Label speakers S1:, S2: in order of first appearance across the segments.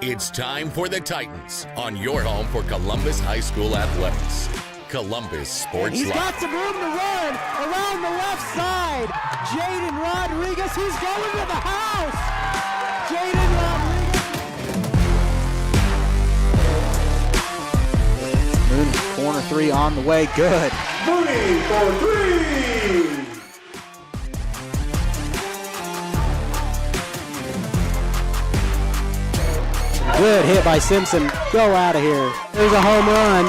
S1: It's time for the Titans on your home for Columbus High School athletics. Columbus Sports
S2: He's
S1: Live.
S2: got some room to run around the left side. Jaden Rodriguez, he's going to the house. Jaden Rodriguez. Mooney, corner three on the way, good.
S3: Mooney for three.
S2: Good hit by Simpson. Go out of here. There's a home run.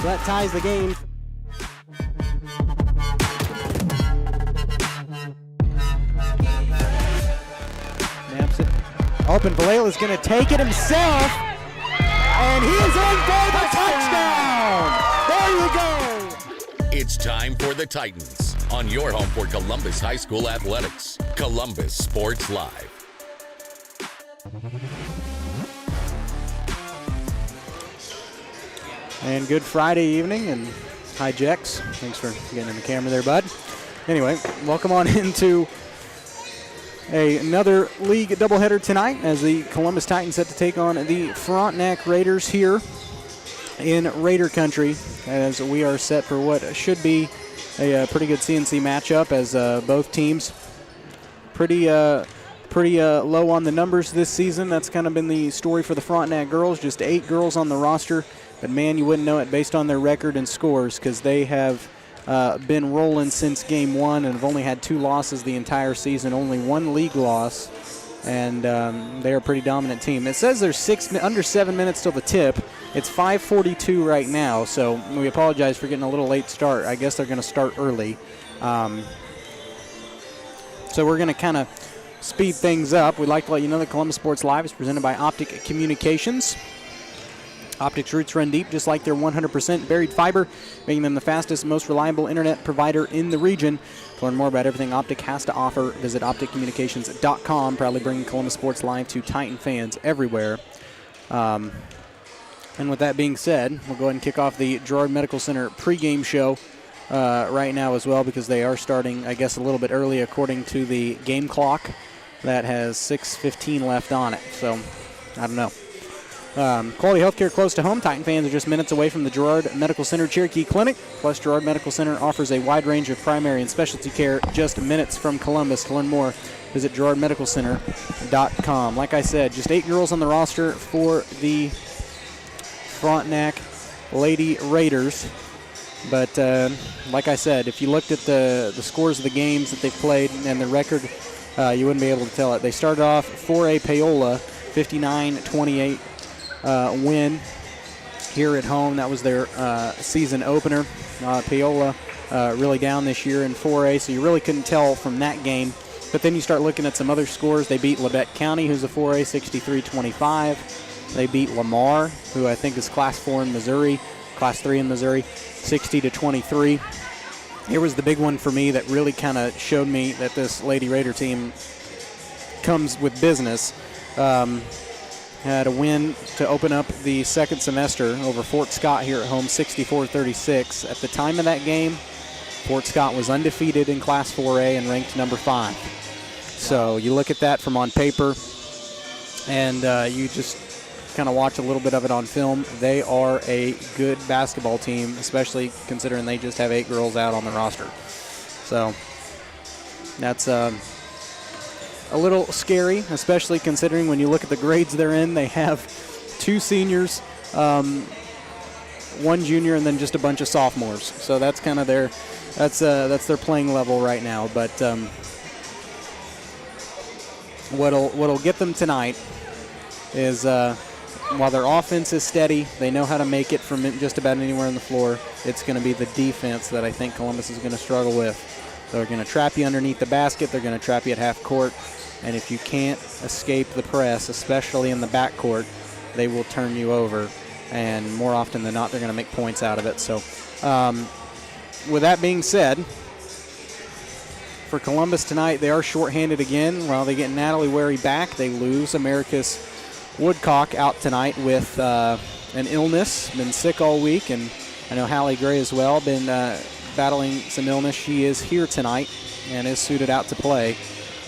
S2: That ties the game. Snaps it. Open. Valela's going to take it himself. And he is in for the touchdown. There you go.
S1: It's time for the Titans on your home for Columbus High School athletics. Columbus Sports Live.
S2: And good Friday evening, and hi Jex. Thanks for getting in the camera there, bud. Anyway, welcome on into another league doubleheader tonight as the Columbus Titans set to take on the Frontenac Raiders here in Raider Country, as we are set for what should be a pretty good CNC matchup, as both teams pretty low on the numbers this season. That's kind of been the story for the Frontenac girls, just 8 girls on the roster. But, man, you wouldn't know it based on their record and scores, because they have been rolling since game 1 and have only had 2 losses the entire season, only 1 league loss, and they're a pretty dominant team. It says there's under 7 minutes till the tip. It's 5:42 right now, so we apologize for getting a little late start. I guess they're going to start early. So we're going to kind of speed things up. We'd like to let you know that Columbus Sports Live is presented by Optic Communications. Optic's roots run deep, just like their 100% buried fiber, making them the fastest, most reliable internet provider in the region. To learn more about everything Optic has to offer, visit opticcommunications.com, proudly bringing Columbus Sports Live to Titan fans everywhere. And with that being said, we'll go ahead and kick off the Girard Medical Center pregame show right now as well, because they are starting, I guess, a little bit early according to the game clock that has 6:15 left on it. So, I don't know. Quality healthcare close to home. Titan fans are just minutes away from the Girard Medical Center Cherokee Clinic. Plus, Girard Medical Center offers a wide range of primary and specialty care just minutes from Columbus. To learn more, visit GirardMedicalCenter.com. Like I said, just 8 girls on the roster for the Frontenac Lady Raiders. But like I said, if you looked at the scores of the games that they've played and the record, you wouldn't be able to tell it. They started off 4A Paola, 59-28. Win here at home. That was their season opener. Paola really down this year in 4A, so you really couldn't tell from that game. But then you start looking at some other scores. They beat Labette County, who's a 4A, 63-25. They beat Lamar, who I think is Class 4 in Missouri, Class 3 in Missouri, 60-23. Here was the big one for me that really kind of showed me that this Lady Raider team comes with business. Had a win to open up the second semester over Fort Scott here at home, 64-36. At the time of that game, Fort Scott was undefeated in Class 4A and ranked number 5. So you look at that from on paper, and you just kind of watch a little bit of it on film. They are a good basketball team, especially considering they just have 8 girls out on the roster. So that's a little scary, especially considering when you look at the grades they're in. They have 2 seniors, 1 junior, and then just a bunch of sophomores. So that's kind of their their playing level right now. But what'll get them tonight is while their offense is steady, they know how to make it from just about anywhere on the floor. It's going to be the defense that I think Columbus is going to struggle with. They're going to trap you underneath the basket. They're going to trap you at half court. And if you can't escape the press, especially in the backcourt, they will turn you over. And more often than not, they're going to make points out of it. So with that being said, for Columbus tonight, they are shorthanded again. While they get Natalie Wary back, they lose Americus Woodcock out tonight with an illness. Been sick all week. And I know Hallie Gray as well, been battling some illness. She is here tonight and is suited out to play.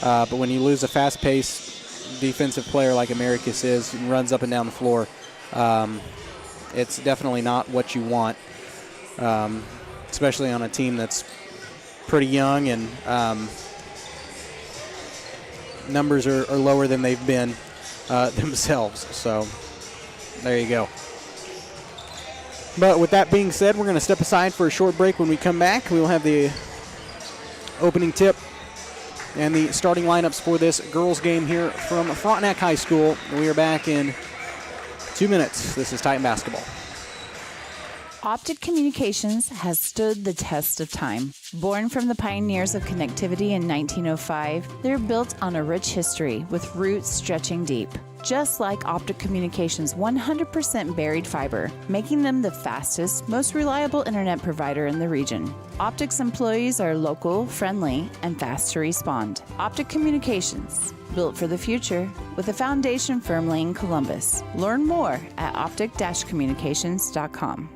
S2: But when you lose a fast-paced defensive player like Americus is and runs up and down the floor, it's definitely not what you want, especially on a team that's pretty young and numbers are lower than they've been themselves. So there you go. But with that being said, we're going to step aside for a short break. When we come back, we will have the opening tip and the starting lineups for this girls game here from Frontenac High School. We are back in 2 minutes. This is Titan Basketball.
S4: Optic Communications has stood the test of time. Born from the pioneers of connectivity in 1905, they're built on a rich history with roots stretching deep. Just like Optic Communications' 100% buried fiber, making them the fastest, most reliable internet provider in the region. Optic's employees are local, friendly, and fast to respond. Optic Communications, built for the future, with a foundation firmly in Columbus. Learn more at optic-communications.com.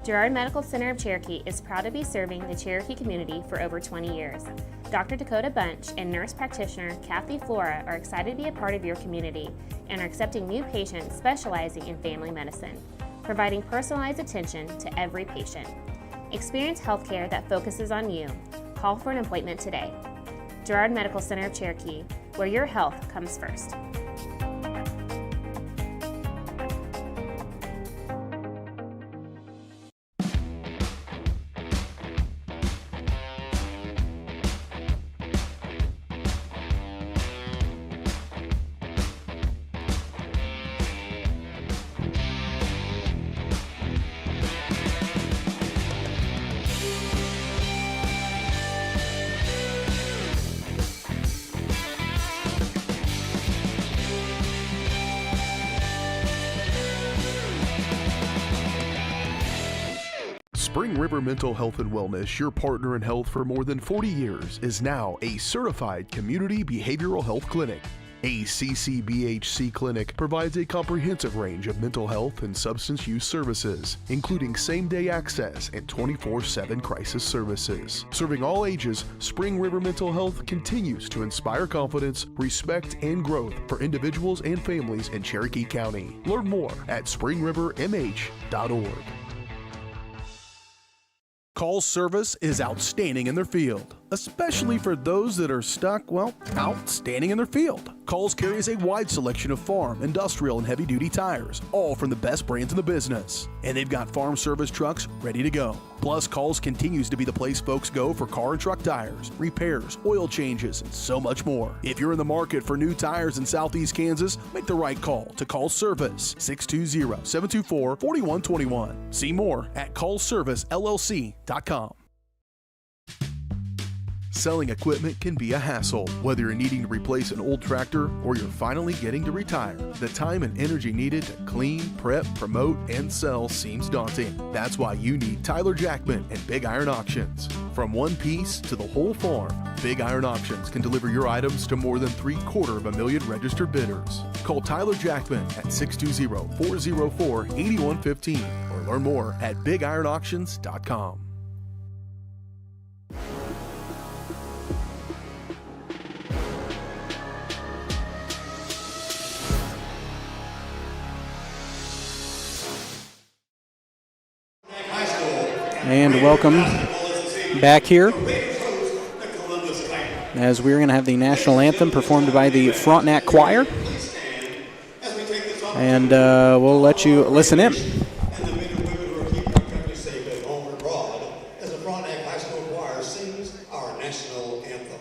S5: Girard Medical Center of Cherokee is proud to be serving the Cherokee community for over 20 years. Dr. Dakota Bunch and nurse practitioner Kathy Flora are excited to be a part of your community and are accepting new patients specializing in family medicine, providing personalized attention to every patient. Experience healthcare that focuses on you. Call for an appointment today. Girard Medical Center of Cherokee, where your health comes first.
S6: Spring River Mental Health and Wellness, your partner in health for more than 40 years, is now a certified community behavioral health clinic. A CCBHC clinic provides a comprehensive range of mental health and substance use services, including same-day access and 24/7 crisis services. Serving all ages, Spring River Mental Health continues to inspire confidence, respect, and growth for individuals and families in Cherokee County. Learn more at springrivermh.org.
S7: Call service is outstanding in their field, especially for those that are stuck, outstanding in their field. Coles carries a wide selection of farm, industrial, and heavy-duty tires, all from the best brands in the business. And they've got farm service trucks ready to go. Plus, Coles continues to be the place folks go for car and truck tires, repairs, oil changes, and so much more. If you're in the market for new tires in Southeast Kansas, make the right call to Coles Service, 620-724-4121. See more at ColesServiceLLC.com.
S6: Selling equipment can be a hassle. Whether you're needing to replace an old tractor or you're finally getting to retire, the time and energy needed to clean, prep, promote, and sell seems daunting. That's why you need Tyler Jackman and Big Iron Auctions. From one piece to the whole farm, Big Iron Auctions can deliver your items to more than 750,000 registered bidders. Call Tyler Jackman at 620-404-8115 or learn more at BigIronAuctions.com.
S2: And welcome back here as we're going to have the national anthem performed by the Frontenac Choir. And we'll let you listen in.
S3: As the Frontenac High School Choir sings our national anthem.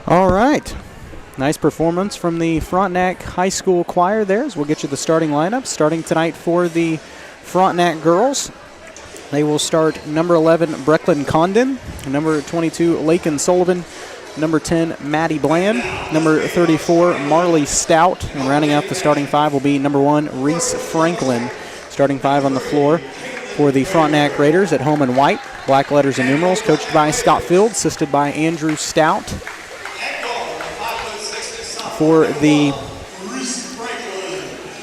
S2: All right. Nice performance from the Frontenac High School choir there. As we'll get you the starting lineup. Starting tonight for the Frontenac girls, they will start number 11, Brecklin Condon, number 22, Lakin Sullivan, number 10, Maddie Bland, number 34, Marley Stout, and rounding out the starting five will be number 1, Reese Franklin. Starting five on the floor for the Frontenac Raiders at home in white, black letters and numerals, coached by Scott Field, assisted by Andrew Stout. For the,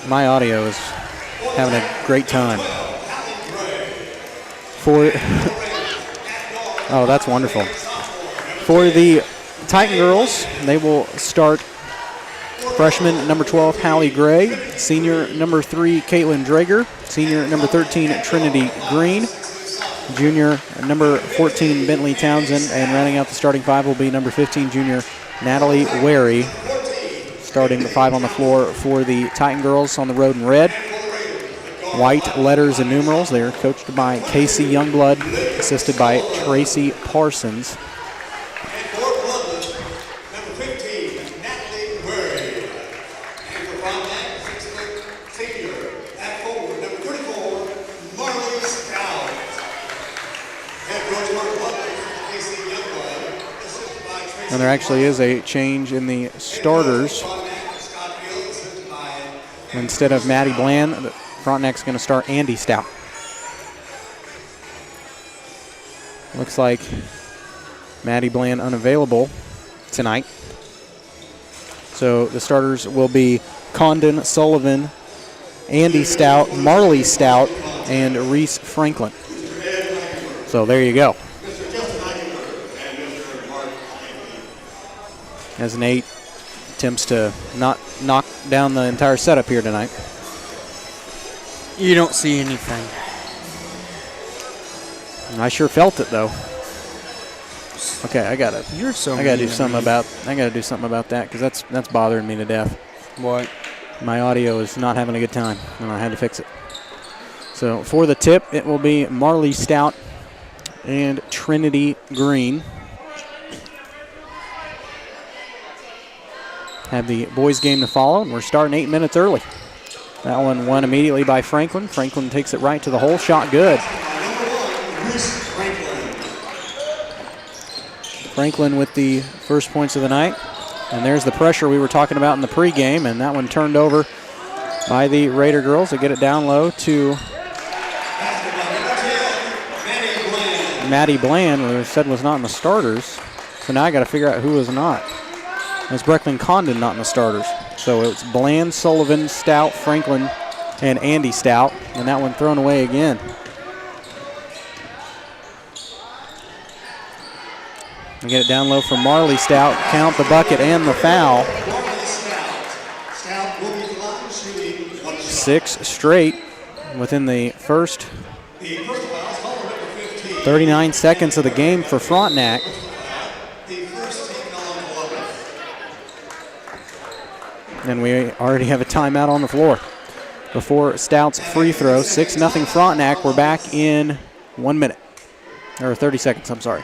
S2: my audio is having a great time. For, oh, that's wonderful. For the Titan girls, they will start freshman number 12, Hallie Gray, senior number 3, Caitlin Drager, senior number 13, Trinity Green, junior number 14, Bentley Townsend, and rounding out the starting five will be number 15, junior Natalie Wary. Starting the five on the floor for the Titan girls on the road in red. White letters and numerals. They're coached by Casey Youngblood, assisted by Tracy Parsons. And there actually is a change in the starters. Instead of Maddie Bland, Frontenac's going to start Andy Stout. Looks like Maddie Bland unavailable tonight. So the starters will be Condon, Sullivan, Andy Stout, Marley Stout, and Reese Franklin. So there you go. As Nate attempts to not knock down the entire setup here tonight.
S8: You don't see anything.
S2: I sure felt it though. Okay, I gotta do something about that because that's bothering me to death.
S8: What?
S2: My audio is not having a good time, and I had to fix it. So for the tip, it will be Marley Stout and Trinity Green. Have the boys' game to follow, and we're starting 8 minutes early. That one won immediately by Franklin. Franklin takes it right to the hole. Shot good. Franklin with the first points of the night. And there's the pressure we were talking about in the pregame, and that one turned over by the Raider girls. They get it down low to Maddie Bland, who said was not in the starters. So now I got to figure out who was not. It's Brecklin Condon not in the starters. So it's Bland, Sullivan, Stout, Franklin, and Andy Stout. And that one thrown away again. We get it down low from Marley Stout. Count the bucket and the foul. 6 straight within the first 39 seconds of the game for Frontenac. And we already have a timeout on the floor before Stout's free throw. 6-0 Frontenac. We're back in 1 minute. Or 30 seconds, I'm sorry.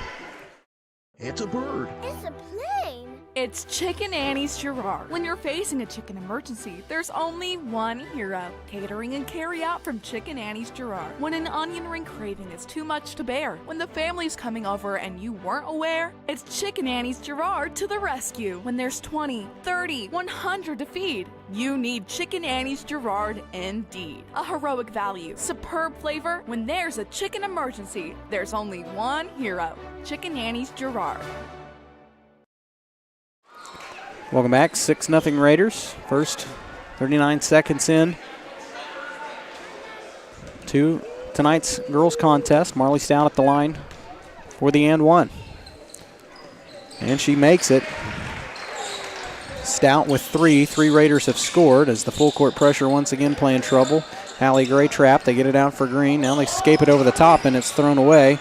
S6: It's a bird.
S9: It's a plane.
S10: It's Chicken Annie's Girard. When you're facing a chicken emergency, there's only one hero. Catering and carry out from Chicken Annie's Girard. When an onion ring craving is too much to bear, when the family's coming over and you weren't aware, it's Chicken Annie's Girard to the rescue. When there's 20, 30, 100 to feed, you need Chicken Annie's Girard indeed. A heroic value, superb flavor. When there's a chicken emergency, there's only one hero. Chicken Annie's Girard.
S2: Welcome back, 6-0 Raiders. First 39 seconds in to tonight's girls contest. Marley Stout at the line for the and one. And she makes it. Stout with 3. 3 Raiders have scored as the full court pressure once again playing trouble. Hallie Gray trapped. They get it out for Green. Now they escape it over the top and it's thrown away.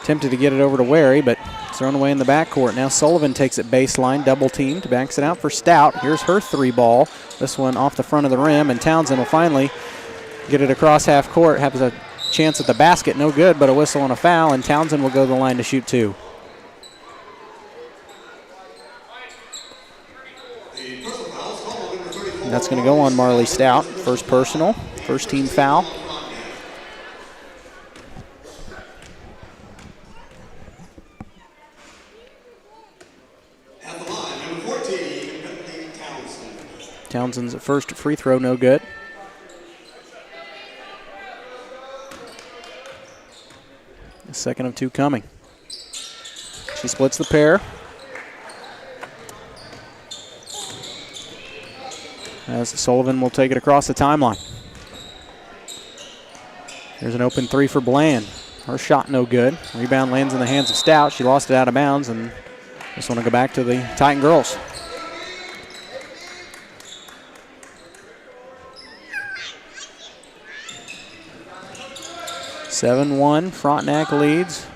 S2: Tempted to get it over to Wary, but it's thrown away in the backcourt. Now Sullivan takes it baseline, double teamed, backs it out for Stout. Here's her 3 ball. This one off the front of the rim, and Townsend will finally get it across half court. Has a chance at the basket, no good, but a whistle and a foul, and Townsend will go to the line to shoot 2. That's going to go on Marley Stout. First personal, first team foul.
S3: At the line, number 14, Townsend.
S2: Townsend's first free throw, no good. The second of two coming. She splits the pair. As Sullivan will take it across the timeline. Here's an open three for Bland. Her shot no good. Rebound lands in the hands of Stout. She lost it out of bounds, and this one will go back to the Titan girls. (7-1) Frontenac leads.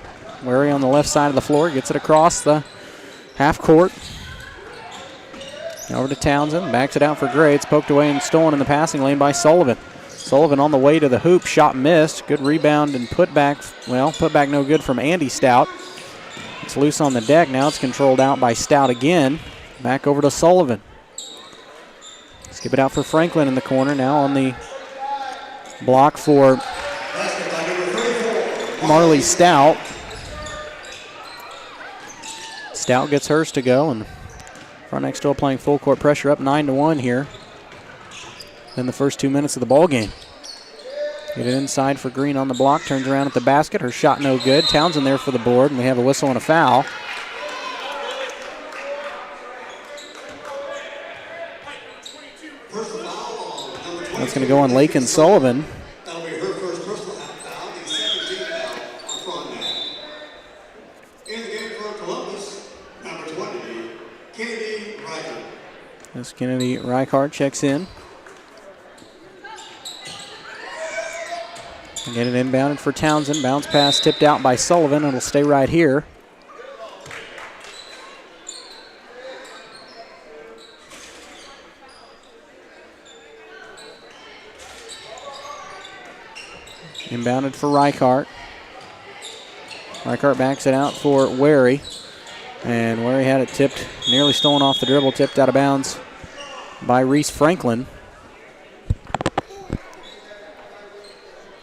S2: Wary on the left side of the floor, gets it across the half court. Over to Townsend, backs it out for Gray. It's poked away and stolen in the passing lane by Sullivan. Sullivan on the way to the hoop, shot missed. Good rebound and putback. Well, putback no good from Andy Stout. It's loose on the deck. Now it's controlled out by Stout again. Back over to Sullivan. Skip it out for Franklin in the corner. Now on the block for Marley Stout. Stout gets hers to go, and Frontenac still playing full court pressure, up 9-1 here in the first 2 minutes of the ball game. Get it inside for Green on the block, turns around at the basket. Her shot no good. Townsend there for the board, and we have a whistle and a foul. That's going to go on Lakin Sullivan.
S3: That'll be her first personal foul, the 17th foul on Frontenac. In the game for Columbus, number 20, Kennedy Reichert.
S2: As Kennedy Reichert checks in. Get it inbounded for Townsend. Bounce pass tipped out by Sullivan. It'll stay right here. Inbounded for Reichert. Reichert backs it out for Wary. And Wary had it tipped, nearly stolen off the dribble, tipped out of bounds by Reese Franklin.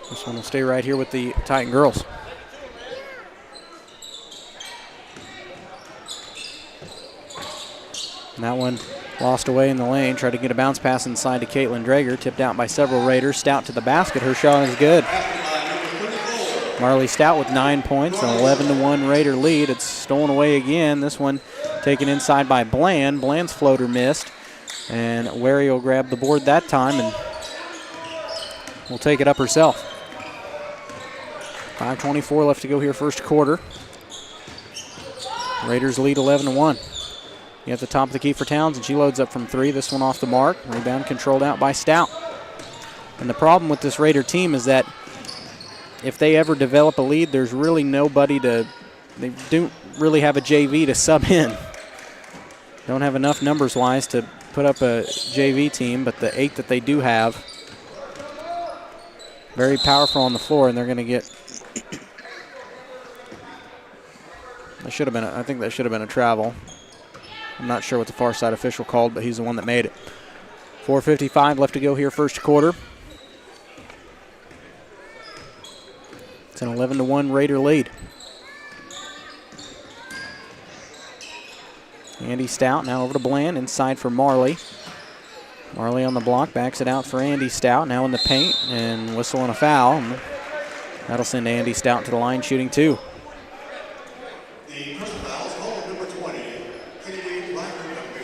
S2: This one will stay right here with the Titan girls. And that one lost away in the lane. Tried to get a bounce pass inside to Caitlin Drager. Tipped out by several Raiders. Stout to the basket. Her shot is good. Marley Stout with 9 points, an 11-1 Raider lead. It's stolen away again. This one taken inside by Bland. Bland's floater missed. And Wary will grab the board that time and will take it up herself. 5:24 left to go here first quarter. Raiders lead 11-1. At the top of the key for Townsend. She loads up from three. This one off the mark. Rebound controlled out by Stout. And the problem with this Raider team is that if they ever develop a lead, there's really nobody to, they don't really have a JV to sub in. Don't have enough numbers-wise to put up a JV team, but the 8 that they do have, very powerful on the floor, and they're going to get, that should have been, I think that should have been a travel. I'm not sure what the far side official called, but he's the one that made it. 4:55 left to go here first quarter. It's an 11-1 Raider lead. Andy Stout now over to Bland, inside for Marley. Marley on the block, backs it out for Andy Stout, now in the paint, and whistle and a foul. That'll send Andy Stout to the line shooting two.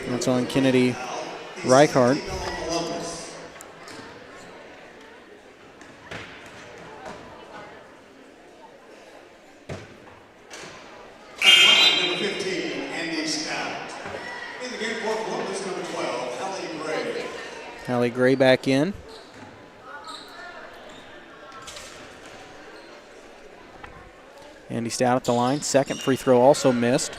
S2: That's on Kennedy Reichert.
S3: Number 15, Andy Stout. In the game for Columbus, number 12, Hallie Gray.
S2: Hallie Gray back in. Andy Stout at the line. Second free throw also missed.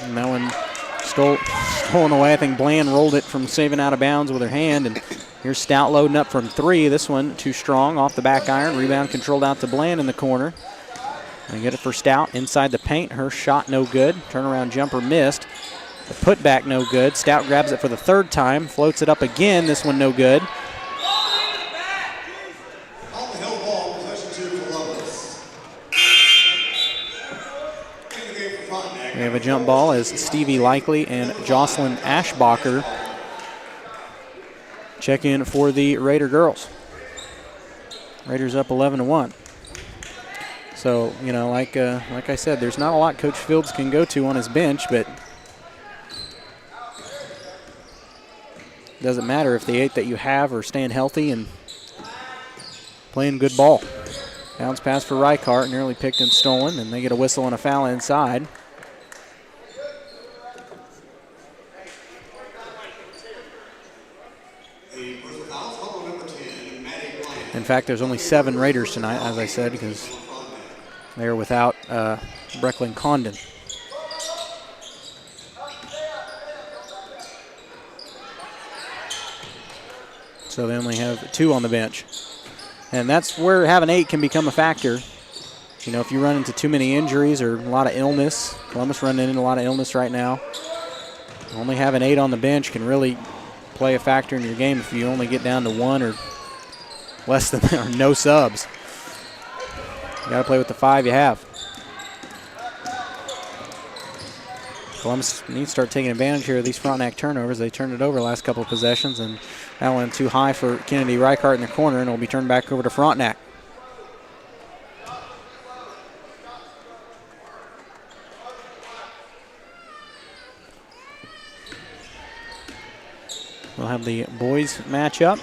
S2: And that one stolen away. I think Bland rolled it from saving out of bounds with her hand. And here's Stout loading up from three. This one too strong off the back iron. Rebound controlled out to Bland in the corner. They get it for Stout inside the paint. Her shot no good. Turnaround jumper missed. The putback no good. Stout grabs it for the third time. Floats it up again. This one no good. We have a jump ball as Stevie Likely and Jocelyn Ashbacher check in for the Raider girls. Raiders up 11-1. So, you know, like I said, there's not a lot Coach Fields can go to on his bench, but it doesn't matter if the 8 that you have are staying healthy and playing good ball. Bounce pass for Reichardt, nearly picked and stolen, and they get a whistle and a foul inside. In fact, there's only 7 Raiders tonight, as I said, because they are without Brecklin Condon. So they only have 2 on the bench. And that's where having 8 can become a factor. You know, if you run into too many injuries or a lot of illness, Columbus running into a lot of illness right now, only having 8 on the bench can really play a factor in your game if you only get down to 1 or less than or no subs. You got to play with the 5 you have. Columbus needs to start taking advantage here of these Frontenac turnovers. They turned it over the last couple of possessions, and that went too high for Kennedy Reichardt in the corner, and it will be turned back over to Frontenac. We'll have the boys matchup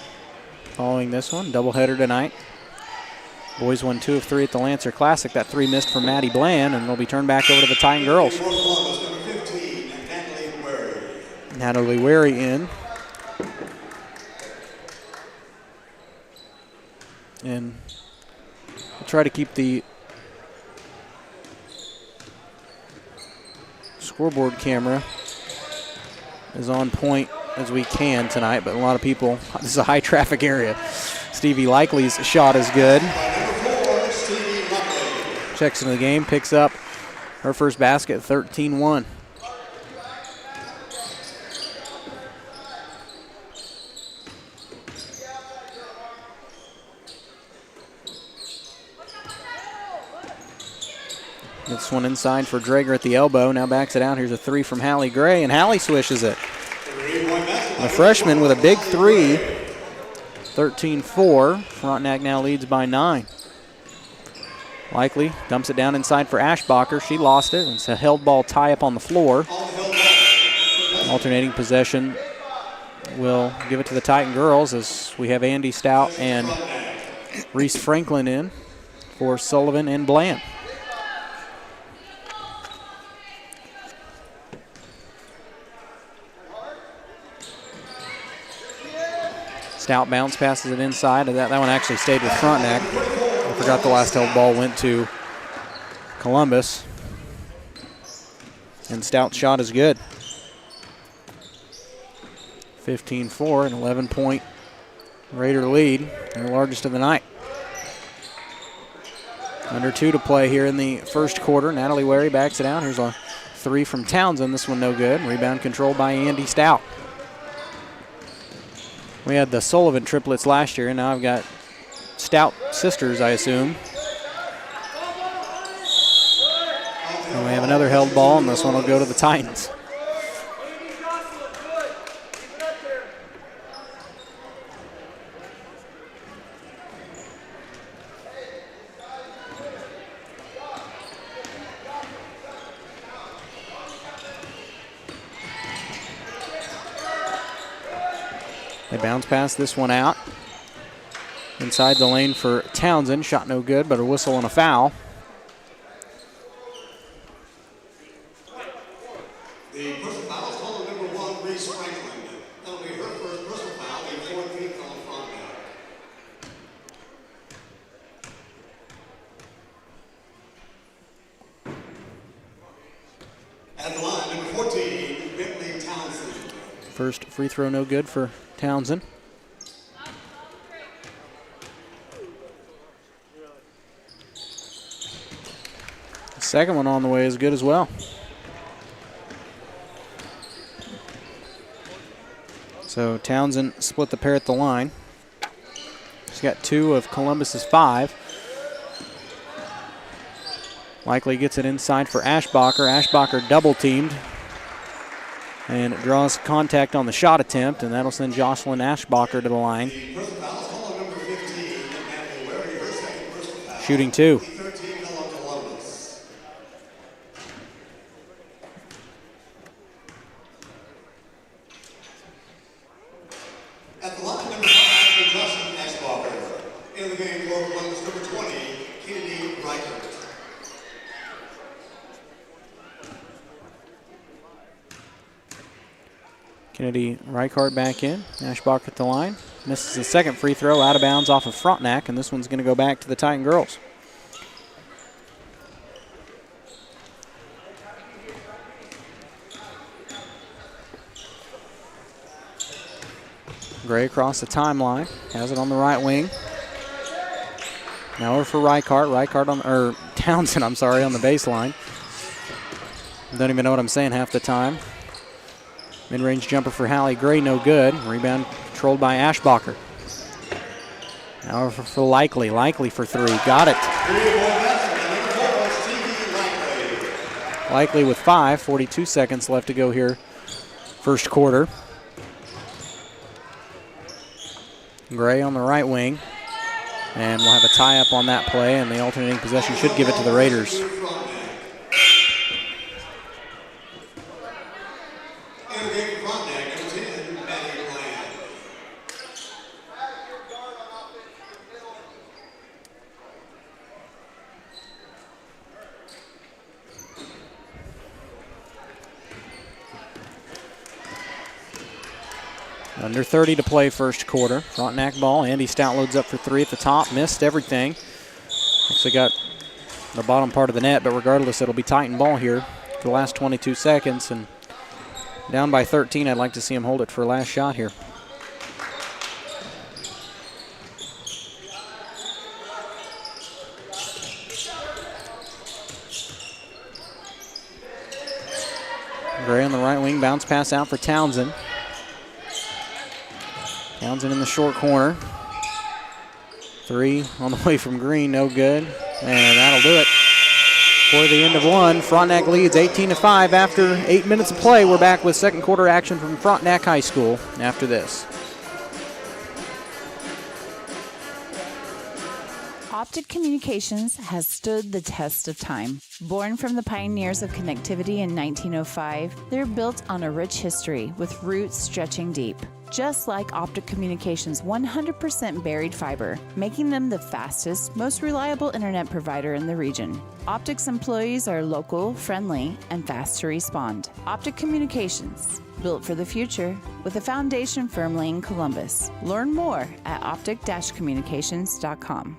S2: following this one. Doubleheader tonight. Boys won 2 of 3 at the Lancer Classic. That 3 missed from Maddie Bland, and they'll be turned back over to the Titan girls. Natalie Wary in. And we'll try to keep the scoreboard camera as on point as we can tonight, but a lot of people, this is a high traffic area. Stevie Likely's shot is good. Checks into the game, picks up her first basket, 13-1. This one inside for Drager at the elbow. Now backs it out. Here's a 3 from Hallie Gray, and Hallie swishes it. A freshman with a big 3. 13-4. Frontenac now leads by 9. Likely dumps it down inside for Ashbacher. She lost it. It's a held ball tie up on the floor. Alternating possession will give it to the Titan girls as we have Andy Stout and Reese Franklin in for Sullivan and Bland. Stout bounce passes it inside. That one actually stayed with Frontenac. I forgot the last held ball went to Columbus. And Stout's shot is good. 15-4, an 11-point Raider lead, their largest of the night. Under 2 to play here in the first quarter. Natalie Wary backs it out. Here's a 3 from Townsend. This one no good. Rebound controlled by Andy Stout. We had the Sullivan triplets last year, and now I've got Stout sisters, I assume. And we have another held ball, and this one will go to the Titans. They bounce past this one out. Inside the lane for Townsend. Shot no good, but a whistle and a foul.
S3: The personal foul is called number 1, Reese Franklin. That'll be her first personal foul, the 14th on Frontenac. At the line, number 14, Bentley Townsend.
S2: First free throw no good for Townsend. Second one on the way is good as well. So Townsend split the pair at the line. He's got 2 of Columbus's 5. Likely gets it inside for Ashbacher. Ashbacher double teamed and draws contact on the shot attempt, and that'll send Jocelyn Ashbacher to the line. Shooting 2.
S3: At the line, number 5, Jocelyn Ashbacher. In the game for Columbus, number 20, Kennedy Reichert.
S2: Kennedy Reichert back in. Ashbacher at the line. Misses the second free throw out of bounds off of Frontenac, and this one's going to go back to the Titan girls. Gray across the timeline, has it on the right wing. Now over for Townsend, I'm sorry, on the baseline. Don't even know what I'm saying half the time. Mid-range jumper for Hallie Gray, no good. Rebound controlled by Ashbacher. Now over for Likely. Likely for 3, got it. Likely with 5, 42 seconds left to go here, first quarter. Gray on the right wing. And we'll have a tie-up on that play, and the alternating possession should give it to the Raiders. Under 30 to play first quarter. Frontenac ball. Andy Stout loads up for 3 at the top. Missed everything. Actually got the bottom part of the net, but regardless, it'll be Titan ball here for the last 22 seconds. And down by 13, I'd like to see him hold it for a last shot here. Gray on the right wing. Bounce pass out for Townsend. Townsend in the short corner. 3 on the way from Green, no good. And that'll do it for the end of one. Frontenac leads 18-5 after 8 minutes of play. We're back with second quarter action from Frontenac High School after this.
S4: Optic Communications has stood the test of time. Born from the pioneers of connectivity in 1905, they're built on a rich history with roots stretching deep. Just like Optic Communications' 100% buried fiber, making them the fastest, most reliable internet provider in the region. Optic's employees are local, friendly, and fast to respond. Optic Communications, built for the future, with a foundation firmly in Columbus. Learn more at optic-communications.com.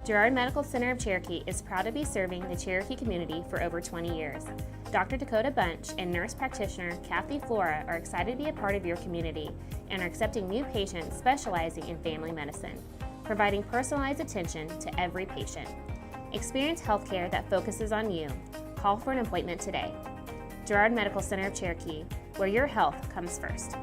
S5: Girard Medical Center of Cherokee is proud to be serving the Cherokee community for over 20 years. Dr. Dakota Bunch and nurse practitioner Kathy Flora are excited to be a part of your community and are accepting new patients specializing in family medicine, providing personalized attention to every patient. Experience healthcare that focuses on you. Call for an appointment today. Girard Medical Center of Cherokee, where your health comes first.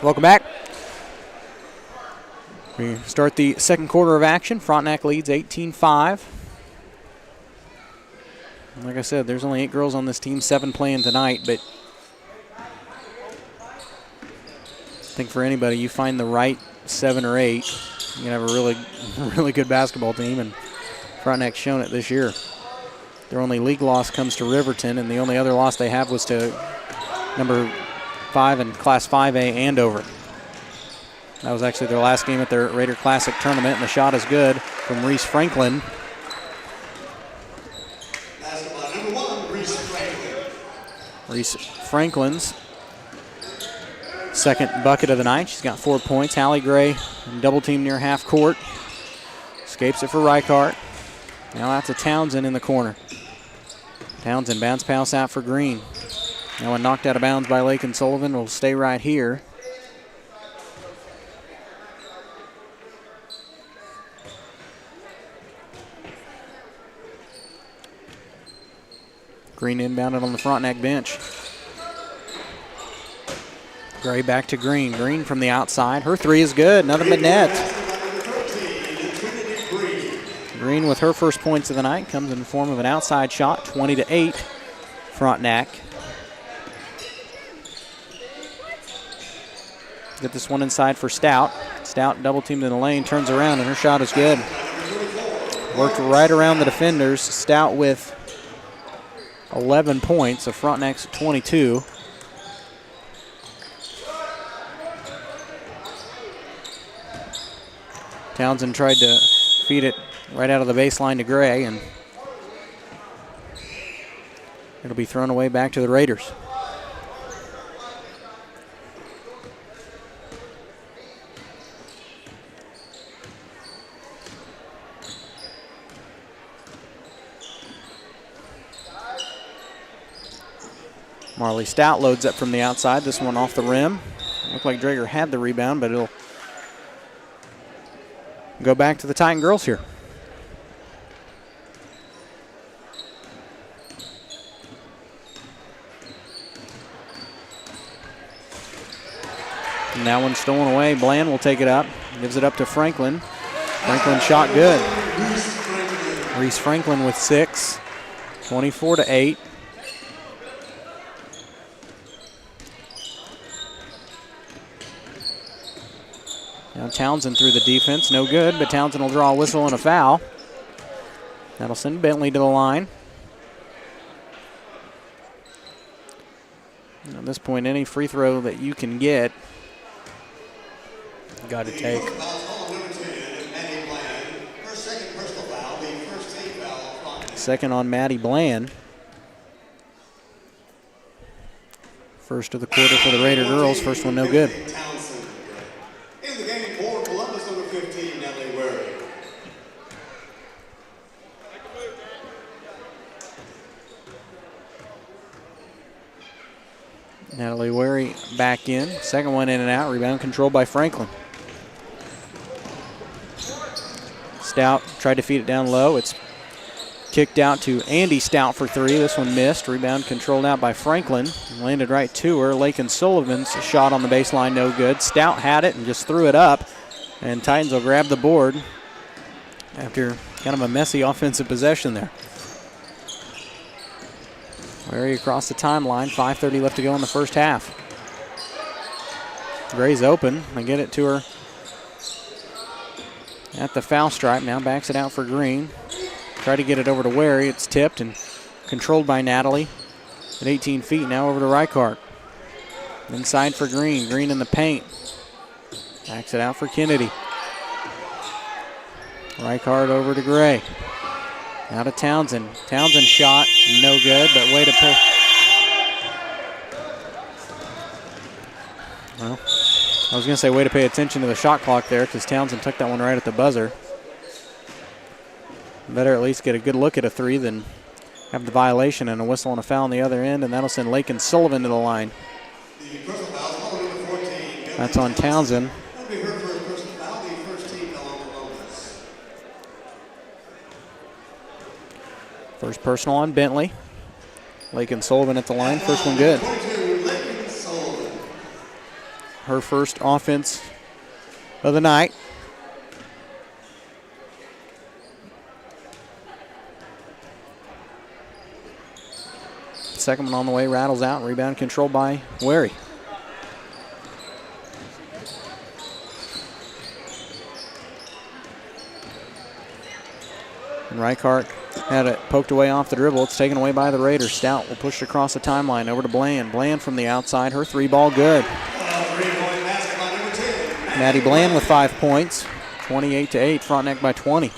S2: Welcome back. We start the second quarter of action. Frontenac leads 18-5. Like I said, there's only 8 girls on this team, 7 playing tonight, but I think for anybody, you find the right 7 or 8, you can have a really good basketball team, and Frontenac's shown it this year. Their only league loss comes to Riverton, and the only other loss they have was to number 5 in Class 5A, Andover. That was actually their last game at their Raider Classic tournament, and the shot is good from Reese Franklin.
S3: Number 1, Reese Franklin.
S2: Reese Franklin's second bucket of the night. She's got 4 points. Hallie Gray double team near half court. Escapes it for Reichart. Now out to Townsend in the corner. Townsend bounce pass out for Green. That one knocked out of bounds by Lakin Sullivan. Will stay right here. Green inbounded on the Frontenac bench. Gray back to Green. Green from the outside. Her three is good. Nothing but net. Green with her first points of the night comes in the form of an outside shot. 20-8 Frontenac. Get this one inside for Stout. Stout double teamed in the lane, turns around, and her shot is good. Worked right around the defenders. Stout with 11 points, so Frontenac's 22. Townsend tried to feed it right out of the baseline to Gray, and it'll be thrown away back to the Raiders. Marley Stout loads up from the outside. This one off the rim. Looked like Drager had the rebound, but it'll go back to the Titan girls here. And that one's stolen away. Bland will take it up. Gives it up to Franklin. Franklin shot good. Reese Franklin with 6. 24-8. Now Townsend through the defense, no good, but Townsend will draw a whistle and a foul. That'll send Bentley to the line. And at this point, any free throw that you can get, you got to take. Second on Maddie Bland. First of the quarter for the Raider girls. First one no good. Natalie Wary back in. Second one in and out. Rebound controlled by Franklin. Stout tried to feed it down low. It's kicked out to Andy Stout for 3. This one missed. Rebound controlled out by Franklin. Landed right to her. Lakin Sullivan's shot on the baseline, no good. Stout had it and just threw it up. And Titans will grab the board after kind of a messy offensive possession there. Wary across the timeline. 5:30 left to go in the first half. Gray's open. They get it to her at the foul stripe. Now backs it out for Green. Try to get it over to Wary. It's tipped and controlled by Natalie at 18 feet. Now over to Reichart. Inside for Green. Green in the paint. Backs it out for Kennedy. Reichart over to Gray. Now to Townsend. Townsend shot, no good, but way to pay. Well, I was going to say way to pay attention to the shot clock there because Townsend took that one right at the buzzer. Better at least get a good look at a 3 than have the violation and a whistle and a foul on the other end, and that'll send Lakin Sullivan to the line. That's on Townsend. First personal on Bentley. Lakin Sullivan at the line. First one good. Her first offense of the night. Second one on the way, rattles out. Rebound controlled by Wary. And Reichart had it poked away off the dribble. It's taken away by the Raiders. Stout will push it across the timeline over to Bland. Bland from the outside. Her 3 ball good. Maddie Bland with 5 points. 28-8. Frontenac by 20.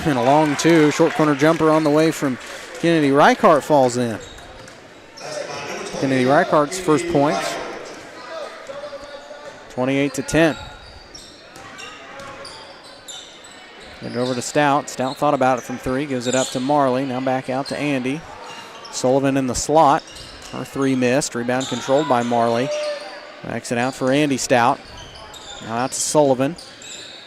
S2: And a long 2. Short corner jumper on the way from Kennedy. Reichart falls in. Kennedy Reichart's first points. 28-10. Get it over to Stout. Stout thought about it from three. Gives it up to Marley. Now back out to Andy. Sullivan in the slot. Her three missed. Rebound controlled by Marley. Backs it out for Andy Stout. Now out to Sullivan.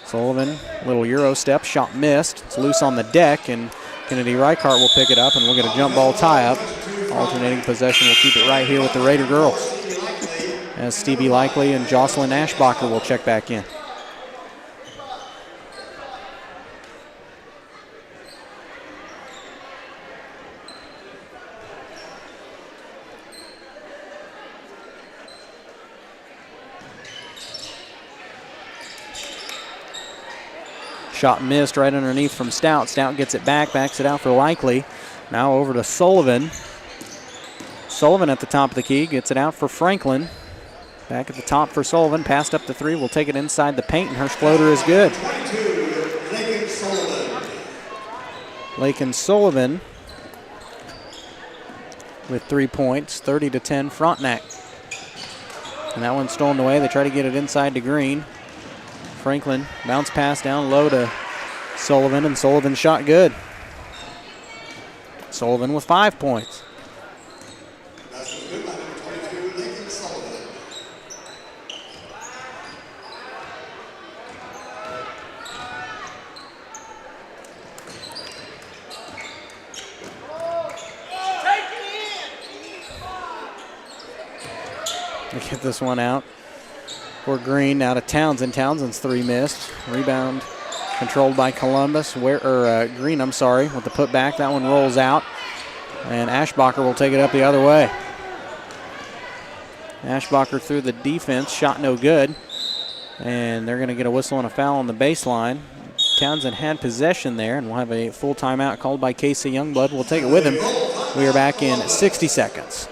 S2: Sullivan, little Euro step. Shot missed. It's loose on the deck, and Kennedy Reichart will pick it up, and we'll get a jump ball tie-up. Alternating possession will keep it right here with the Raider girls, as Stevie Likely and Jocelyn Ashbacher will check back in. Shot missed right underneath from Stout. Stout gets it back, backs it out for Likely. Now over to Sullivan. Sullivan at the top of the key, gets it out for Franklin. Back at the top for Sullivan, passed up the three, will take it inside the paint, and her floater is good. Lakin Sullivan with 3 points, 30-10 Frontenac. And that one's stolen away. They try to get it inside to Green. Franklin, bounce pass down low to Sullivan, and Sullivan shot good. Sullivan with 5 points. They get this one out for Green. Out of Townsend. Townsend's three missed. Rebound controlled by Columbus. Green, I'm sorry, with the putback. That one rolls out, and Ashbacher will take it up the other way. Ashbacher through the defense, shot no good, and they're going to get a whistle and a foul on the baseline. Townsend had possession there, and we'll have a full timeout called by Casey Youngblood. We'll take it with him. We are back in 60 seconds.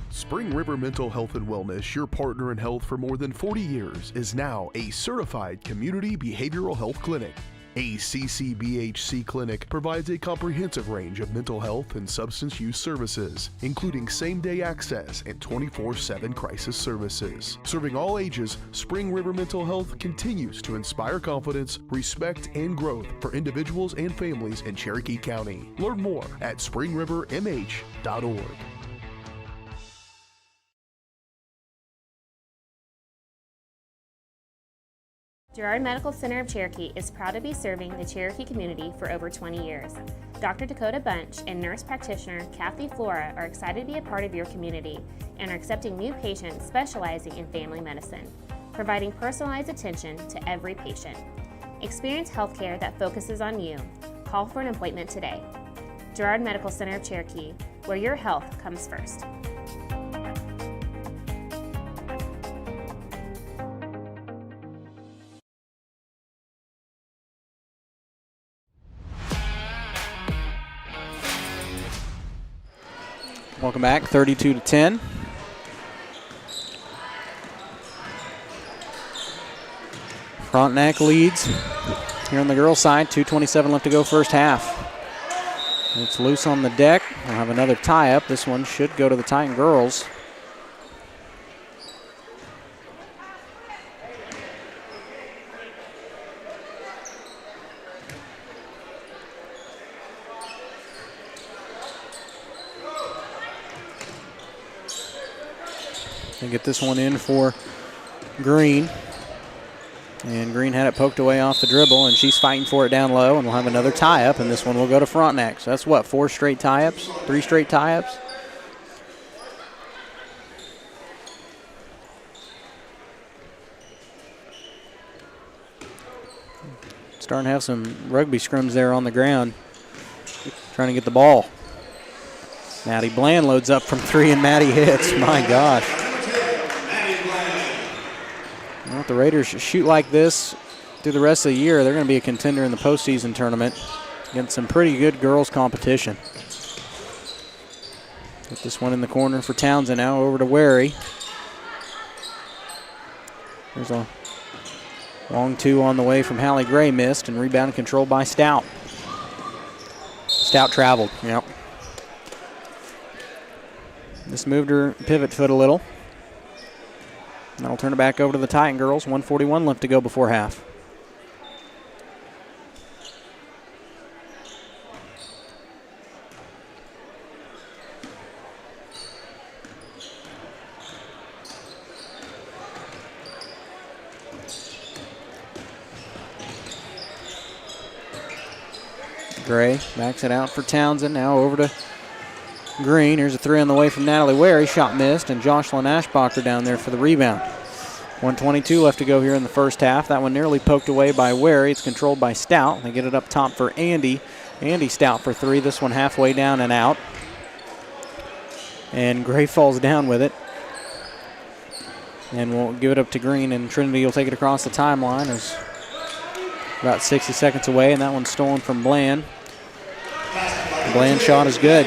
S6: Spring River Mental Health and Wellness, your partner in health for more than 40 years, is now a certified community behavioral health clinic. A CCBHC clinic provides a comprehensive range of mental health and substance use services, including same-day access and 24/7 crisis services. Serving all ages, Spring River Mental Health continues to inspire confidence, respect, and growth for individuals and families in Cherokee County. Learn more at springrivermh.org.
S5: Girard Medical Center of Cherokee is proud to be serving the Cherokee community for over 20 years. Dr. Dakota Bunch and nurse practitioner Kathy Flora are excited to be a part of your community and are accepting new patients specializing in family medicine, providing personalized attention to every patient. Experience healthcare that focuses on you. Call for an appointment today. Girard Medical Center of Cherokee, where your health comes first.
S2: Welcome back, 32-10. Frontenac leads here on the girls' side. 2:27 left to go first half. It's loose on the deck. We'll have another tie-up. This one should go to the Titan girls. They get this one in for Green. And Green had it poked away off the dribble, and she's fighting for it down low, and we'll have another tie-up, and this one will go to Frontenac. So that's what, 4 straight tie-ups? 3 straight tie-ups? Starting to have some rugby scrims there on the ground, trying to get the ball. Maddie Bland loads up from 3, and Maddie hits. My gosh. Well, if the Raiders shoot like this through the rest of the year, they're going to be a contender in the postseason tournament against some pretty good girls competition. Put this one in the corner for Townsend. Now over to Wary. There's a long 2 on the way from Hallie Gray, missed, and rebound controlled by Stout. Stout traveled, yep. Just moved her pivot foot a little. That'll turn it back over to the Titan girls. 1:41 left to go before half. Gray backs it out for Townsend. Now over to Green. Here's a three on the way from Natalie Wary. Shot missed, and Jocelyn Ashbacher down there for the rebound. 1:22 left to go here in the first half. That one nearly poked away by Wary. It's controlled by Stout. They get it up top for Andy. Andy Stout for three. This one halfway down and out. And Gray falls down with it. And we'll give it up to Green, and Trinity will take it across the timeline. There's about 60 seconds away, and that one's stolen from Bland. Bland's shot is good.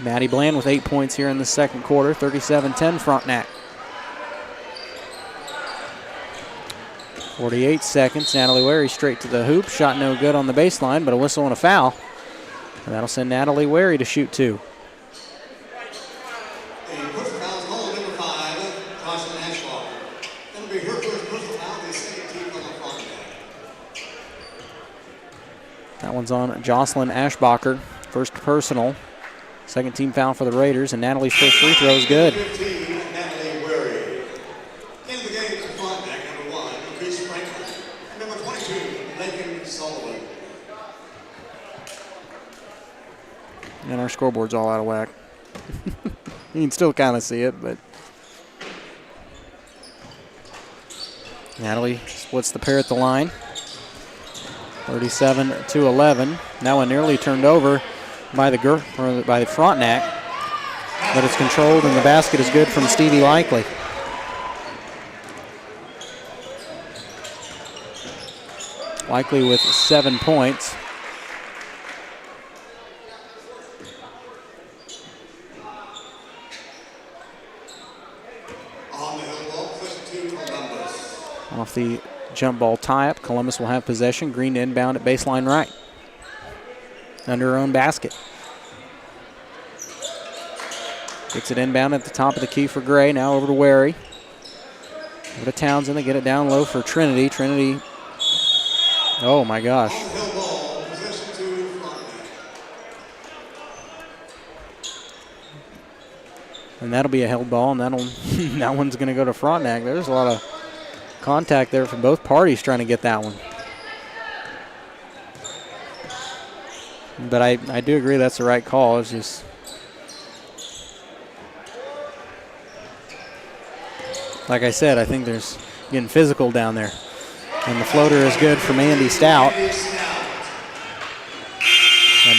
S2: Maddie Bland with 8 points here in the second quarter. 37-10 Frontenac. 48 seconds. Natalie Wary straight to the hoop. Shot no good on the baseline, but a whistle and a foul. And that'll send Natalie Wary to shoot two. That one's on Jocelyn Ashbacher. First personal. Second team foul for the Raiders, and Natalie's first free throw is good.
S3: Natalie Wary. In the game for Frontenac, number 1, Chris Franklin. Number 22, Lakin Sullivan.
S2: And our scoreboard's all out of whack. You can still kind of see it, but Natalie splits the pair at the line. 37-11. That one nearly turned over by the Frontenac, but it's controlled, and the basket is good from Stevie Likely. Likely with 7 points.
S3: On the hill ball, possession to Columbus.
S2: Off the jump ball tie-up, Columbus will have possession. Green to inbound at baseline right. Under her own basket. Gets it inbound at the top of the key for Gray. Now over to Wary. Over to Townsend. They get it down low for Trinity. Trinity, oh my gosh.
S3: On the hill ball, possession to Frontenac.
S2: And that'll be a held ball, and that one's going to go to Frontenac. There's a lot of contact there from both parties trying to get that one. But I do agree that's the right call. It's just like I said, I think there's getting physical down there. And the floater is good from Andy Stout. And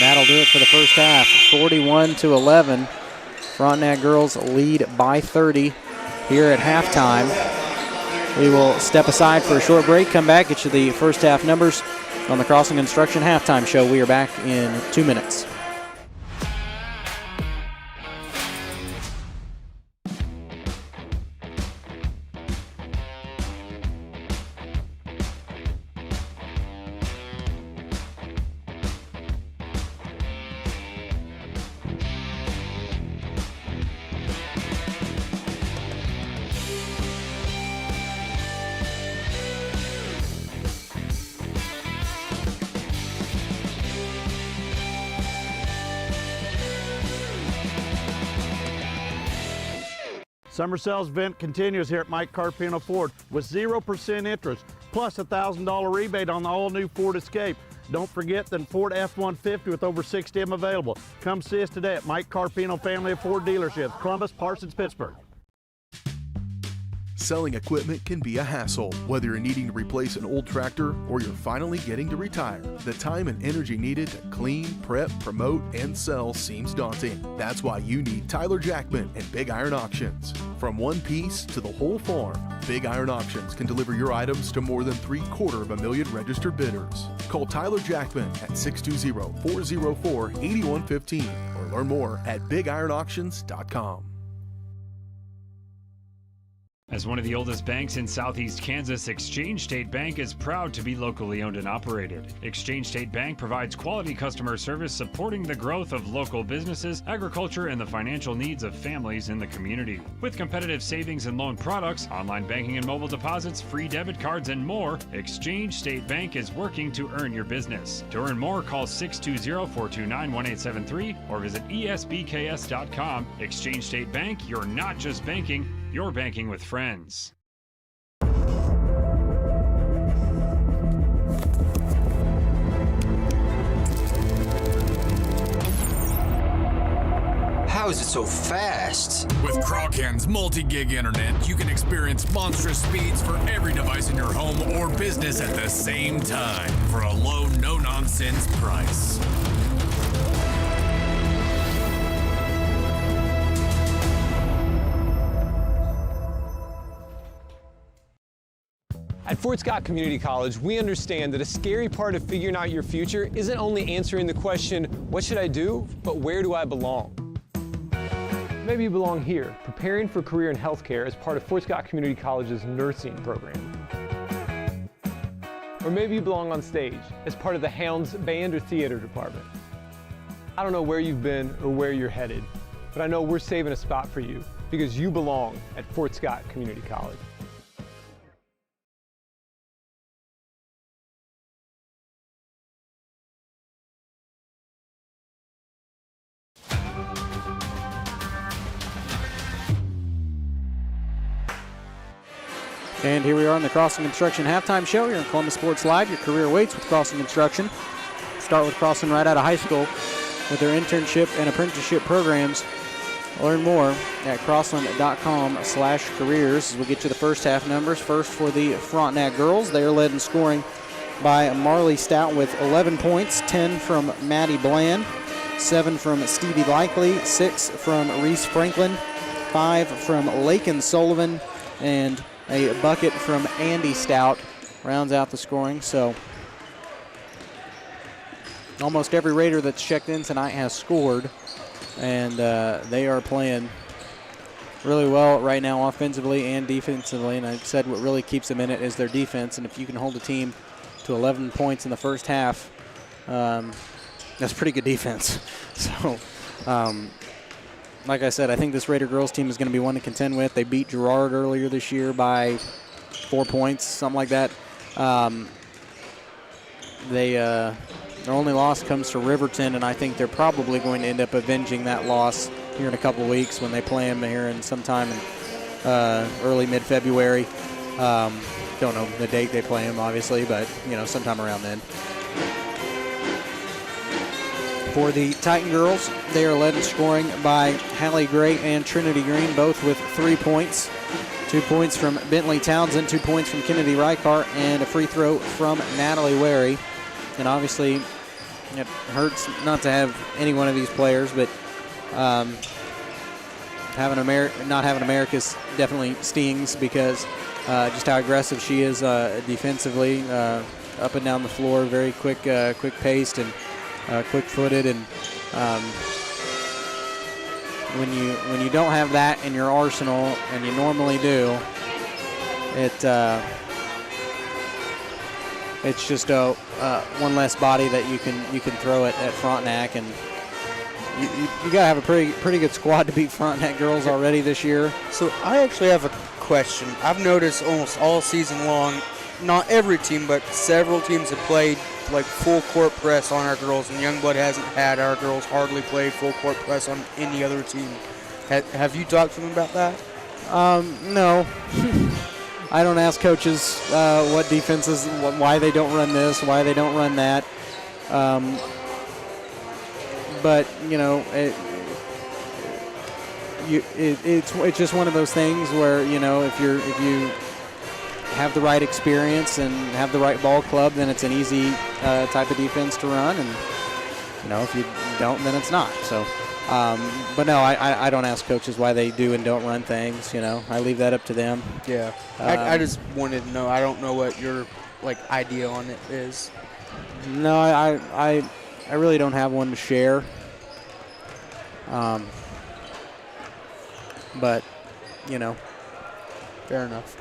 S2: that'll do it for the first half. 41-11. Frontenac girls lead by 30 here at halftime. We will step aside for a short break, come back, get you the first half numbers on the Crossing Construction halftime show. We are back in 2 minutes.
S9: Summer sales event continues here at Mike Carpino Ford with 0% interest, plus a $1,000 rebate on the all-new Ford Escape. Don't forget the Ford F-150 with over 60 of them available. Come see us today at Mike Carpino Family of Ford Dealerships, Columbus, Parsons, Pittsburgh.
S6: Selling equipment can be a hassle, whether you're needing to replace an old tractor or you're finally getting to retire. The time and energy needed to clean, prep, promote, and sell seems daunting. That's why you need Tyler Jackman and Big Iron Auctions. From one piece to the whole farm, Big Iron Auctions can deliver your items to more than 750,000 registered bidders. Call Tyler Jackman at 620-404-8115 or learn more at BigIronAuctions.com.
S11: As one of the oldest banks in Southeast Kansas, Exchange State Bank is proud to be locally owned and operated. Exchange State Bank provides quality customer service supporting the growth of local businesses, agriculture, and the financial needs of families in the community. With competitive savings and loan products, online banking and mobile deposits, free debit cards, and more, Exchange State Bank is working to earn your business. To earn more, call 620-429-1873 or visit esbks.com. Exchange State Bank, you're not just banking, you're banking with friends.
S12: How is it so fast?
S13: With Crawcan's multi-gig internet, you can experience monstrous speeds for every device in your home or business at the same time for a low, no-nonsense price.
S14: At Fort Scott Community College, we understand that a scary part of figuring out your future isn't only answering the question, what should I do, but where do I belong? Maybe you belong here, preparing for a career in healthcare as part of Fort Scott Community College's nursing program. Or maybe you belong on stage as part of the Hounds band or theater department. I don't know where you've been or where you're headed, but I know we're saving a spot for you because you belong at Fort Scott Community College.
S2: And here we are on the Crossing Construction halftime show here on Columbus Sports Live. Your career awaits with Crossing Construction. Start with Crossing right out of high school with their internship and apprenticeship programs. Learn more at crossland.com/careers as we get to the first half numbers. First for the Frontenac girls. They are led in scoring by Marley Stout with 11 points, 10 from Maddie Bland, 7 from Stevie Likely, 6 from Reese Franklin, 5 from Lakin Sullivan, and a bucket from Andy Stout rounds out the scoring. So almost every Raider that's checked in tonight has scored, and they are playing really well right now offensively and defensively. And I said what really keeps them in it is their defense, and if you can hold a team to 11 points in the first half, that's pretty good defense. So like I said, I think this Raider girls team is going to be one to contend with. They beat Girard earlier this year by 4 points, something like that. Their only loss comes to Riverton, and I think they're probably going to end up avenging that loss here in a couple of weeks when they play them here in sometime in early mid-February. Don't know the date they play them, obviously, but sometime around then. For the Titan girls, they are led in scoring by Hallie Gray and Trinity Green, both with 3 points. 2 points from Bentley Townsend, 2 points from Kennedy Reichardt, and a free throw from Natalie Wary. And obviously, it hurts not to have any one of these players, but not having America's definitely stings because just how aggressive she is defensively, up and down the floor, very quick-paced and quick-footed, and when you don't have that in your arsenal, and you normally do, it's just one less body that you can throw at Frontenac, and you gotta have a pretty good squad to beat Frontenac girls already this year.
S8: So I actually have a question. I've noticed almost all season long, not every team, but several teams have played like full court press on our girls, and Youngblood hasn't had our girls hardly play full court press on any other team. Have you talked to them about that?
S2: No. I don't ask coaches what defenses, why they don't run this, why they don't run that. But it's just one of those things where if you have the right experience and have the right ball club, then it's an easy type of defense to run, and if you don't, then it's not. So, but no, I don't ask coaches why they do and don't run things. I leave that up to them.
S8: Yeah, I just wanted to know. I don't know what your idea on it is.
S2: No, I really don't have one to share. But
S8: Fair enough.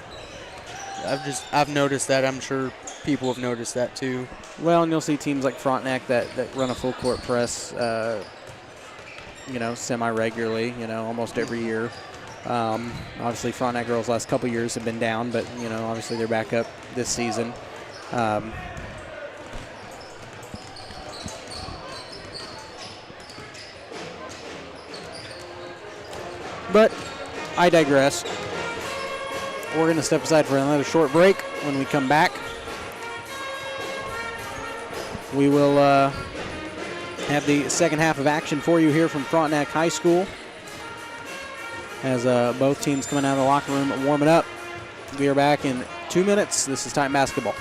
S8: I've noticed that. I'm sure people have noticed that too.
S2: Well, and you'll see teams like Frontenac that run a full court press, semi-regularly, almost every year. Obviously, Frontenac girls last couple years have been down, but, obviously they're back up this season. But I digress. We're going to step aside for another short break. When we come back, we will have the second half of action for you here from Frontenac High School as both teams coming out of the locker room warming up. We are back in 2 minutes. This is Titan Basketball.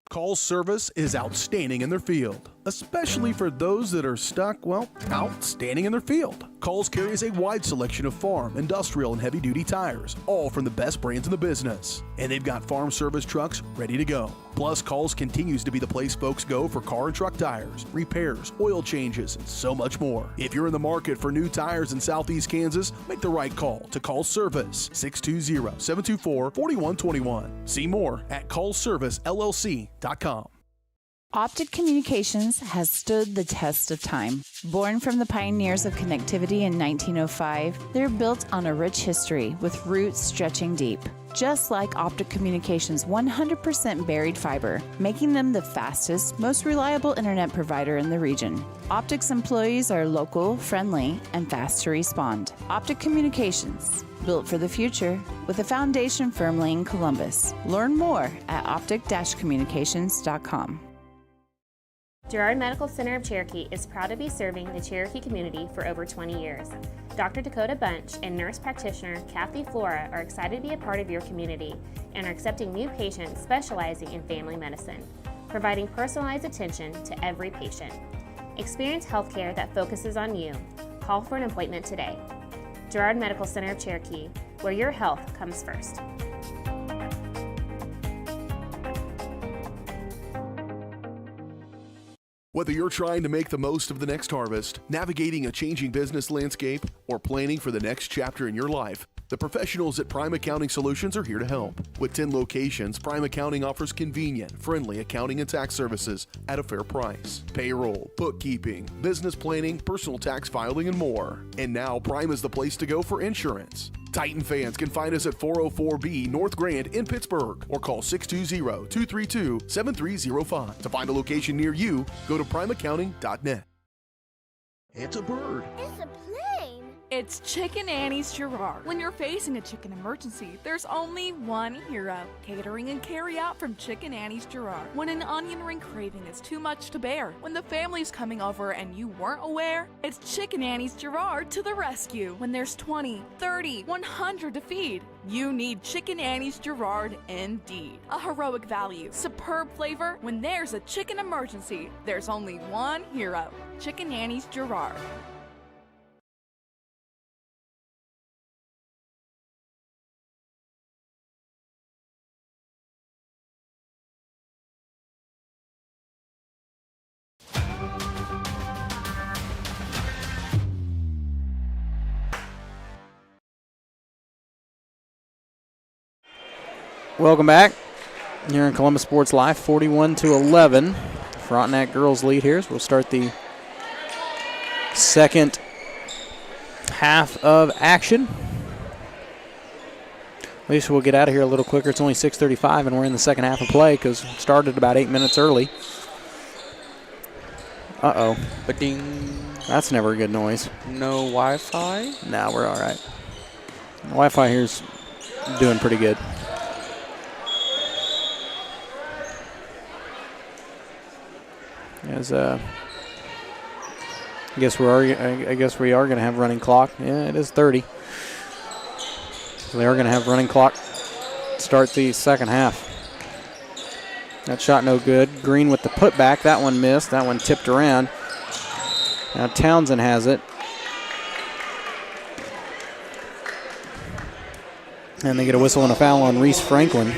S7: Call's service is outstanding in their field, especially for those that are stuck, outstanding in their field. Call's carries a wide selection of farm, industrial, and heavy-duty tires, all from the best brands in the business. And they've got farm service trucks ready to go. Plus, Call's continues to be the place folks go for car and truck tires, repairs, oil changes, and so much more. If you're in the market for new tires in Southeast Kansas, make the right call to Call's Service, 620-724-4121. See more at callservicellc.com.
S4: Optic Communications has stood the test of time. Born from the pioneers of connectivity in 1905, they're built on a rich history with roots stretching deep. Just like Optic Communications' 100% buried fiber, making them the fastest, most reliable internet provider in the region. Optic's employees are local, friendly, and fast to respond. Optic Communications, built for the future, with a foundation firmly in Columbus. Learn more at optic-communications.com.
S5: Girard Medical Center of Cherokee is proud to be serving the Cherokee community for over 20 years. Dr. Dakota Bunch and nurse practitioner Kathy Flora are excited to be a part of your community and are accepting new patients specializing in family medicine, providing personalized attention to every patient. Experience healthcare that focuses on you. Call for an appointment today. Girard Medical Center of Cherokee, where your health comes first.
S6: Whether you're trying to make the most of the next harvest, navigating a changing business landscape, or planning for the next chapter in your life, the professionals at Prime Accounting Solutions are here to help. With 10 locations, Prime Accounting offers convenient, friendly accounting and tax services at a fair price. Payroll, bookkeeping, business planning, personal tax filing, and more. And now Prime is the place to go for insurance. Titan fans can find us at 404B North Grand in Pittsburgh or call 620-232-7305. To find a location near you, go to primeaccounting.net.
S7: It's a bird.
S10: It's a plane. It's Chicken Annie's Girard. When you're facing a chicken emergency, there's only one hero. Catering and carry out from Chicken Annie's Girard. When an onion ring craving is too much to bear, when the family's coming over and you weren't aware, it's Chicken Annie's Girard to the rescue. When there's 20, 30, 100 to feed, you need Chicken Annie's Girard indeed. A heroic value, superb flavor. When there's a chicken emergency, there's only one hero. Chicken Annie's Girard.
S2: Welcome back here in Columbus Sports Live, 41-11. Frontenac girls lead here, so we'll start the second half of action. At least we'll get out of here a little quicker. It's only 6:35, and we're in the second half of play because it started about 8 minutes early. Uh-oh.
S8: Ba-ding.
S2: That's never a good noise.
S8: No Wi-Fi?
S2: No, we're all right. The Wi-Fi here's doing pretty good. As I guess we are going to have running clock. Yeah, it is 30. So they are going to have running clock start the second half. That shot no good. Green with the putback. That one missed. That one tipped around. Now Townsend has it. And they get a whistle and a foul on Reese Franklin.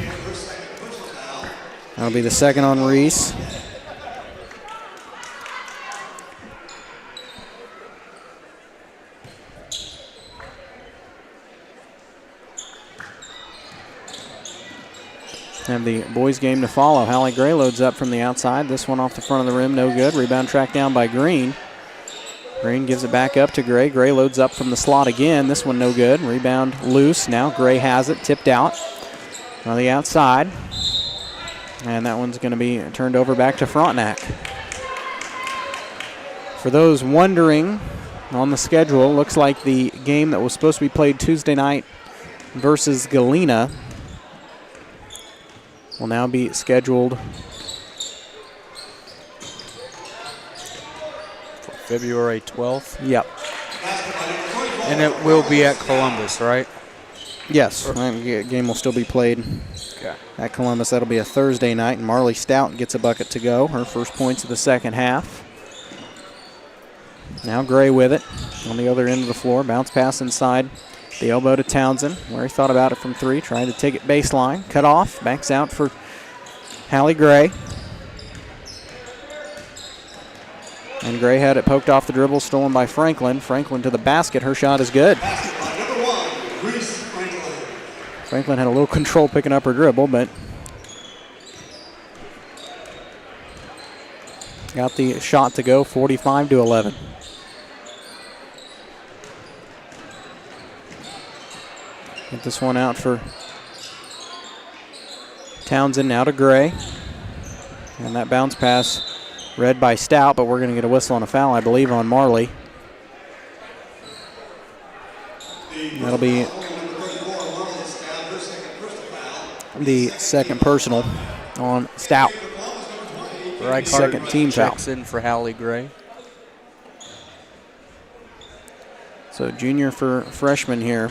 S2: That'll be the second on Reese. Have the boys' game to follow. Hallie Gray loads up from the outside. This one off the front of the rim, no good. Rebound tracked down by Green. Green gives it back up to Gray. Gray loads up from the slot again. This one no good. Rebound loose. Now Gray has it, tipped out on the outside. And that one's going to be turned over back to Frontenac. For those wondering on the schedule, looks like the game that was supposed to be played Tuesday night versus Galena will now be scheduled
S8: for February 12th.
S2: Yep.
S8: And it will be at Columbus, right?
S2: Yes, the game will still be played at Columbus. That'll be a Thursday night, and Marley Stout gets a bucket to go. Her first points of the second half. Now Gray with it on the other end of the floor. Bounce pass inside the elbow to Townsend, where he thought about it from three, trying to take it baseline. Cut off, backs out for Hallie Gray. And Gray had it poked off the dribble, stolen by Franklin. Franklin to the basket. Her shot is good. Franklin had a little control picking up her dribble, but got the shot to go, 45-11. Get this one out for Townsend, now to Gray. And that bounce pass read by Stout, but we're going to get a whistle and a foul, I believe, on Marley. That'll be the second personal on Stout. Second team foul.
S8: Checks in for Hallie Gray.
S2: So junior for freshman here.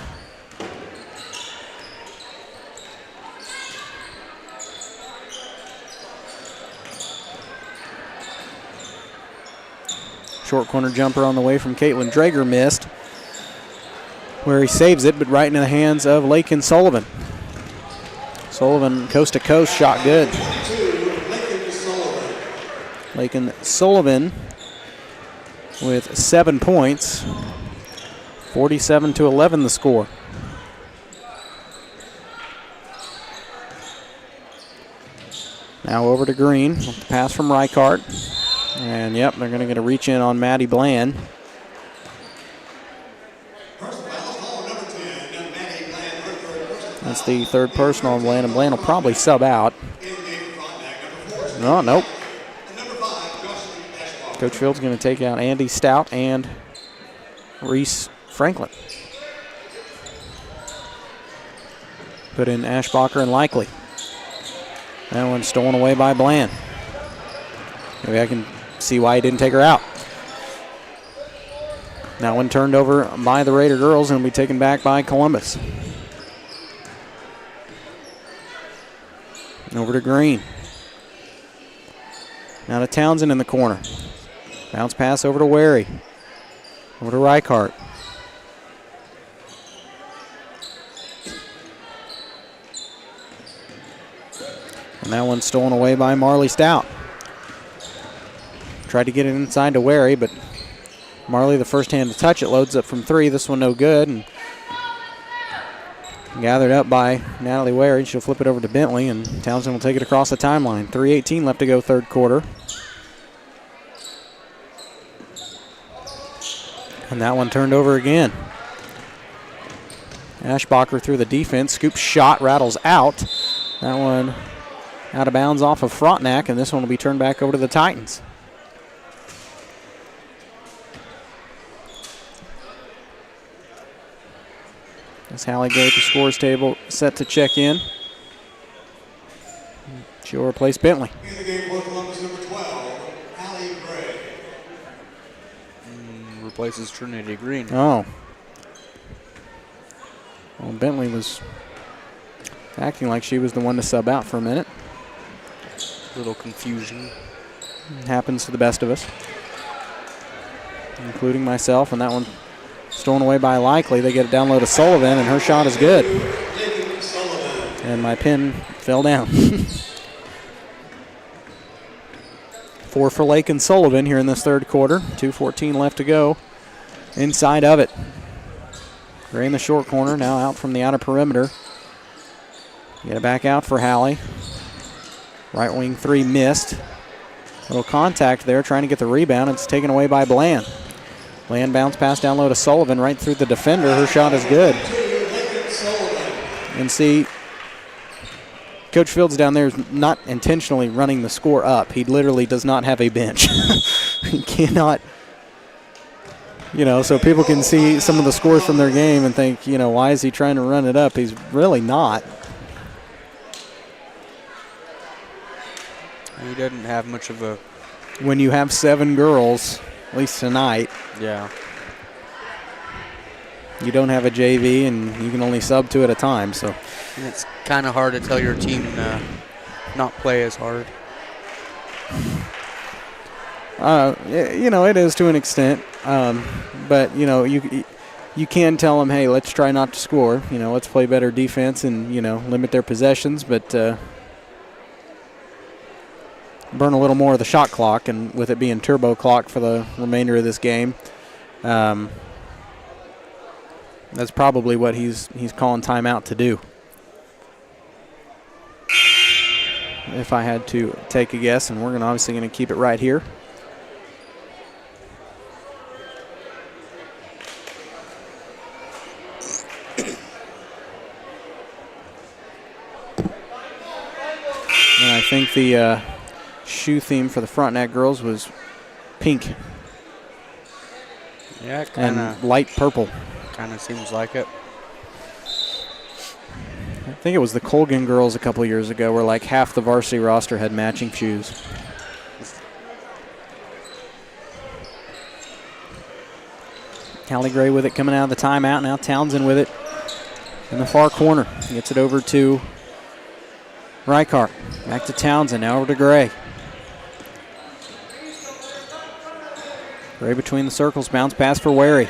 S2: Short corner jumper on the way from Caitlin Drager missed, where he saves it, but right into the hands of Lakin Sullivan. Sullivan coast to coast, shot good. Lakin Sullivan with 7 points, 47-11 the score. Now over to Green, with the pass from Reichart. And yep, they're going to get a reach in on Maddie Bland. That's the third personal on Bland, and Bland will probably sub out. No, nope. Coach Field's going to take out Andy Stout and Reese Franklin. Put in Ashbacher and Likely. That one's stolen away by Bland. Maybe I can see why he didn't take her out. That one turned over by the Raider girls and will be taken back by Columbus. Over to Green. Now to Townsend in the corner. Bounce pass over to Wary. Over to Reichart. And that one's stolen away by Marley Stout. Tried to get it inside to Wary, but Marley, the first hand to touch it, loads up from three. This one no good. And gathered up by Natalie Wary. She'll flip it over to Bentley, and Townsend will take it across the timeline. 3:18 left to go third quarter. And that one turned over again. Ashbacher through the defense. Scoop shot, rattles out. That one out of bounds off of Frontenac, and this one will be turned back over to the Titans. As Hallie Gray at the scores table set to check in. She'll replace Bentley.
S3: In the game for Columbus, number 12, Hallie Gray.
S8: Replaces Trinity Green.
S2: Oh. Well, Bentley was acting like she was the one to sub out for a minute.
S8: Little confusion.
S2: It happens to the best of us, including myself, and that one stolen away by Likely. They get it down low to Sullivan, and her shot is good. And my pin fell down. 4 for Lakin Sullivan here in this third quarter. 2:14 left to go. Inside of it. Gray in the short corner, now out from the outer perimeter. Get it back out for Hallie. Right wing three missed. Little contact there, trying to get the rebound. It's taken away by Bland. Bland bounce pass down low to Sullivan, right through the defender. Her shot is good. And see, Coach Fields down there is not intentionally running the score up. He literally does not have a bench. He cannot, so people can see some of the scores from their game and think, why is he trying to run it up? He's really not.
S8: He doesn't have much of a...
S2: When you have 7 girls, at least tonight.
S8: Yeah.
S2: You don't have a JV, and you can only sub 2 at a time. So
S8: and it's kind of hard to tell your team not play as hard.
S2: It is to an extent. But, you can tell them, hey, let's try not to score. Let's play better defense and, limit their possessions. But burn a little more of the shot clock, and with it being turbo clock for the remainder of this game, that's probably what he's calling timeout to do. If I had to take a guess, and we're obviously going to keep it right here. And I think the shoe theme for the Frontenac girls was pink.
S8: Yeah,
S2: and light purple.
S8: Kind of seems like it.
S2: I think it was the Colgan girls a couple years ago where like half the varsity roster had matching shoes. Callie Gray with it coming out of the timeout. Now Townsend with it in the far corner. Gets it over to Reichardt. Back to Townsend. Now over to Gray. Gray between the circles. Bounce pass for Wary.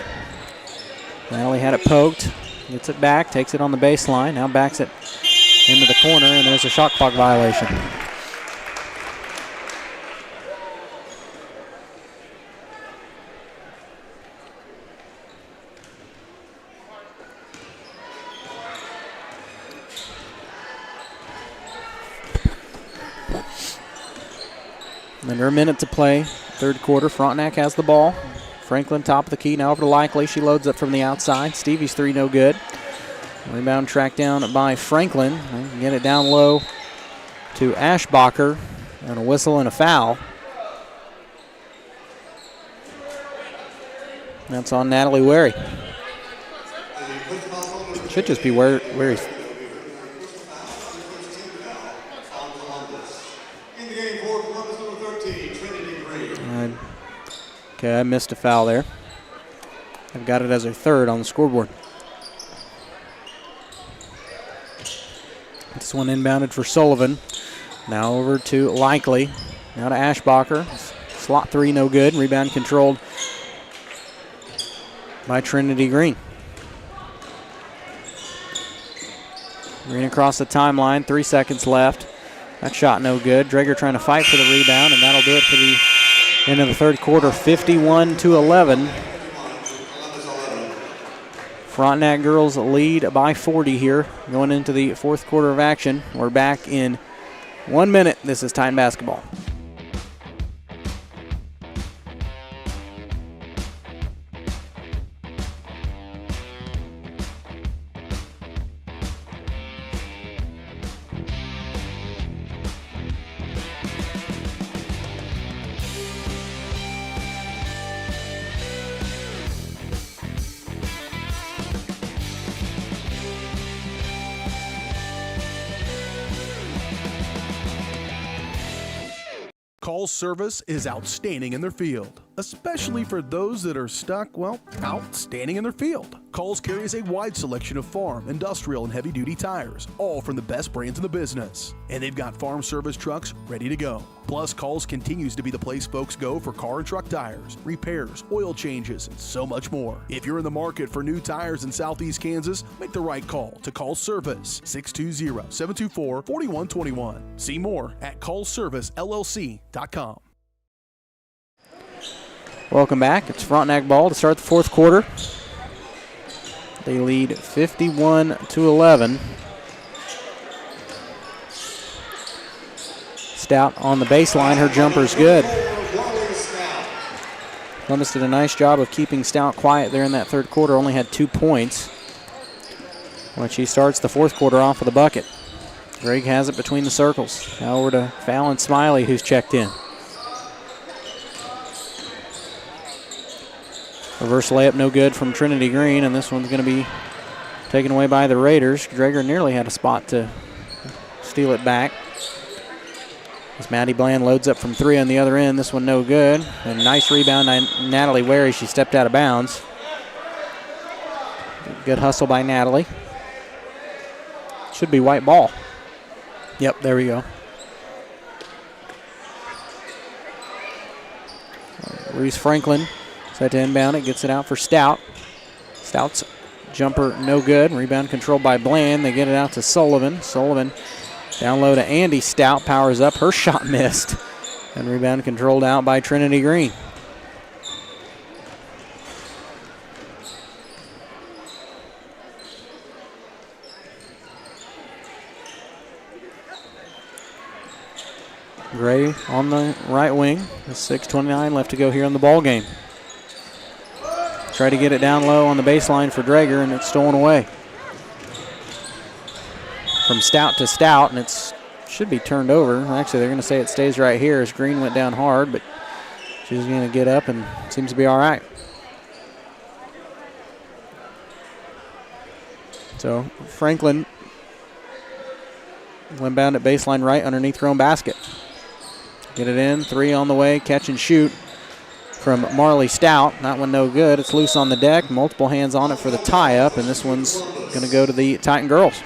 S2: Natalie had it poked. Gets it back. Takes it on the baseline. Now backs it into the corner, and there's a shot clock violation. Under a minute to play. Third quarter. Frontenac has the ball. Franklin top of the key. Now over to Likely. She loads up from the outside. Stevie's three no good. Rebound tracked down by Franklin. Get it down low to Ashbacher. And a whistle and a foul. That's on Natalie Wary. Should just be Wary's. Okay, I missed a foul there. I've got it as a third on the scoreboard. This one inbounded for Sullivan. Now over to Likely. Now to Ashbacher. Slot three, no good. Rebound controlled by Trinity Green. Green across the timeline. 3 seconds left. That shot no good. Drager trying to fight for the rebound, and that'll do it for the end of the third quarter. 51-11. Frontenac girls lead by 40 here going into the fourth quarter of action. We're back in 1 minute. This is Titan basketball.
S7: Call's service is outstanding in their field, especially for those that are stuck, outstanding in their field. Call's carries a wide selection of farm, industrial, and heavy-duty tires, all from the best brands in the business. And they've got farm service trucks ready to go. Plus, Call's continues to be the place folks go for car and truck tires, repairs, oil changes, and so much more. If you're in the market for new tires in Southeast Kansas, make the right call to Call's Service, 620-724-4121. See more at callservicellc.com.
S2: Welcome back. It's Frontenac ball to start the fourth quarter. They lead 51-11. Stout on the baseline. Her jumper's good. Columbus did a nice job of keeping Stout quiet there in that third quarter. Only had 2 points when she starts the fourth quarter off with a bucket. Greg has it between the circles. Now over to Fallon Smiley, who's checked in. Reverse layup no good from Trinity Green, and this one's going to be taken away by the Raiders. Drager nearly had a spot to steal it back. As Maddie Bland loads up from 3 on the other end, this one no good. And nice rebound by Natalie Wary. She stepped out of bounds. Good hustle by Natalie. Should be white ball. Yep, there we go. Reese Franklin set to inbound it, gets it out for Stout. Stout's jumper no good. Rebound controlled by Bland. They get it out to Sullivan. Sullivan down low to Andy Stout. Powers up. Her shot missed. And rebound controlled out by Trinity Green. Gray on the right wing. 6:29 left to go here in the ball game. Try to get it down low on the baseline for Drager, and it's stolen away. From Stout to Stout, and it should be turned over. Actually, they're going to say it stays right here as Green went down hard, but she's going to get up and seems to be all right. So Franklin went bound at baseline right underneath her own basket. Get it in, 3 on the way, catch and shoot from Marley Stout. That one no good. It's loose on the deck. Multiple hands on it for the tie-up, and this one's going to go to the Titan girls.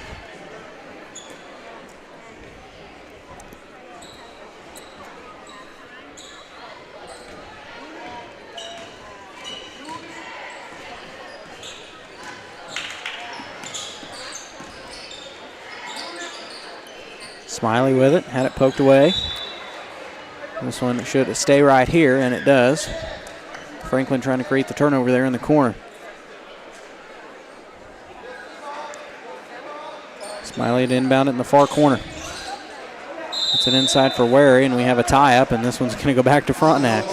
S2: Smiley with it, had it poked away. This one should stay right here, and it does. Franklin trying to create the turnover there in the corner. Smiley to inbound it in the far corner. It's an inside for Wary, and we have a tie-up, and this one's going to go back to Frontenac.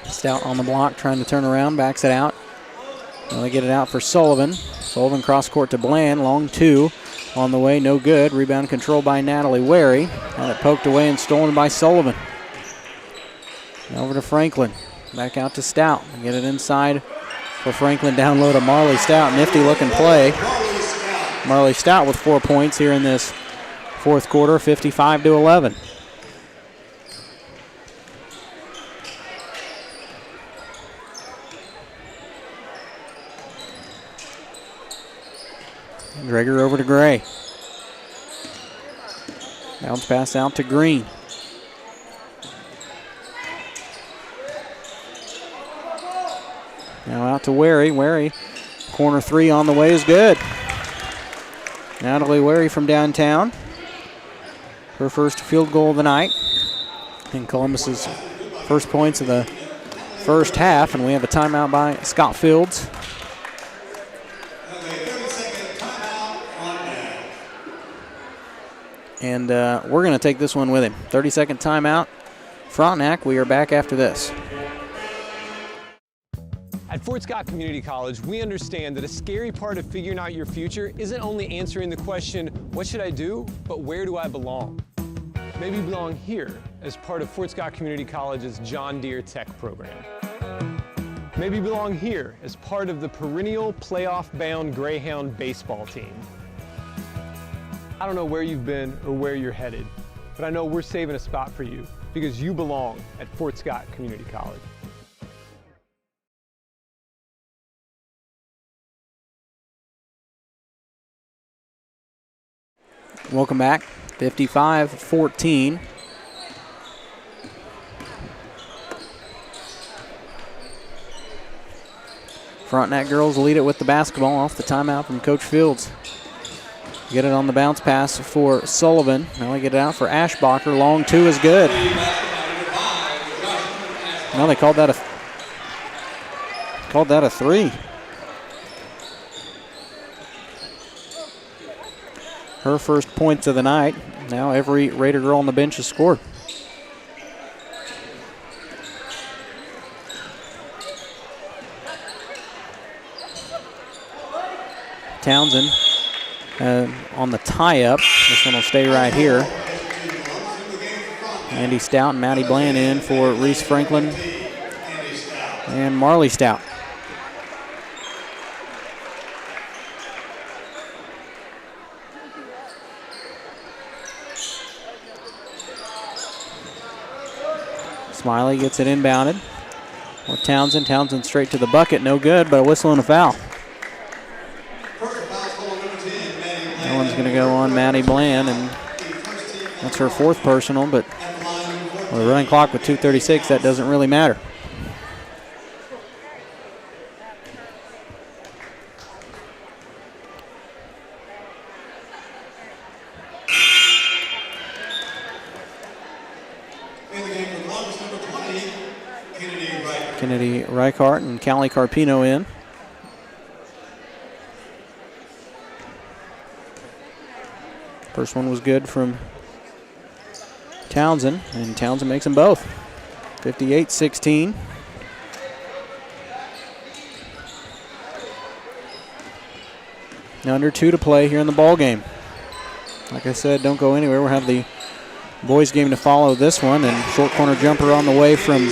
S2: Stout on the block, trying to turn around, backs it out. Now they get it out for Sullivan. Sullivan cross court to Bland, long 2 on the way, no good. Rebound controlled by Natalie Wary. Had it poked away and stolen by Sullivan. Now over to Franklin, back out to Stout. Get it inside for Franklin, down low to Marley Stout. Nifty looking play. Marley Stout with 4 points here in this fourth quarter, 55-11. Drager over to Gray. Bounce pass out to Green. Now out to Wary. Wary, corner 3 on the way is good. Natalie Wary from downtown. Her first field goal of the night. And Columbus's first points of the first half. And we have a timeout by Scott Fields. And we're going to take this one with him. 30-second timeout. Frontenac, we are back after this.
S14: At Fort Scott Community College, we understand that a scary part of figuring out your future isn't only answering the question, what should I do, but where do I belong? Maybe you belong here as part of Fort Scott Community College's John Deere Tech program. Maybe you belong here as part of the perennial playoff-bound Greyhound baseball team. I don't know where you've been or where you're headed, but I know we're saving a spot for you because you belong at Fort Scott Community College.
S2: Welcome back. 55-14. Frontenac girls lead it with the basketball off the timeout from Coach Fields. Get it on the bounce pass for Sullivan. Now they get it out for Ashbacher. Long two is good. Now they called that a three. Her first points of the night. Now every Raider girl on the bench has scored. Townsend on the tie-up. This one will stay right here. Andy Stout and Maddie Bland in for Reese Franklin and Marley Stout. Smiley gets it inbounded. Or Townsend. Townsend straight to the bucket. No good, but a whistle and a foul. That one's going to go on Maddie Bland, and that's her fourth personal, but with a running clock with 2:36, that doesn't really matter. Kennedy Reichart and Callie Carpino in. First one was good from Townsend, and Townsend makes them both. 58-16. Under 2 to play here in the ball game. Like I said, don't go anywhere. We'll have the boys game to follow this one, and short corner jumper on the way from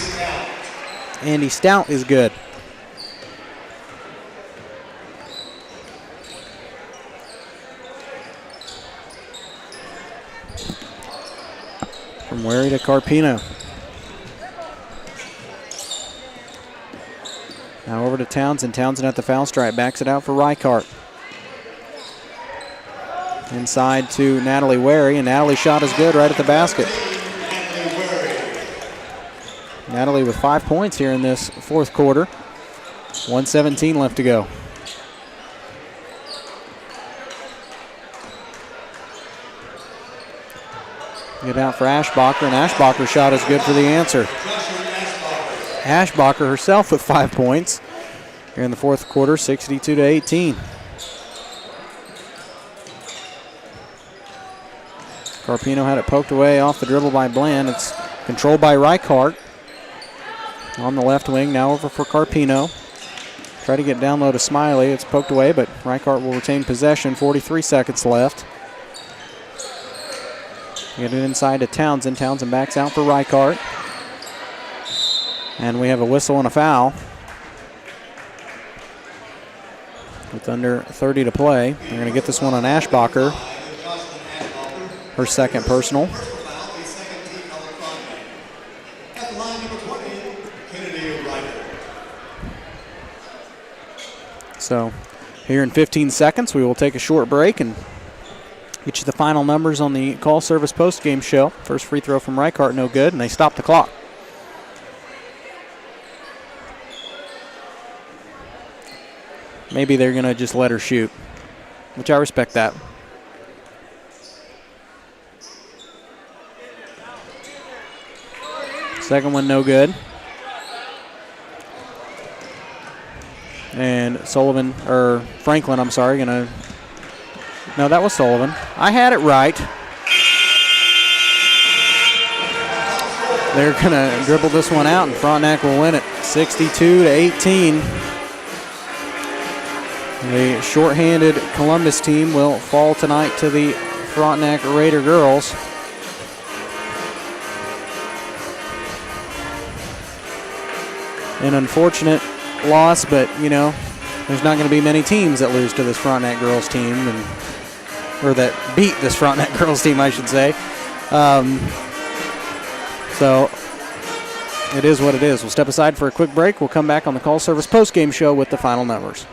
S2: Andy Stout is good. From Wary to Carpino. Now over to Townsend. Townsend at the foul stripe. Backs it out for Reichart. Inside to Natalie Wary, and Natalie's shot is good right at the basket. Natalie with 5 points here in this fourth quarter. 1:17 left to go. Get out for Ashbacher, and Ashbacher's shot is good for the answer. Ashbacher herself with 5 points here in the fourth quarter, 62-18. Carpino had it poked away off the dribble by Bland. It's controlled by Reichart. On the left wing, now over for Carpino. Try to get down low to Smiley. It's poked away, but Reichart will retain possession. 43 seconds left. Get it inside to Townsend. Townsend backs out for Reichart. And we have a whistle and a foul. With under 30 to play. They're going to get this one on Ashbacher. Her second personal. So here in 15 seconds, we will take a short break and get you the final numbers on the call service post-game show. First free throw from Reichart, no good, and they stop the clock. Maybe they're going to just let her shoot, which I respect that. Second one, no good. And Franklin, I'm sorry, no, that was Sullivan. I had it right. They're going to dribble this one out, and Frontenac will win it 62-18. The shorthanded Columbus team will fall tonight to the Frontenac Raider girls. An unfortunate loss, but, there's not going to be many teams that lose to this Frontenac girls team, or that beat this Frontenac girls team, I should say. So it is what it is. We'll step aside for a quick break. We'll come back on the call service post-game show with the final numbers.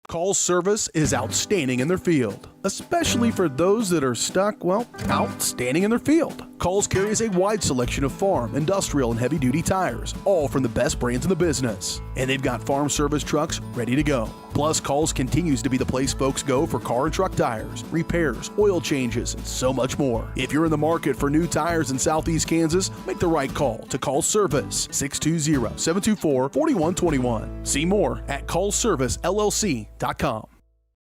S7: Call service is outstanding in their field, especially for those that are stuck, well, outstanding in their field. Coles carries a wide selection of farm, industrial, and heavy-duty tires, all from the best brands in the business. And they've got farm service trucks ready to go. Plus, Coles continues to be the place folks go for car and truck tires, repairs, oil changes, and so much more. If you're in the market for new tires in Southeast Kansas, make the right call to Coles Service, 620-724-4121. See more at ColesServiceLLC.com.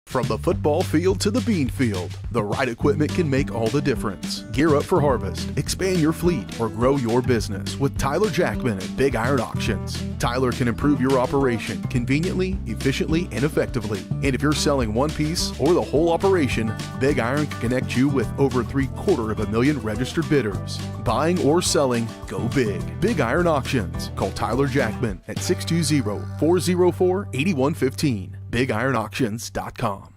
S7: From the football field to the bean field, the right equipment can make all the difference. Gear up for harvest, expand your fleet, or grow your business with Tyler Jackman at Big Iron Auctions. Tyler can improve your operation conveniently, efficiently, and effectively. And if you're selling one piece or the whole operation, Big Iron can connect you with over 750,000 registered bidders. Buying or selling, go big. Big Iron Auctions. Call Tyler Jackman at 620-404-8115. BigIronAuctions.com.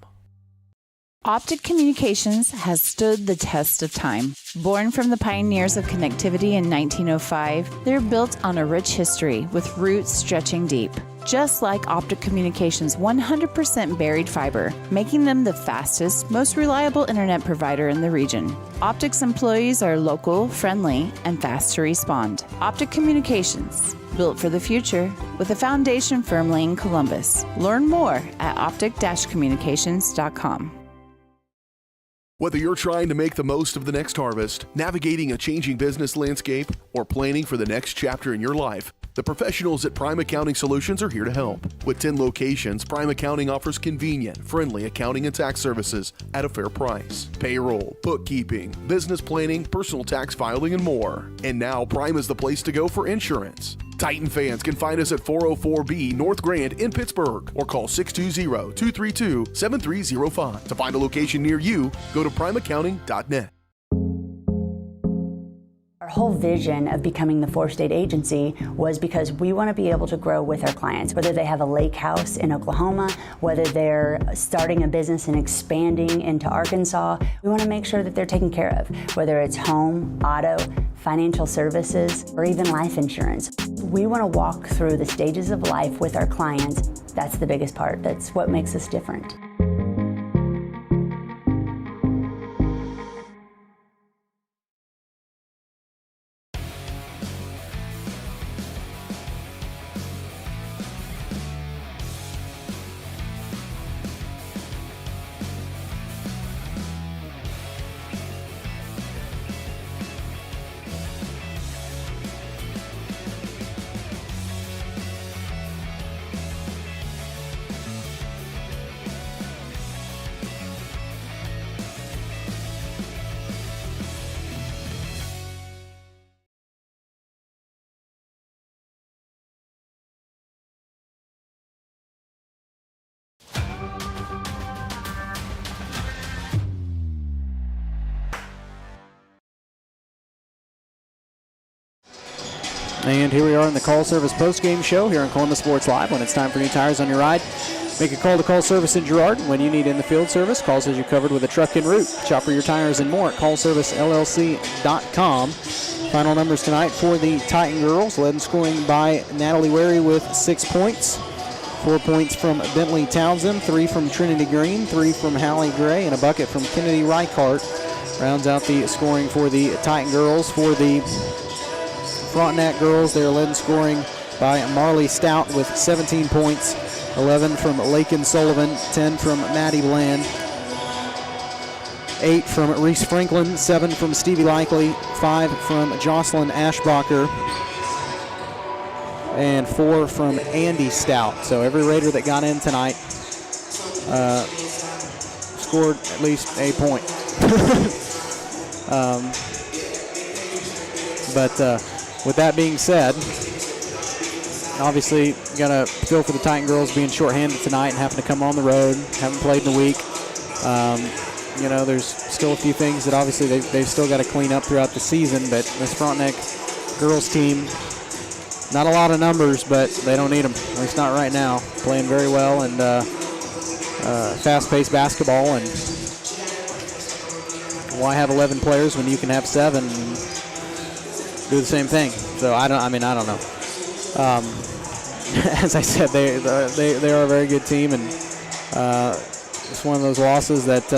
S4: Optic Communications has stood the test of time. Born from the pioneers of connectivity in 1905, they're built on a rich history with roots stretching deep. Just like Optic Communications' 100% buried fiber, making them the fastest, most reliable internet provider in the region. Optic's employees are local, friendly, and fast to respond. Optic Communications, built for the future, with a foundation firmly in Columbus. Learn more at optic-communications.com.
S6: Whether you're trying to make the most of the next harvest, navigating a changing business landscape, or planning for the next chapter in your life, the professionals at Prime Accounting Solutions are here to help. With 10 locations, Prime Accounting offers convenient, friendly accounting and tax services at a fair price. Payroll, bookkeeping, business planning, personal tax filing, and more. And now Prime is the place to go for insurance. Titan fans can find us at 404B North Grand in Pittsburgh or call 620-232-7305. To find a location near you, go to primeaccounting.net.
S15: Our whole vision of becoming the four-state agency was because we want to be able to grow with our clients, whether they have a lake house in Oklahoma, whether they're starting a business and expanding into Arkansas. We want to make sure that they're taken care of, whether it's home, auto, financial services, or even life insurance. We want to walk through the stages of life with our clients. That's the biggest part. That's what makes us different.
S2: And here we are in the Call Service post-game show here on Columbus Sports Live. When it's time for new tires on your ride, make a call to Call Service in Girard. When you need in-the-field service, Calls has you covered with a truck en route. Shop for your tires and more at callservicellc.com. Final numbers tonight for the Titan girls, led in scoring by Natalie Wary with 6 points. 4 points from Bentley Townsend, 3 from Trinity Green, 3 from Hallie Gray, and a bucket from Kennedy Reichart. Rounds out the scoring for the Titan girls. For the Frontenac girls, they are led in scoring by Marley Stout with 17 points, 11 from Lakin Sullivan, 10 from Maddie Bland, 8 from Reese Franklin, 7 from Stevie Likely, 5 from Jocelyn Ashbacher, and 4 from Andy Stout. So every Raider that got in tonight scored at least a point. With that being said, obviously you got to feel for the Titan girls being shorthanded tonight and having to come on the road, haven't played in a week. You know, there's still a few things that obviously they've still got to clean up throughout the season, but this Frontenac girls team, not a lot of numbers, but they don't need them, at least not right now. Playing very well and fast-paced basketball, and why have 11 players when you can have 7 and do the same thing? So I don't know. As I said, they are a very good team, and it's one of those losses that,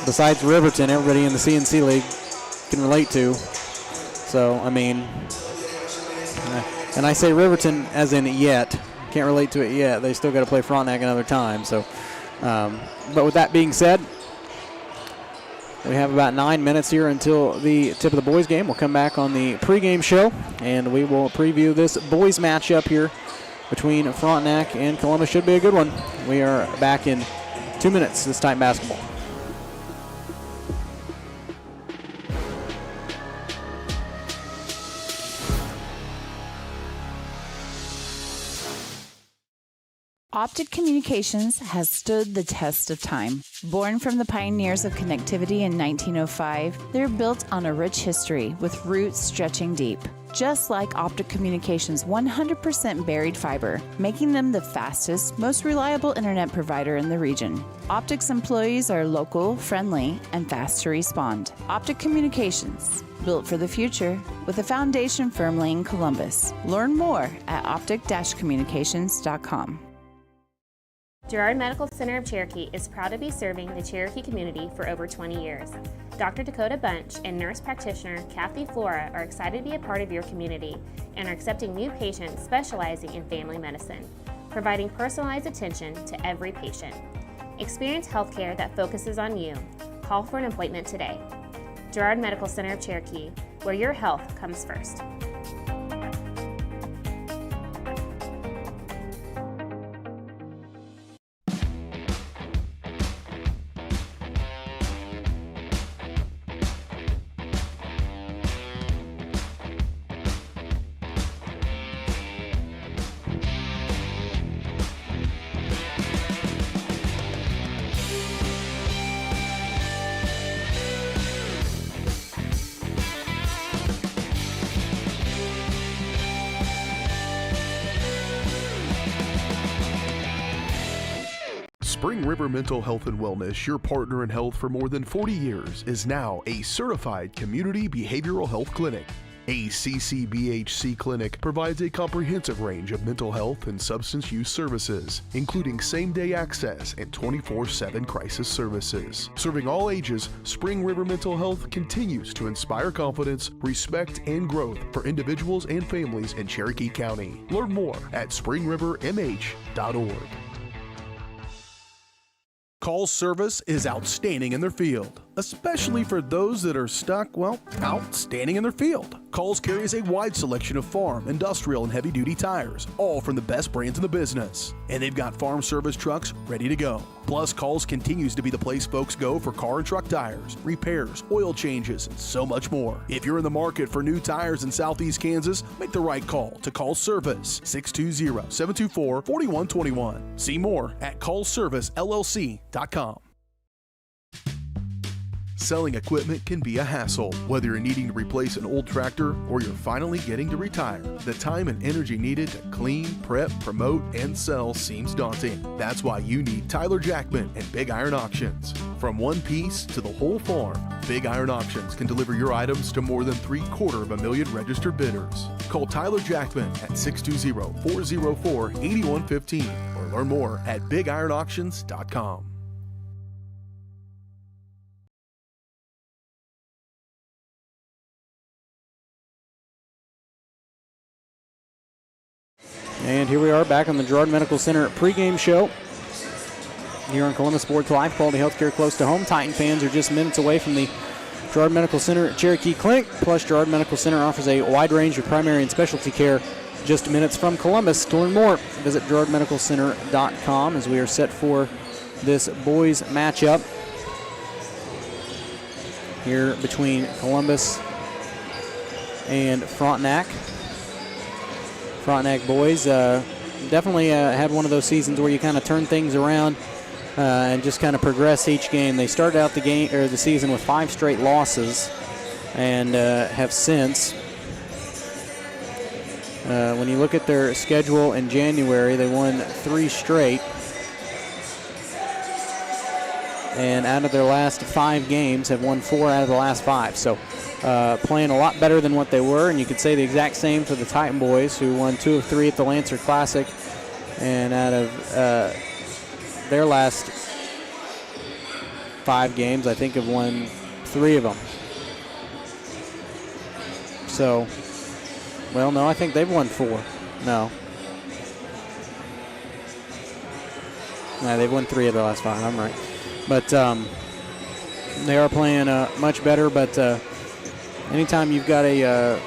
S2: besides Riverton, everybody in the CNC League can relate to. So, I mean, and I say Riverton as in yet. Can't relate to it yet. They still got to play Frontenac another time. So, but with that being said, we have about 9 minutes here until the tip of the boys game. We'll come back on the pregame show, and we will preview this boys matchup here between Frontenac and Columbus. Should be a good one. We are back in 2 minutes. This time basketball.
S4: Optic Communications has stood the test of time. Born from the pioneers of connectivity in 1905, they're built on a rich history with roots stretching deep. Just like Optic Communications' 100% buried fiber, making them the fastest, most reliable internet provider in the region. Optic's employees are local, friendly, and fast to respond. Optic Communications, built for the future, with a foundation firmly in Columbus. Learn more at optic-communications.com.
S5: Girard Medical Center of Cherokee is proud to be serving the Cherokee community for over 20 years. Dr. Dakota Bunch and nurse practitioner Kathy Flora are excited to be a part of your community and are accepting new patients specializing in family medicine, providing personalized attention to every patient. Experience healthcare that focuses on you. Call for an appointment today. Girard Medical Center of Cherokee, where your health comes first.
S6: Spring River Mental Health and Wellness, your partner in health for more than 40 years, is now a certified community behavioral health clinic. A CCBHC clinic provides a comprehensive range of mental health and substance use services, including same-day access and 24/7 crisis services. Serving all ages, Spring River Mental Health continues to inspire confidence, respect, and growth for individuals and families in Cherokee County. Learn more at springrivermh.org.
S7: Call's service is outstanding in their field, especially for those that are stuck, well, outstanding in their field. Call's carries a wide selection of farm, industrial, and heavy-duty tires, all from the best brands in the business. And they've got farm service trucks ready to go. Plus, Call's continues to be the place folks go for car and truck tires, repairs, oil changes, and so much more. If you're in the market for new tires in Southeast Kansas, make the right call to Call's Service, 620-724-4121. See more at callservicellc.com. Selling equipment can be a hassle. Whether you're needing to replace an old tractor or you're finally getting to retire, the time and energy needed to clean, prep, promote, and sell seems daunting. That's why you need Tyler Jackman and Big Iron Auctions. From one piece to the whole farm, Big Iron Auctions can deliver your items to more than 750,000 registered bidders. Call Tyler Jackman at 620-404-8115 or learn more at bigironauctions.com.
S2: And here we are back on the Girard Medical Center pregame show here on Columbus Sports Live. Quality healthcare close to home. Titan fans are just minutes away from the Girard Medical Center Cherokee Clinic. Plus, Girard Medical Center offers a wide range of primary and specialty care just minutes from Columbus. To learn more, visit girardmedicalcenter.com as we are set for this boys matchup here between Columbus and Frontenac. Frontenac boys definitely had one of those seasons where you kind of turn things around and just kind of progress each game. They started out the season with 5 straight losses and have since. When you look at their schedule in January, they won 3 straight. And out of their last 5 games, have won 4 out of the last 5. So playing a lot better than what they were, and you could say the exact same for the Titan boys, who won 2 of 3 at the Lancer Classic. And out of their last 5 games, I think, have won 3 of them. So, well, no, I think they've won 4. No. No, they've won 3 of the last 5. I'm right. But they are playing much better. But anytime you've got a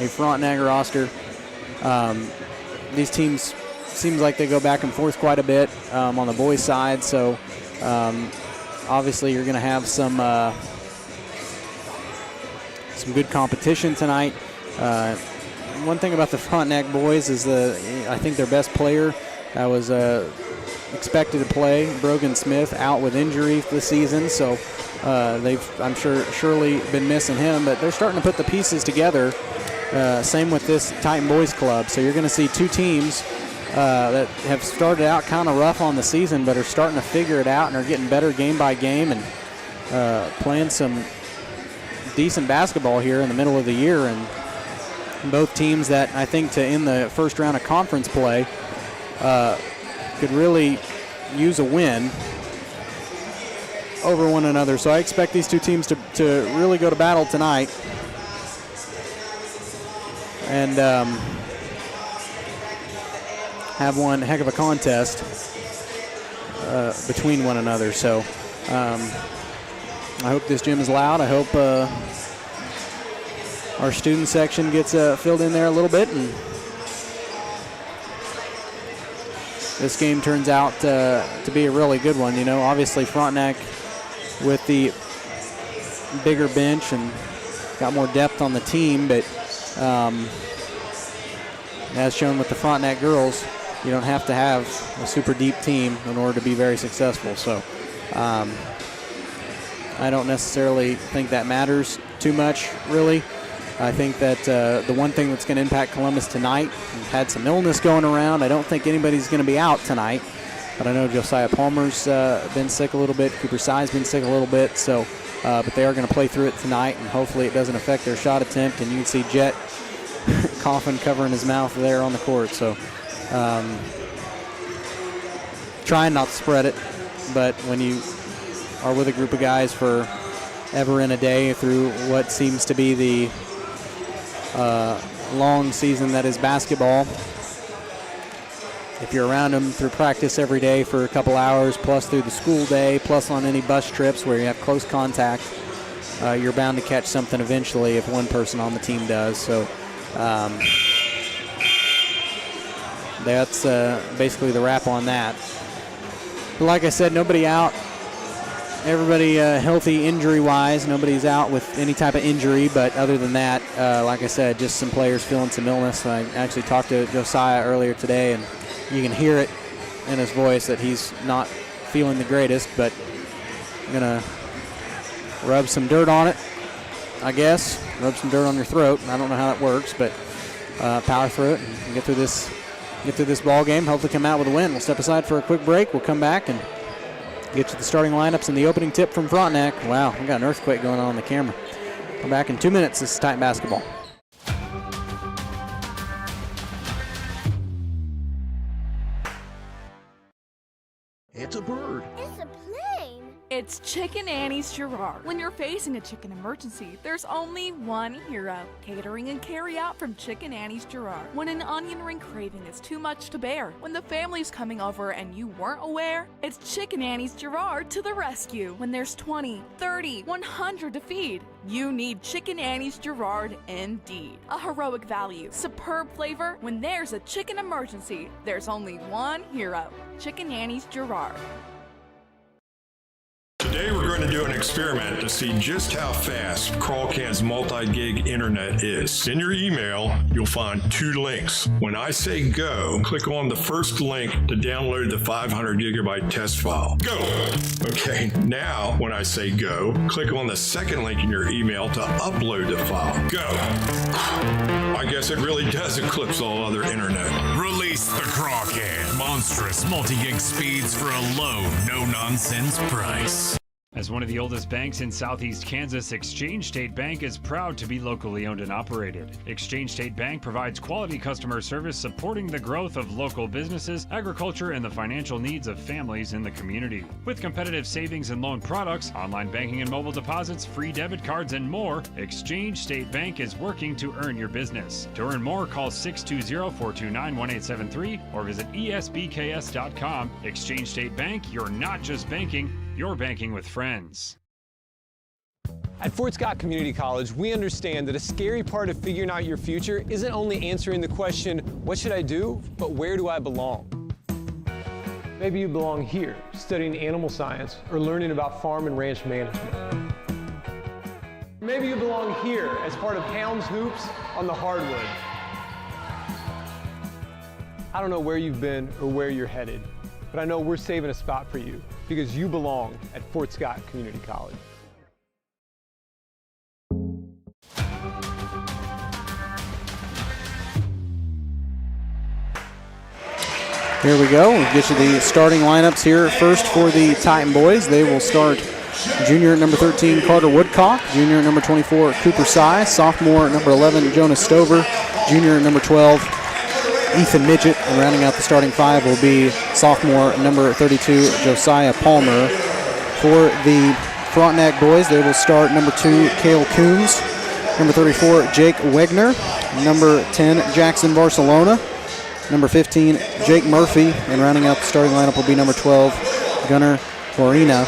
S2: Frontenac roster, these teams seems like they go back and forth quite a bit on the boys' side. So obviously you're going to have some good competition tonight. One thing about the Frontenac boys is I think their best player was expected to play, Brogan Smith, out with injury this season. So they've, I'm surely been missing him, but they're starting to put the pieces together. Same with this Titan Boys Club. So you're going to see 2 teams that have started out kind of rough on the season, but are starting to figure it out and are getting better game by game and playing some decent basketball here in the middle of the year. And both teams that I think to end the first round of conference play could really use a win over one another. So I expect these 2 teams to really go to battle tonight and have one heck of a contest between one another. So I hope this gym is loud. I hope our student section gets filled in there a little bit, and this game turns out to be a really good one. You know, obviously Frontenac with the bigger bench and got more depth on the team, but as shown with the Frontenac girls, you don't have to have a super deep team in order to be very successful. So I don't necessarily think that matters too much, really. I think that the one thing that's going to impact Columbus tonight, we've had some illness going around. I don't think anybody's going to be out tonight, but I know Josiah Palmer's been sick a little bit. Cooper Sai's been sick a little bit. So, but they are going to play through it tonight, and hopefully it doesn't affect their shot attempt. And you can see Jet coughing, covering his mouth there on the court. So, trying not to spread it, but when you are with a group of guys for ever in a day through what seems to be the long season that is basketball, if you're around them through practice every day for a couple hours, plus through the school day, plus on any bus trips where you have close contact, you're bound to catch something eventually if one person on the team does. So that's basically the wrap on that. But like I said, nobody out. Everybody healthy injury-wise. Nobody's out with any type of injury, but other than that, like I said, just some players feeling some illness. I actually talked to Josiah earlier today, and you can hear it in his voice that he's not feeling the greatest, but I'm going to rub some dirt on it, I guess. Rub some dirt on your throat. I don't know how that works, but power through it and get through this ball game, hopefully come out with a win. We'll step aside for a quick break. We'll come back and get to the starting lineups and the opening tip from Frontenac. Wow, we got an earthquake going on the camera. Come back in 2 minutes. This is Titan Basketball.
S7: It's a bird.
S16: It's a plane.
S10: It's Chicken Annie's Gerard. When you're facing a chicken emergency, there's only one hero. Catering and carry out from Chicken Annie's Gerard. When an onion ring craving is too much to bear, when the family's coming over and you weren't aware, it's Chicken Annie's Gerard to the rescue. When there's 20, 30, 100 to feed, you need Chicken Annie's Gerard indeed. A heroic value, superb flavor. When there's a chicken emergency, there's only one hero. Chicken Annie's Gerard.
S17: Today we're going to do an experiment to see just how fast Crawlcan's multi-gig internet is. In your email, you'll find 2 links. When I say go, click on the first link to download the 500 gigabyte test file. Go! Okay, now when I say go, click on the second link in your email to upload the file. Go! I guess it really does eclipse all other internet.
S13: Release the Crawcan. Monstrous multi-gig speeds for a low, no-nonsense price.
S11: As one of the oldest banks in Southeast Kansas, Exchange State Bank is proud to be locally owned and operated. Exchange State Bank provides quality customer service supporting the growth of local businesses, agriculture, and the financial needs of families in the community. With competitive savings and loan products, online banking and mobile deposits, free debit cards, and more, Exchange State Bank is working to earn your business. To earn more, call 620-429-1873 or visit esbks.com. Exchange State Bank, you're not just banking, you're banking with friends.
S14: At Fort Scott Community College, we understand that a scary part of figuring out your future isn't only answering the question, what should I do, but where do I belong? Maybe you belong here, studying animal science or learning about farm and ranch management. Maybe you belong here as part of Hounds Hoops on the hardwood. I don't know where you've been or where you're headed, but I know we're saving a spot for you because you belong at Fort Scott Community College.
S2: Here we go. We'll get you the starting lineups here. First for the Titan boys, they will start junior at number 13, Carter Woodcock. Junior at number 24, Cooper Sy. Sophomore at number 11, Jonas Stover. Junior at number 12, Ethan Midget. And rounding out the starting five will be sophomore number 32, Josiah Palmer. For the Frontenac boys, they will start number 2, Cale Coombs. Number 34, Jake Wegner. Number 10, Jackson Barcelona. Number 15, Jake Murphy. And rounding out the starting lineup will be number 12, Gunnar Horina.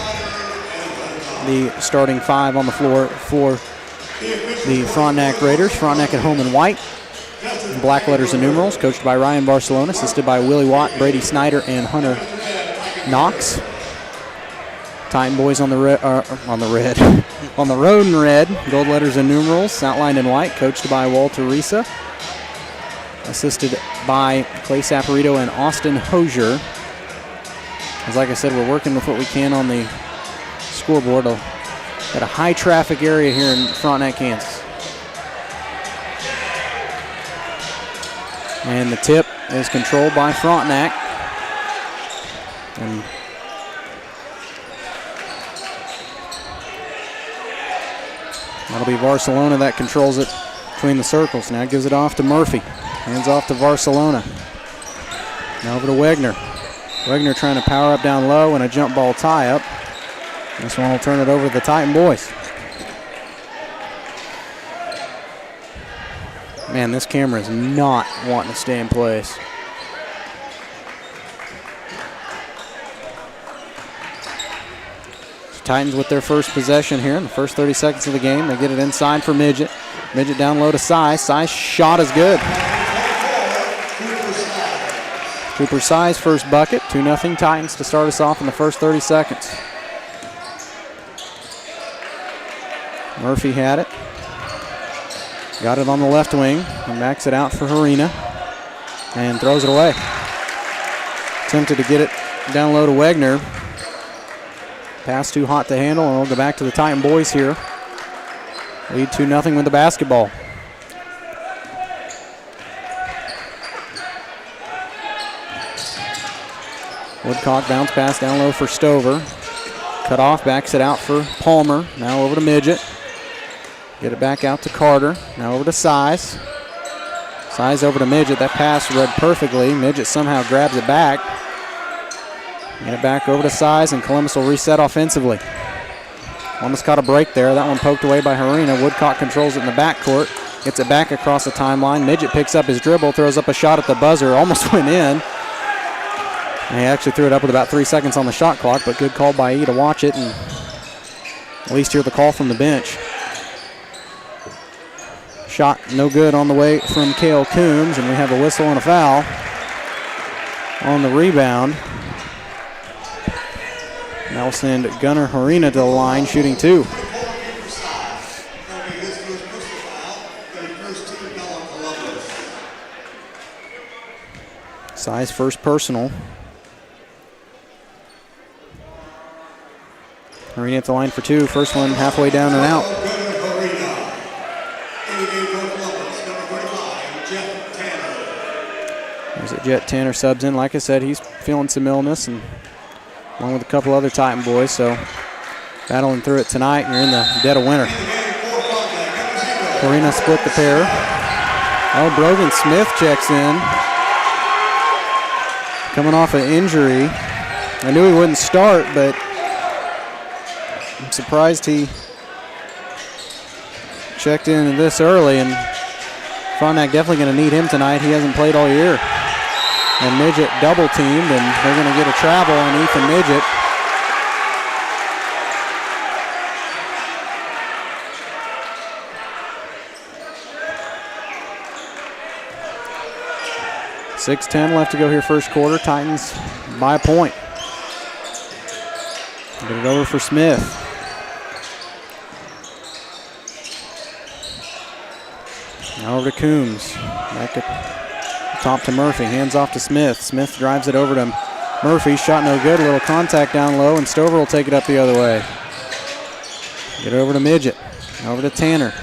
S2: The starting five on the floor for the Frontenac Raiders. Frontenac at home in white. Black letters and numerals, coached by Ryan Barcelona, assisted by Willie Watt, Brady Snyder, and Hunter Knox. Titan boys on the on the road in red, gold letters and numerals, outlined in white, coached by Walter Risa, assisted by Clay Saporito and Austin Hosier. As like I said, we're working with what we can on the scoreboard at a high traffic area here in Frontenac, Kansas. And the tip is controlled by Frontenac. And that'll be Barcelona that controls it between the circles. Now gives it off to Murphy. Hands off to Barcelona. Now over to Wegner. Wegner trying to power up down low and a jump ball tie up. This one will turn it over to the Titan boys. Man, this camera is not wanting to stay in place. So Titans with their first possession here in the first 30 seconds of the game. They get it inside for Midget. Midget down low to Sy. Sy's shot is good. Cooper Sy's first bucket. 2-0 Titans to start us off in the first 30 seconds. Murphy had it. Got it on the left wing and backs it out for Harina and throws it away. Attempted to get it down low to Wegner. Pass too hot to handle, and we'll go back to the Titan boys here. Lead 2-0 with the basketball. Woodcock bounce pass down low for Stover. Cut off, backs it out for Palmer. Now over to Midget. Get it back out to Carter. Now over to Size. Size over to Midget. That pass read perfectly. Midget somehow grabs it back. Get it back over to Size, and Columbus will reset offensively. Columbus caught a break there. That one poked away by Harina. Woodcock controls it in the backcourt. Gets it back across the timeline. Midget picks up his dribble, throws up a shot at the buzzer. Almost went in. And he actually threw it up with about 3 seconds on the shot clock, but good call by E to watch it and at least hear the call from the bench. Shot no good on the way from Cale Coombs, and we have a whistle and a foul on the rebound. That will send Gunnar Harina to the line, shooting 2. Size first personal. Harina at the line for 2. First one halfway down and out. There's it, Jet Tanner subs in. Like I said, he's feeling some illness, and along with a couple other Titan boys. So battling through it tonight. You're in the dead of winter. Karina split the pair. Oh, Brogan Smith checks in. Coming off an injury. I knew he wouldn't start, but I'm surprised he checked in this early, and Frontenac definitely going to need him tonight. He hasn't played all year. And Midget double teamed, and they're going to get a travel on Ethan Midget. .6:10 left to go here first quarter. Titans by a point. Get it over for Smith. Now over to Coombs. Back to top to Murphy. Hands off to Smith. Smith drives it over to Murphy. Shot no good. A little contact down low, and Stover will take it up the other way. Get it over to Midget. Over to Tanner.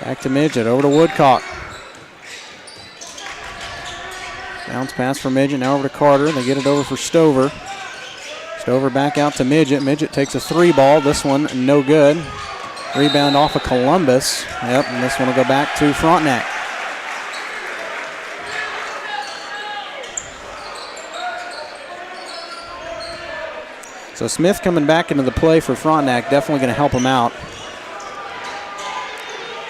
S2: Back to Midget. Over to Woodcock. Bounce pass for Midget. Now over to Carter. They get it over for Stover. Stover back out to Midget. Midget takes a three ball. This one no good. Rebound off of Columbus. Yep, and this one will go back to Frontenac. So Smith coming back into the play for Frontenac, definitely going to help him out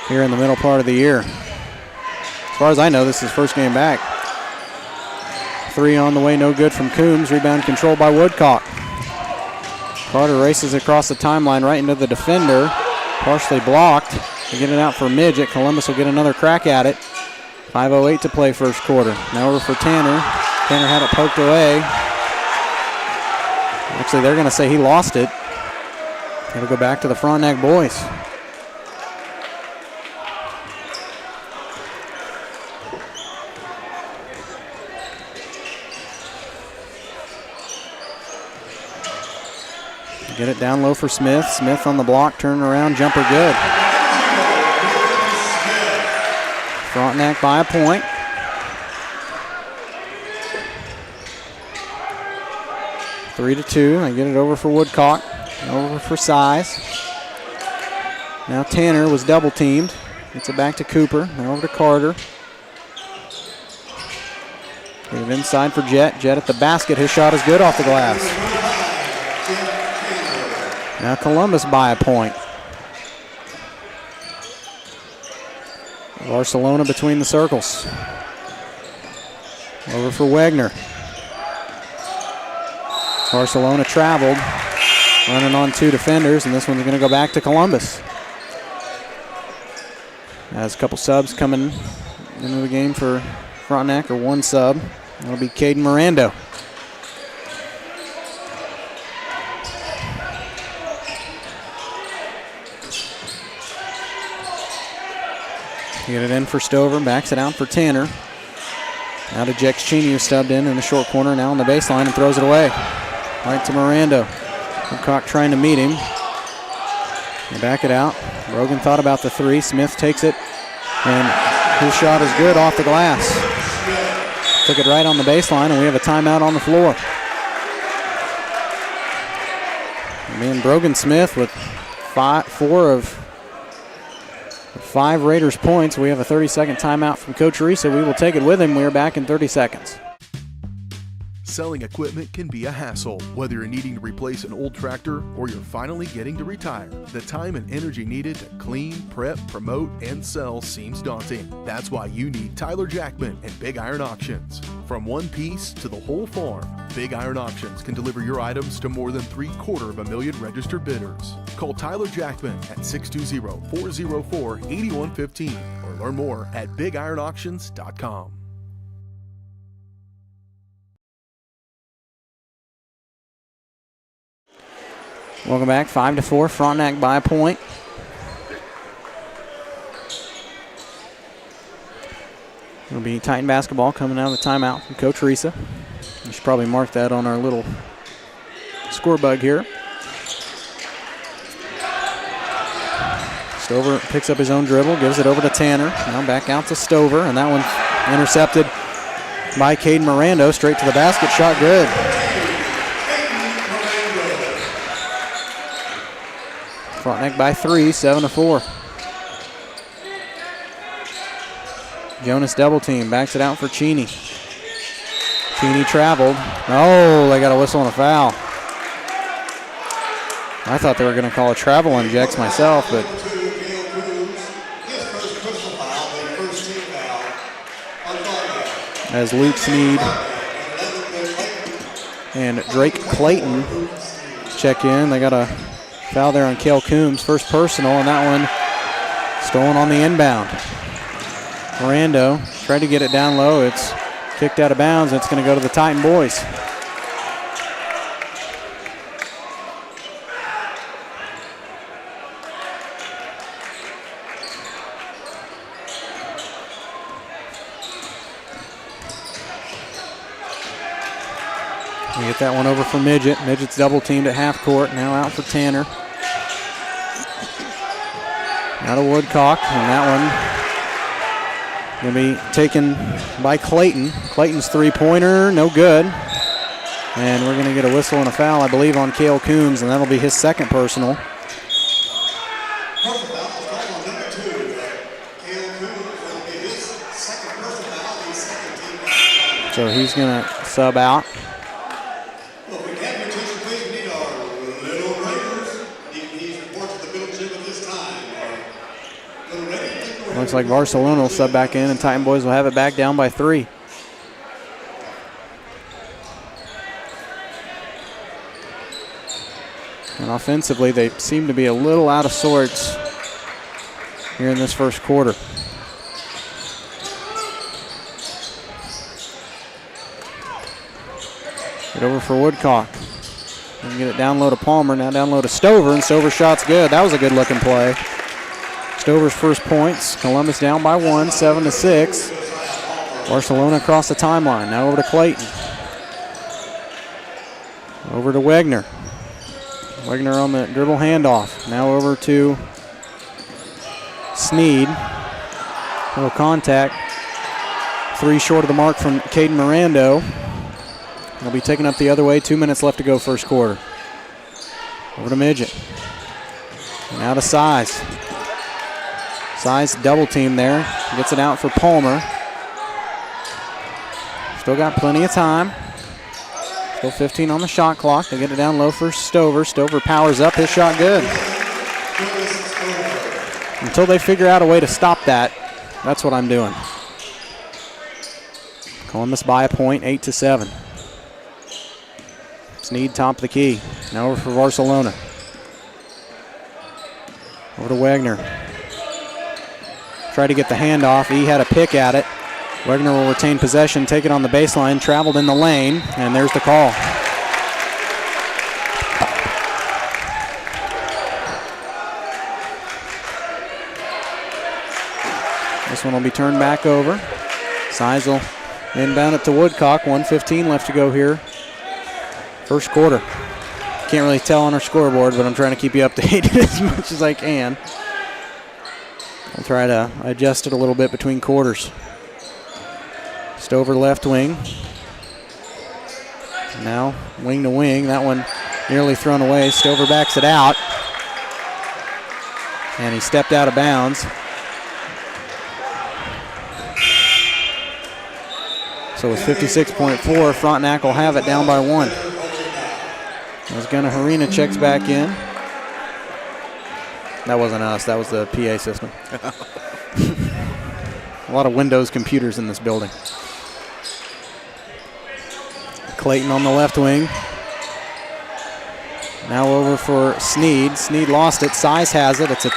S2: here in the middle part of the year. As far as I know, this is his first game back. Three on the way, no good from Coombs. Rebound controlled by Woodcock. Carter races across the timeline right into the defender. Partially blocked. They get it out for Midget. Columbus will get another crack at it. 5:08 to play first quarter. Now over for Tanner. Tanner had it poked away. Actually, they're going to say he lost it. It'll go back to the Frontenac boys. Get it down low for Smith. Smith on the block, turn around, jumper good. Frontenac by a point. Three to two. They get it over for Woodcock. Over for Size. Now Tanner was double teamed. Gets it back to Cooper. Now over to Carter. Get it inside for Jet. Jet at the basket. His shot is good off the glass. Now Columbus by a point. Barcelona between the circles. Over for Wagner. Barcelona traveled, running on two defenders, and this one's going to go back to Columbus. Has a couple subs coming into the game for Frontenac, or one sub. That'll be Caden Mirando. Get it in for Stover, backs it out for Tanner. Now to Jex Cheney, who stubbed in the short corner, now on the baseline and throws it away. Right to Mirando. Woodcock trying to meet him. They back it out. Brogan thought about the three. Smith takes it, and his shot is good off the glass. Took it right on the baseline, and we have a timeout on the floor. And Brogan Smith with four of 5 Raiders points. We have a 30-second timeout from Coach Risa. We will take it with him. We are back in 30 seconds.
S6: Selling equipment can be a hassle. Whether you're needing to replace an old tractor or you're finally getting to retire, the time and energy needed to clean, prep, promote, and sell seems daunting. That's why you need Tyler Jackman and Big Iron Auctions. From one piece to the whole farm, Big Iron Auctions can deliver your items to more than 750,000 registered bidders. Call Tyler Jackman at 620-404-8115 or learn more at BigIronAuctions.com.
S2: Welcome back, 5-4, Frontenac by a point. It'll be Titan basketball coming out of the timeout from Coach Risa. We should probably mark that on our little score bug here. Stover picks up his own dribble, gives it over to Tanner. Now back out to Stover, and that one intercepted by Caden Mirando. Straight to the basket, shot good. Frontenac by 3, 7-4. Jonas double team, backs it out for Cheney. Cheney traveled. Oh, they got a whistle and a foul. I thought they were going to call a travel on Jex myself, but as Luke Sneed and Drake Clayton check in, they got a foul there on Cale Coombs, first personal, and that one stolen on the inbound. Mirando tried to get it down low. It's kicked out of bounds. It's going to go to the Titan boys. We get that one over for Midget. Midget's double teamed at half court. Now out for Tanner. Out of Woodcock, and that one going to be taken by Clayton. Clayton's three-pointer, no good. And we're going to get a whistle and a foul, I believe, on Cale Coombs, and that'll be his second personal. So he's going to sub out. Looks like Barcelona will sub back in, and Titan boys will have it back down by 3. And offensively, they seem to be a little out of sorts here in this first quarter. Get over for Woodcock. And get it down low to Palmer, now down low to Stover, and Stover's shot's good. That was a good looking play. Stover's first points. Columbus down by 1, 7-6. Barcelona across the timeline. Now over to Clayton. Over to Wegner. Wegner on the dribble handoff. Now over to Sneed. Little contact. 3 short of the mark from Caden Mirando. He'll be taken up the other way. 2 minutes left to go first quarter. Over to Midget. Now to Size. Size double team there. Gets it out for Palmer. Still got plenty of time. Still 15 on the shot clock. They get it down low for Stover. Stover powers up. His shot good. Until they figure out a way to stop that, that's what I'm doing. Columbus by a point, 8-7. Sneed top of the key. Now over for Barcelona. Over to Wagner. Tried to get the handoff. He had a pick at it. Wagner will retain possession, take it on the baseline, traveled in the lane, and there's the call. This one will be turned back over. Size will inbound it to Woodcock. 1:15 left to go here. First quarter. Can't really tell on our scoreboard, but I'm trying to keep you updated as much as I can. I'll try to adjust it a little bit between quarters. Stover left wing. Now wing to wing. That one nearly thrown away. Stover backs it out. And he stepped out of bounds. So with 56.4, Frontenac will have it down by 1. As Gunnar Harina checks back in. That wasn't us, that was the PA system. A lot of Windows computers in this building. Clayton on the left wing. Now over for Sneed. Sneed lost it, Size has it. It's a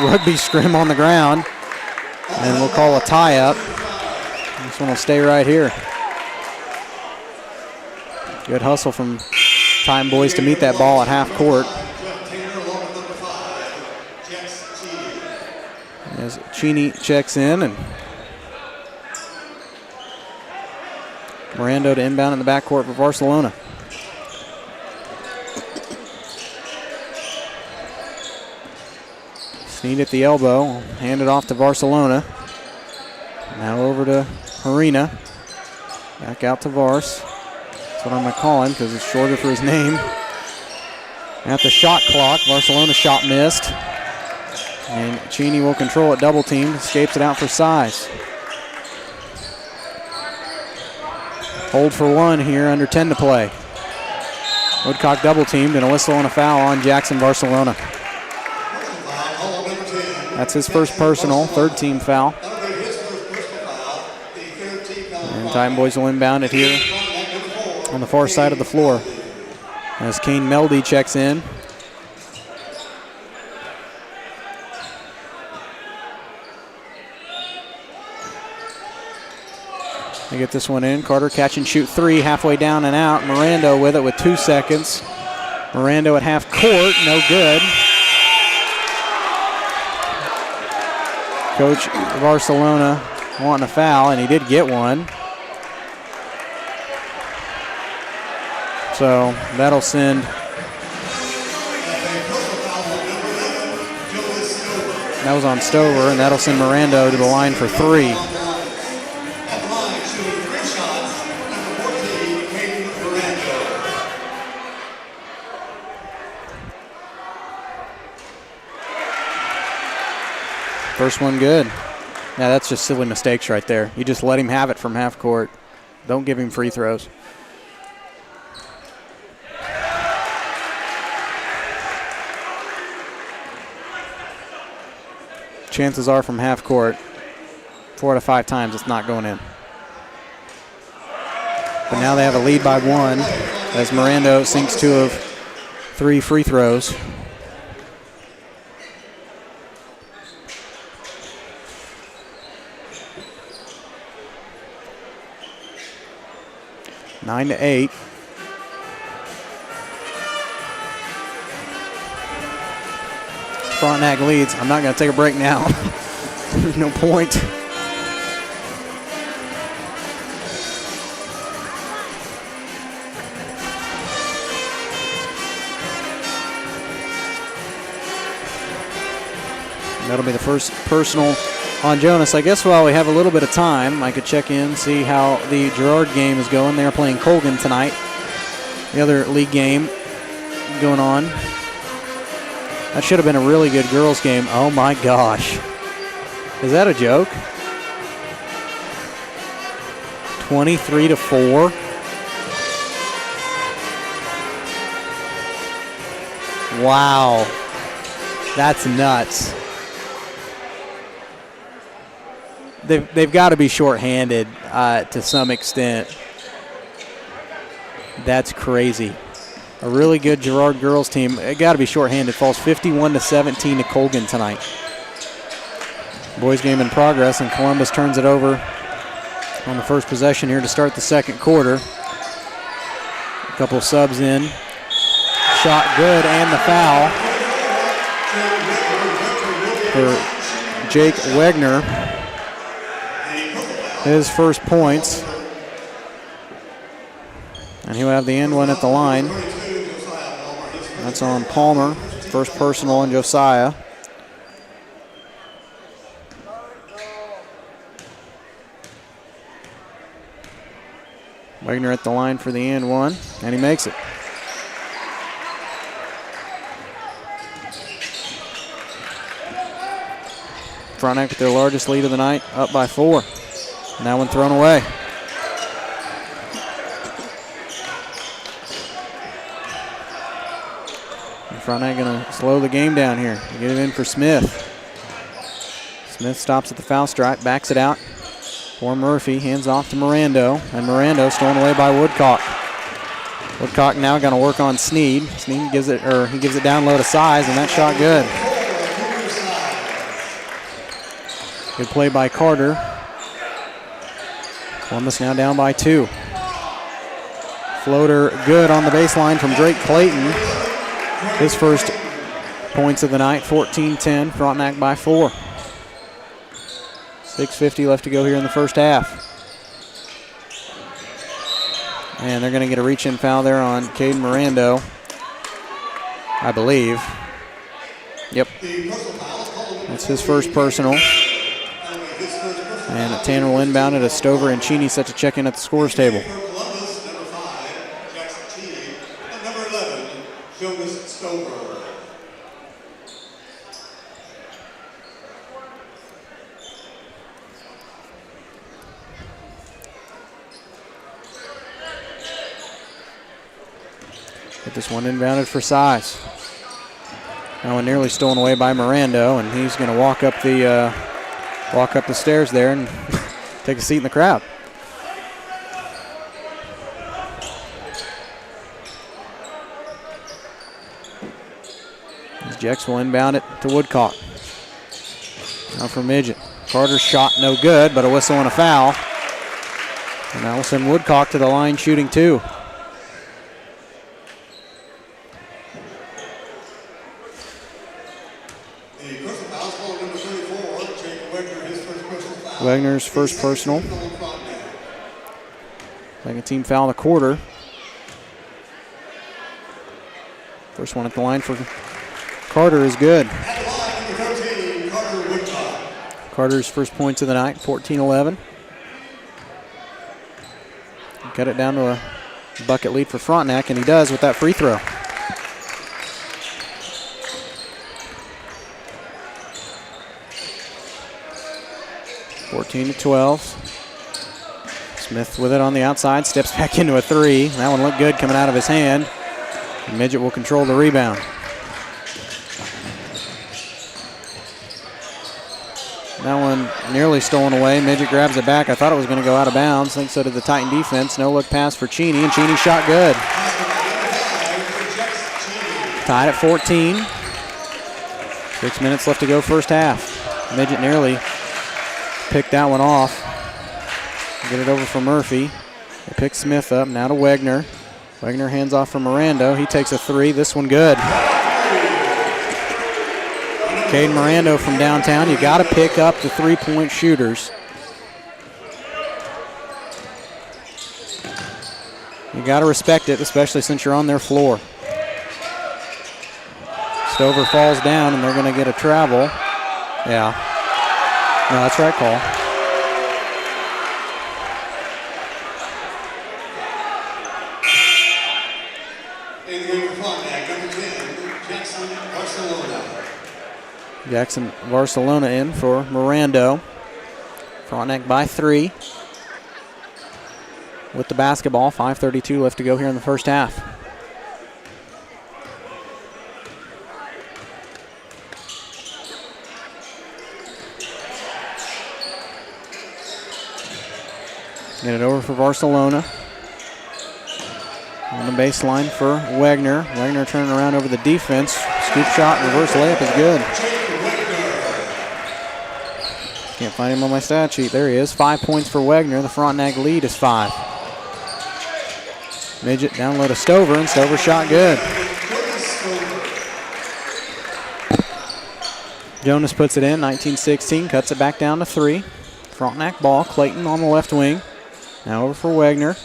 S2: rugby scrim on the ground. And we'll call a tie-up. This one will stay right here. Good hustle from Titan boys to meet that ball at half court. As Cheney checks in, and Mirando to inbound in the backcourt for Barcelona. Sneed at the elbow, hand it off to Barcelona. Now over to Harina. Back out to Vars. That's what I'm going to call him because it's shorter for his name. at the shot clock. Barcelona shot missed. And Cheney will control it, double teamed, escapes it out for size. Hold for one here, under 10 to play. Woodcock double teamed and a whistle and a foul on Jackson Barcelona. That's his first personal, third team foul. And Titan boys will inbound it here on the far side of the floor as Kane Meldy checks in. They get this one in. Carter catch and shoot three, halfway down and out. Mirando with it with 2 seconds. Mirando at half court, no good. Coach Barcelona wanting a foul, and he did get one. So that'll send that was on Stover, and that'll send Mirando to the line for three. First one good. Yeah, that's just silly mistakes right there. You just let him have it from half court. Don't give him free throws. Chances are from half court, 4 out of 5 times it's not going in. But now they have a lead by 1 as Mirando sinks 2 of 3 free throws. Nine to 8. Frontenac leads. I'm not going to take a break now. There's no point. That'll be the first personal on Jonas. I guess while we have a little bit of time, I could check in, see how the Girard game is going. They're playing Colgan tonight. The other league game going on. That should have been a really good girls game. Oh my gosh. Is that a joke? 23-4. Wow. That's nuts. They've got to be shorthanded to some extent. That's crazy. A really good Girard girls team. It got to be shorthanded. Falls 51-17 to Colgan tonight. Boys game in progress, and Columbus turns it over on the first possession here to start the second quarter. A couple subs in. Shot good, and the foul for Jake Wegner. His first points. And he'll have the end one at the line. That's on Palmer. First personal on Josiah. Wagner at the line for the and one, and he makes it. Frontenac with their largest lead of the night, up by 4. And that one thrown away. And Frontenac going to slow the game down here. Get it in for Smith. Smith stops at the foul stripe, backs it out for Murphy, hands off to Mirando, and Mirando stolen away by Woodcock. Woodcock now going to work on Sneed. Sneed gives it, or he gives it down low to Size, and that shot good. Good play by Carter. Columbus now down by 2. Floater good on the baseline from Drake Clayton. His first points of the night, 14-10, Frontenac by 4. 6:50 left to go here in the first half. And they're going to get a reach-in foul there on Caden Mirando, I believe. Yep. That's his first personal. And Tanner will inbound it as Stover and Cheney set to check in at the scorer's table.
S3: Jonas Stover.
S2: Get this one inbounded for size. That one nearly stolen away by Mirando, and he's going to walk up the stairs there and take a seat in the crowd. Jex will inbound it to Woodcock. Now for Midget. Carter's shot no good, but a whistle and a foul. And that will send Woodcock to the line shooting 2. Wagner's first personal. Second team foul in the quarter. First one at the line for Carter is good. Carter's first points of the night, 14-11. Cut it down to a bucket lead for Frontenac, and he does with that free throw. (14-12). Smith with it on the outside, steps back into a 3. That one looked good coming out of his hand. Midget will control the rebound. That one nearly stolen away. Midget grabs it back. I thought it was going to go out of bounds. I think so did the Titan defense. No look pass for Cheney, and Cheney shot good. Tied at 14. 6 minutes left to go first half. Midget nearly picked that one off. Get it over for Murphy. They pick Smith up. Now to Wagner. Wagner hands off for Mirando. He takes a 3. This one good. Caden Mirando from downtown. You got to pick up the 3-point shooters. You got to respect it, especially since you're on their floor. Stover falls down, and they're going to get a travel. Yeah. No, that's right call.
S3: In the game for Frontenac, number 10, Jackson Barcelona.
S2: Jackson Barcelona in for Mirando. Frontenac by 3. With the basketball, 5:32 left to go here in the first half. Get it over for Barcelona. On the baseline for Wagner. Wagner turning around over the defense. Scoop shot, reverse layup is good. Can't find him on my stat sheet. There he is. 5 points for Wagner. The Frontenac lead is 5. Midget down low to Stover, and Stover shot good. Jonas puts it in, 19-16, cuts it back down to 3. Frontenac ball, Clayton on the left wing. Now over for Wagner.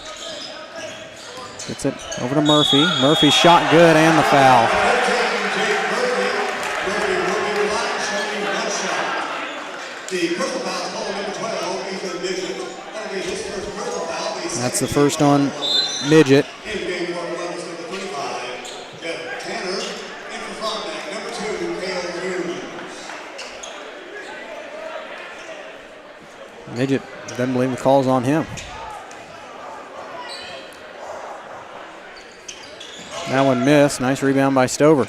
S2: Gets it over to Murphy. Murphy shot good and the foul. That's the first on Midget. Midget doesn't believe the call's on him. That one missed. Nice rebound by Stover.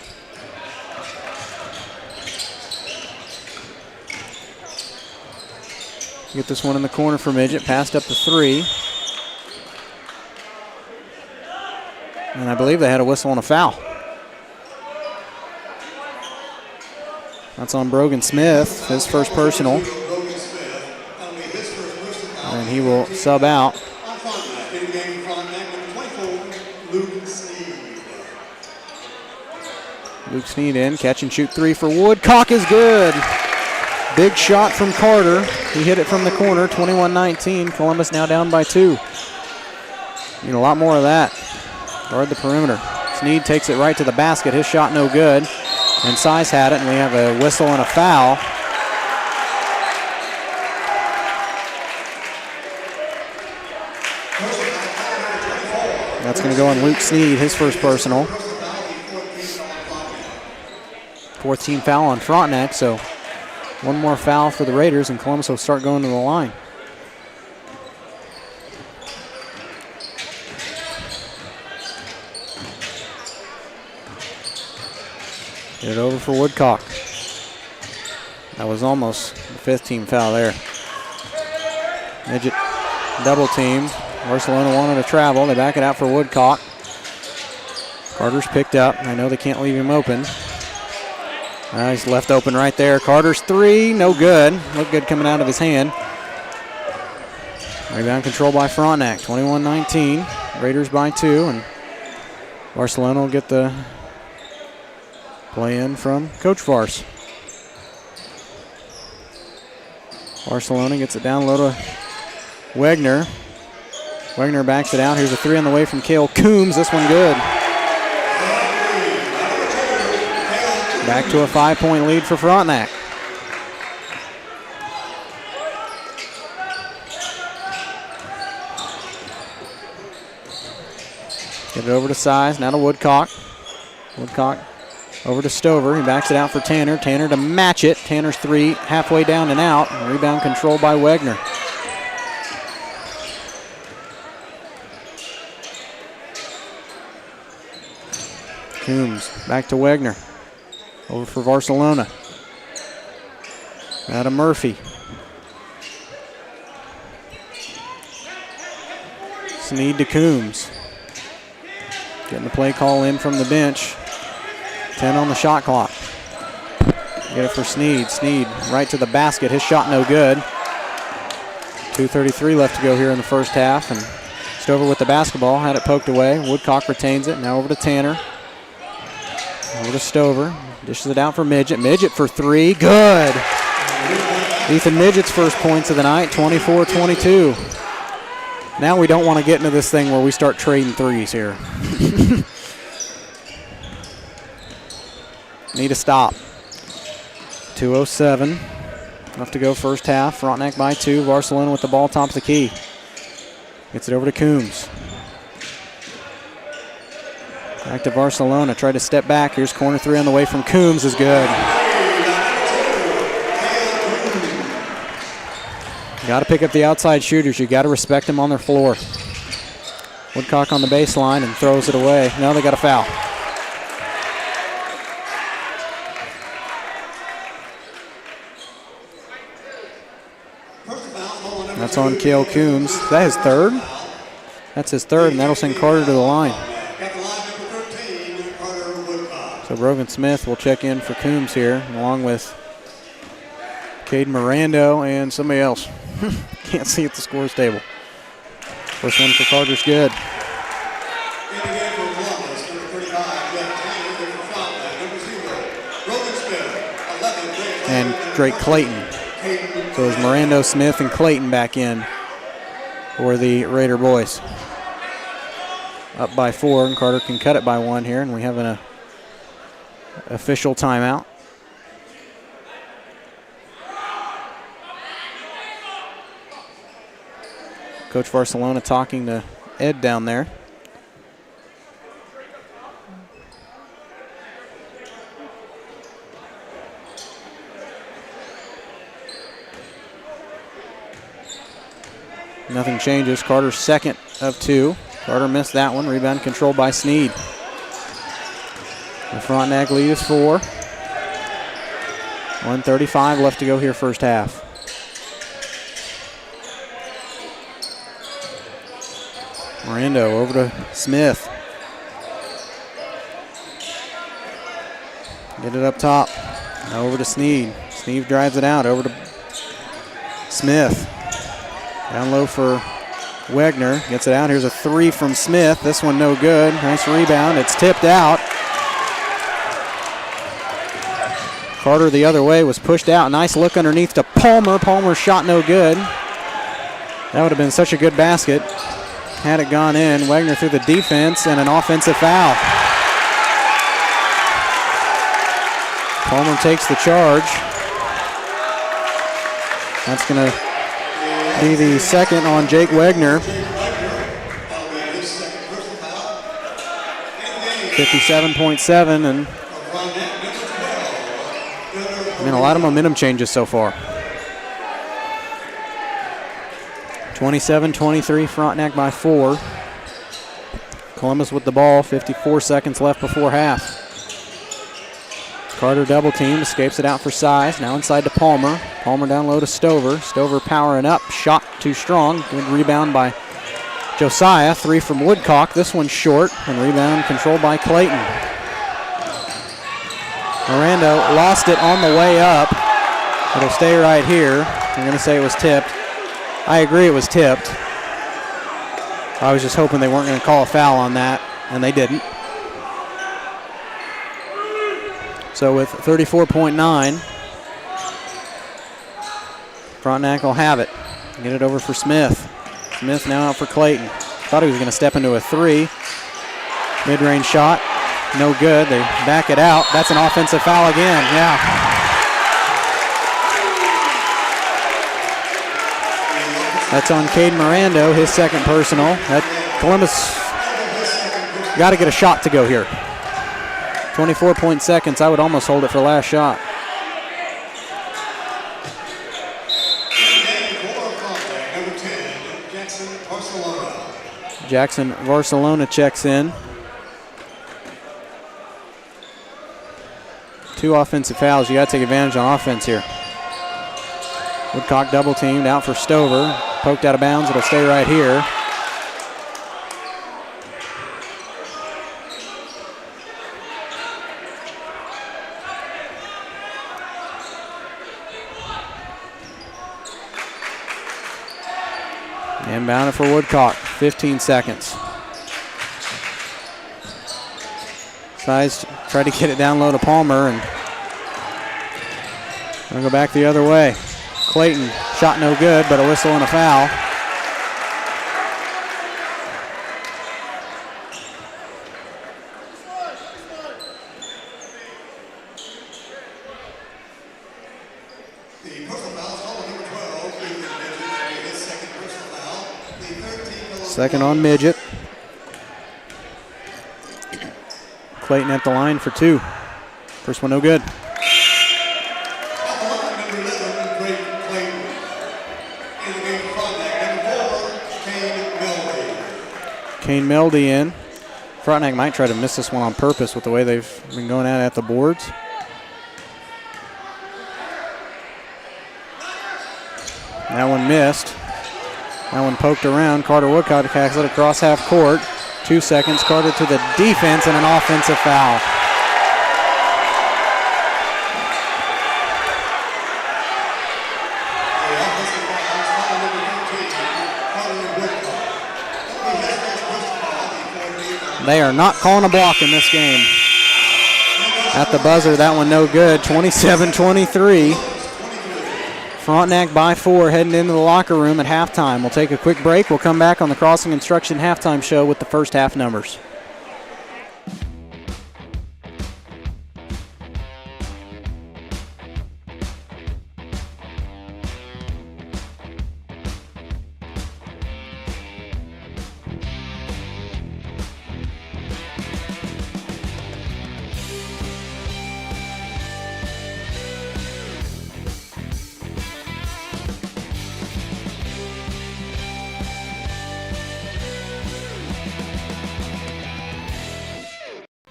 S2: Get this one in the corner for Midget. Passed up the 3. And I believe they had a whistle and a foul. That's on Brogan Smith, his first personal. And he will sub out. Luke Sneed in, catch and shoot 3 for Woodcock is good. Big shot from Carter. He hit it from the corner, 21-19. Columbus now down by 2. Need a lot more of that. Guard the perimeter. Sneed takes it right to the basket. His shot no good. And Size had it, and we have a whistle and a foul. That's going to go on Luke Sneed, his first personal. 4th team foul on Frontenac, so one more foul for the Raiders, and Columbus will start going to the line. Get it over for Woodcock. That was almost the 5th team foul there. Midget double teamed. Barcelona wanted to travel. They back it out for Woodcock. Carter's picked up. I know they can't leave him open. He's left open right there. Carter's 3, no good. Looked good coming out of his hand. Rebound control by Frontenac, 21-19. Raiders by 2, and Barcelona will get the play in from Coach Vars. Barcelona gets it down low to Wegner. Wegner backs it out. Here's a 3 on the way from Cale Coombs. This one good. Back to a 5-point lead for Frontenac. Get it over to Size. Now to Woodcock. Woodcock over to Stover. He backs it out for Tanner. Tanner to match it. Tanner's 3 halfway down and out. Rebound controlled by Wegner. Coombs back to Wegner. Over for Barcelona. Now to Murphy. Sneed to Coombs. Getting the play call in from the bench. 10 on the shot clock. Get it for Sneed. Sneed right to the basket. His shot no good. 2:33 left to go here in the first half. And Stover with the basketball. Had it poked away. Woodcock retains it. Now over to Tanner. Over to Stover. Dishes it out for Midget. Midget for 3. Good. Ethan Midget's first points of the night. 24-22. Now we don't want to get into this thing where we start trading threes here. Need a stop. 2:07 left to go first half. Frontenac by 2. Barcelona with the ball tops the key. Gets it over to Coombs. Back to Barcelona. Try to step back. Here's corner 3 on the way from Coombs is good. Got to pick up the outside shooters. You got to respect them on their floor. Woodcock on the baseline and throws it away. Now they got a foul. That's on Cale Coombs. Is that his 3rd? That's his 3rd, and that'll send Carter to the line. So Brogan Smith will check in for Coombs here, along with Cade Mirando and somebody else. Can't see at the scores table. First one for Carter's good. And Drake Clayton. So it's Mirando, Smith, and Clayton back in for the Raider boys. Up by 4, and Carter can cut it by 1 here, and we have an official timeout. Coach Barcelona talking to Ed down there. Nothing changes. Carter's 2nd of 2. Carter missed that one. Rebound controlled by Sneed. The Frontenac lead is 4. 1:35 left to go here first half. Mirando over to Smith. Get it up top. Now over to Sneed. Sneed drives it out. Over to Smith. Down low for Wegner. Gets it out. Here's a 3 from Smith. This one no good. Nice rebound. It's tipped out. Carter the other way was pushed out. Nice look underneath to Palmer. Palmer's shot no good. That would have been such a good basket had it gone in. Wegner through the defense and an offensive foul. Palmer takes the charge. That's going to be the 2nd on Jake Wegner. 57.7, and a lot of momentum changes so far. 27-23, Frontenac by 4. Columbus with the ball, 54 seconds left before half. Carter double team, escapes it out for size. Now inside to Palmer. Palmer down low to Stover. Stover powering up, shot too strong. Good rebound by Josiah. 3 from Woodcock. This one's short, and rebound controlled by Clayton. Miranda lost it on the way up. It'll stay right here. I'm going to say it was tipped. I agree it was tipped. I was just hoping they weren't going to call a foul on that, and they didn't. So with 34.9, Frontenac will have it. Get it over for Smith. Smith now out for Clayton. Thought he was going to step into a 3. Mid-range shot, no good. They back it out. That's an offensive foul again, yeah. That's on Cade Miranda, his second personal. Columbus got to get a shot to go here. 24 seconds. I would almost hold it for last shot. Jackson Barcelona checks in. 2 offensive fouls. You got to take advantage on offense here. Woodcock double teamed out for Stover. Poked out of bounds. It'll stay right here. Inbound it for Woodcock, 15 seconds. Size tried to get it down low to Palmer, and gonna go back the other way. Clayton, shot no good, but a whistle and a foul. Second on Midget. Clayton at the line for 2. First one no good. Kane Meldy in. Frontenac might try to miss this one on purpose with the way they've been going at the boards. That one missed. That one poked around. Carter Woodcock has it across half court. 2 seconds. Carter to the defense and an offensive foul. They are not calling a block in this game. At the buzzer, that one no good. 27-23. Frontenac by 4 heading into the locker room at halftime. We'll take a quick break. We'll come back on the Crossing Instruction halftime show with the first half numbers.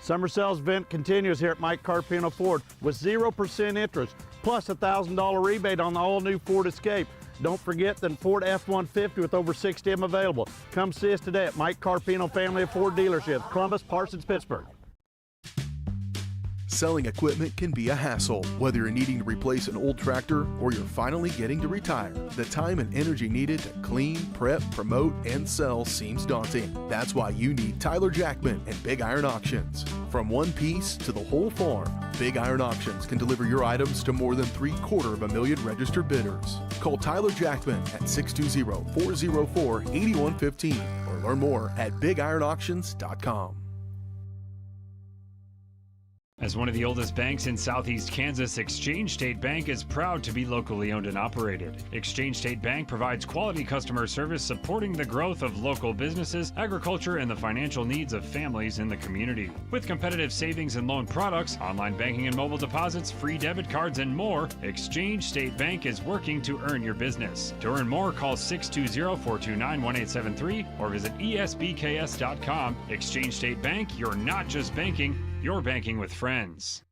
S9: Summer sales event continues here at Mike Carpino Ford with 0% interest, plus a $1,000 rebate on the all-new Ford Escape. Don't forget the Ford F-150 with over 60 of them available. Come see us today at Mike Carpino Family of Ford Dealerships, Columbus, Parsons, Pittsburgh.
S6: Selling equipment can be a hassle. Whether you're needing to replace an old tractor or you're finally getting to retire, the time and energy needed to clean, prep, promote, and sell seems daunting. That's why you need Tyler Jackman and Big Iron Auctions. From one piece to the whole farm, Big Iron Auctions can deliver your items to more than 750,000 registered bidders. Call Tyler Jackman at 620-404-8115 or learn more at BigIronAuctions.com.
S11: As one of the oldest banks in Southeast Kansas, Exchange State Bank is proud to be locally owned and operated. Exchange State Bank provides quality customer service supporting the growth of local businesses, agriculture, and the financial needs of families in the community. With competitive savings and loan products, online banking and mobile deposits, free debit cards, and more, Exchange State Bank is working to earn your business. To earn more, call 620-429-1873 or visit esbks.com. Exchange State Bank, you're not just banking, you're banking with friends.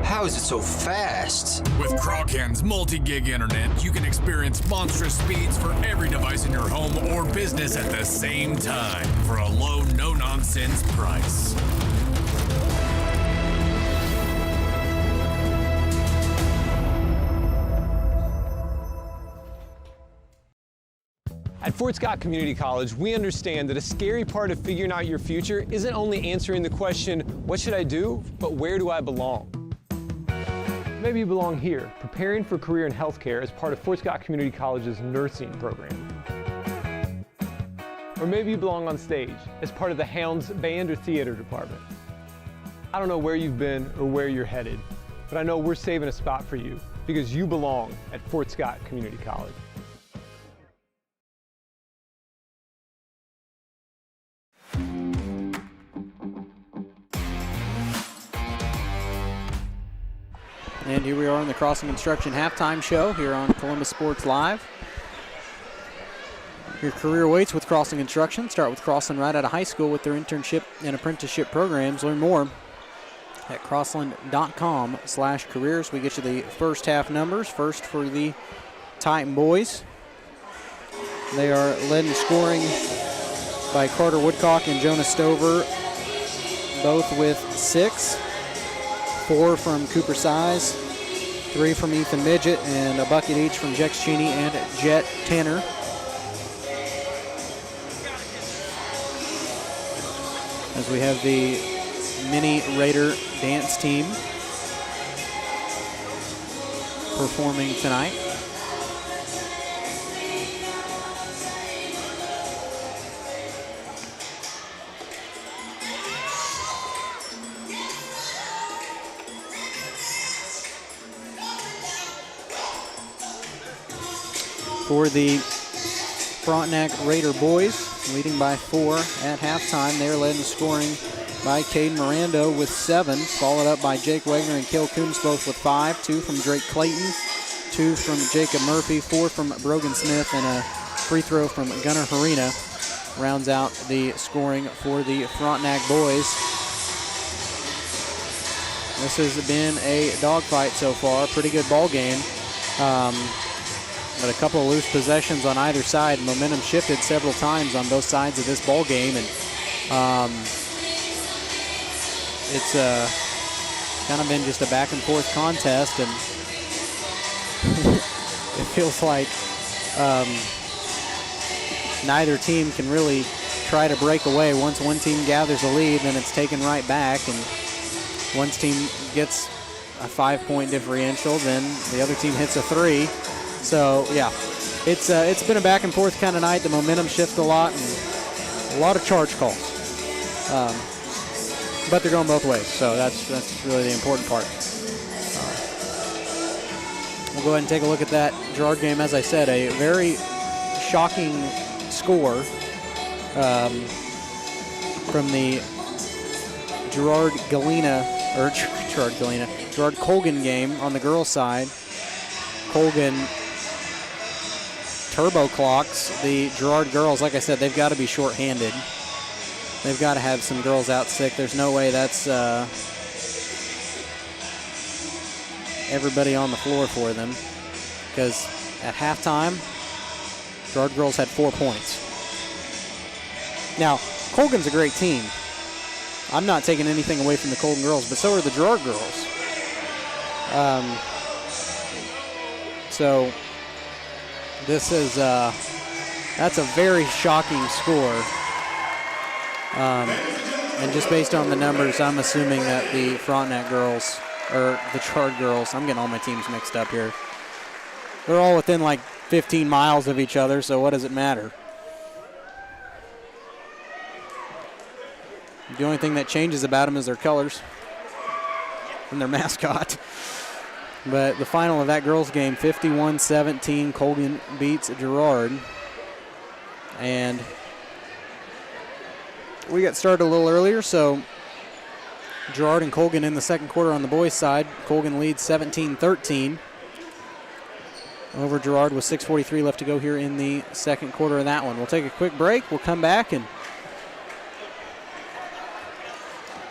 S12: How is it so fast?
S13: With Crawcan's multi-gig internet, you can experience monstrous speeds for every device in your home or business at the same time for a low, no-nonsense price.
S14: At Fort Scott Community College, we understand that a scary part of figuring out your future isn't only answering the question, what should I do, but where do I belong? Maybe you belong here, preparing for a career in healthcare as part of Fort Scott Community College's nursing program. Or maybe you belong on stage as part of the Hounds Band or Theater Department. I don't know where you've been or where you're headed, but I know we're saving a spot for you because you belong at Fort Scott Community College.
S2: And here we are in the Crossing Construction halftime show here on Columbus Sports Live. Your career waits with Crossing Construction. Start with Crossland right out of high school with their internship and apprenticeship programs. Learn more at crossland.com/careers. We get you the first half numbers. First for the Titan boys. They are led in scoring by Carter Woodcock and Jonah Stover, both with 6. 4 from Cooper Size, 3 from Ethan Midget, and a bucket each from Jex Cheney and Jet Tanner. As we have the Mini Raider dance team performing tonight. For the Frontenac Raider boys, leading by 4 at halftime. They're led in scoring by Caden Miranda with 7, followed up by Jake Wagner and Kale Coombs, both with 5. 2 from Drake Clayton, 2 from Jacob Murphy, 4 from Brogan Smith, and a free throw from Gunnar Harina rounds out the scoring for the Frontenac boys. This has been a dogfight so far, pretty good ball game. But a couple of loose possessions on either side. Momentum shifted several times on both sides of this ball game, and it's kind of been just a back and forth contest, and it feels like neither team can really try to break away. Once one team gathers a lead, then it's taken right back, and once team gets a 5-point differential, then the other team hits a 3. So, yeah, it's been a back and forth kind of night. The momentum shifts a lot, and a lot of charge calls. But they're going both ways, so that's really the important part. We'll go ahead and take a look at that Girard game. As I said, a very shocking score from the Girard Colgan game on the girls' side. Colgan turbo clocks the Girard girls. Like I said, they've got to be shorthanded. They've got to have some girls out sick. There's no way that's everybody on the floor for them, because at halftime, Girard girls had 4 points. Now, Colgan's a great team. I'm not taking anything away from the Colgan girls, but so are the Girard girls. So this is that's a very shocking score. And just based on the numbers, I'm assuming that the Frontenac girls, or the Girard girls, I'm getting all my teams mixed up here. They're all within like 15 miles of each other, so what does it matter? The only thing that changes about them is their colors and their mascot. But the final of that girls' game, 51-17, Colgan beats Girard. And we got started a little earlier, so Girard and Colgan in the second quarter on the boys' side. Colgan leads 17-13 over Girard with 6:43 left to go here in the second quarter of that one. We'll take a quick break. We'll come back and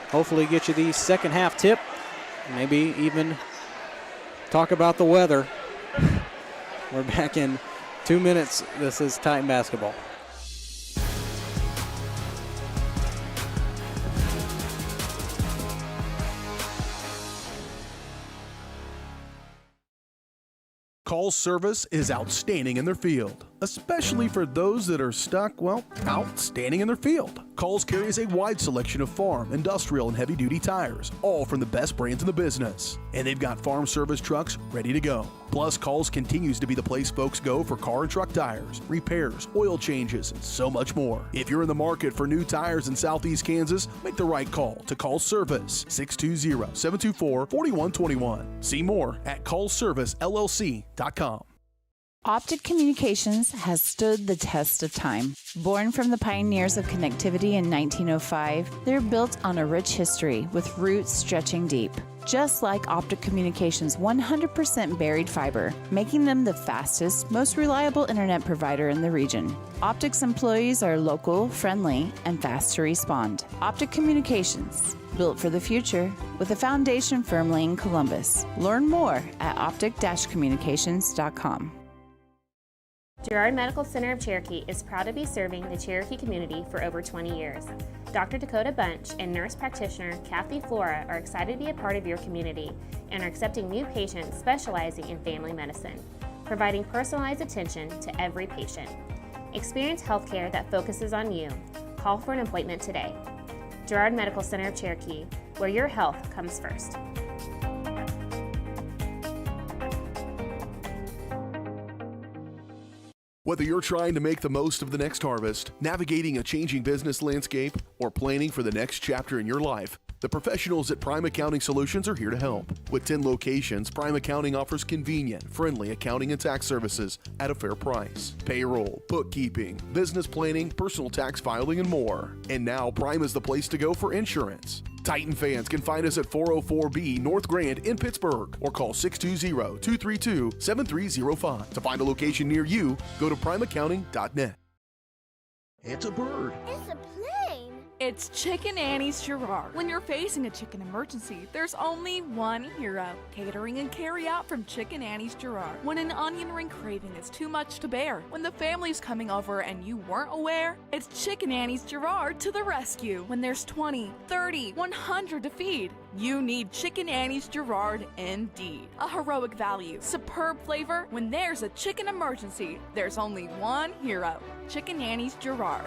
S2: hopefully get you the second half tip. Maybe even talk about the weather. We're back in 2 minutes. This is Titan basketball.
S7: Call's service is outstanding in their field, especially for those that are stuck, well, outstanding in their field. Call's carries a wide selection of farm, industrial, and heavy-duty tires, all from the best brands in the business. And they've got farm service trucks ready to go. Plus, Call's continues to be the place folks go for car and truck tires, repairs, oil changes, and so much more. If you're in the market for new tires in Southeast Kansas, make the right call to Call's Service, 620-724-4121. See more at callservicellc.com.
S4: Optic Communications has stood the test of time. Born from the pioneers of connectivity in 1905, they're built on a rich history with roots stretching deep. Just like Optic Communications' 100% buried fiber, making them the fastest, most reliable internet provider in the region. Optic's employees are local, friendly, and fast to respond. Optic Communications, built for the future, with a foundation firmly in Columbus. Learn more at optic-communications.com.
S5: Girard Medical Center of Cherokee is proud to be serving the Cherokee community for over 20 years. Dr. Dakota Bunch and nurse practitioner Kathy Flora are excited to be a part of your community and are accepting new patients specializing in family medicine, providing personalized attention to every patient. Experience healthcare that focuses on you. Call for an appointment today. Girard Medical Center of Cherokee, where your health comes first.
S6: Whether you're trying to make the most of the next harvest, navigating a changing business landscape, or planning for the next chapter in your life, the professionals at Prime Accounting Solutions are here to help. With 10 locations, Prime Accounting offers convenient, friendly accounting and tax services at a fair price. Payroll, bookkeeping, business planning, personal tax filing, and more. And now Prime is the place to go for insurance. Titan fans can find us at 404B North Grand in Pittsburgh or call 620-232-7305. To find a location near you, go to primeaccounting.net.
S7: It's a bird.
S10: It's a plane. It's Chicken Annie's Girard. When you're facing a chicken emergency, there's only one hero. Catering and carry out from Chicken Annie's Girard. When an onion ring craving is too much to bear, when the family's coming over and you weren't aware, it's Chicken Annie's Girard to the rescue. When there's 20, 30, 100 to feed, you need Chicken Annie's Girard indeed. A heroic value, superb flavor. When there's a chicken emergency, there's only one hero. Chicken Annie's Girard.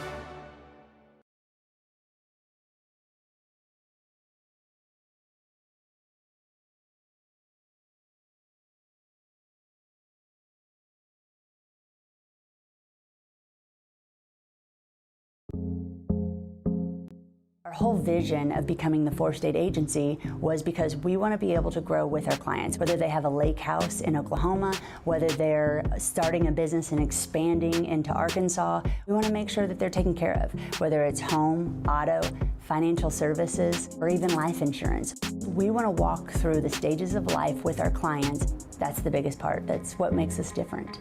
S15: Our whole vision of becoming the 4-state agency was because we want to be able to grow with our clients, whether they have a lake house in Oklahoma, whether they're starting a business and expanding into Arkansas. We want to make sure that they're taken care of, whether it's home, auto, financial services, or even life insurance. We want to walk through the stages of life with our clients. That's the biggest part. That's what makes us different.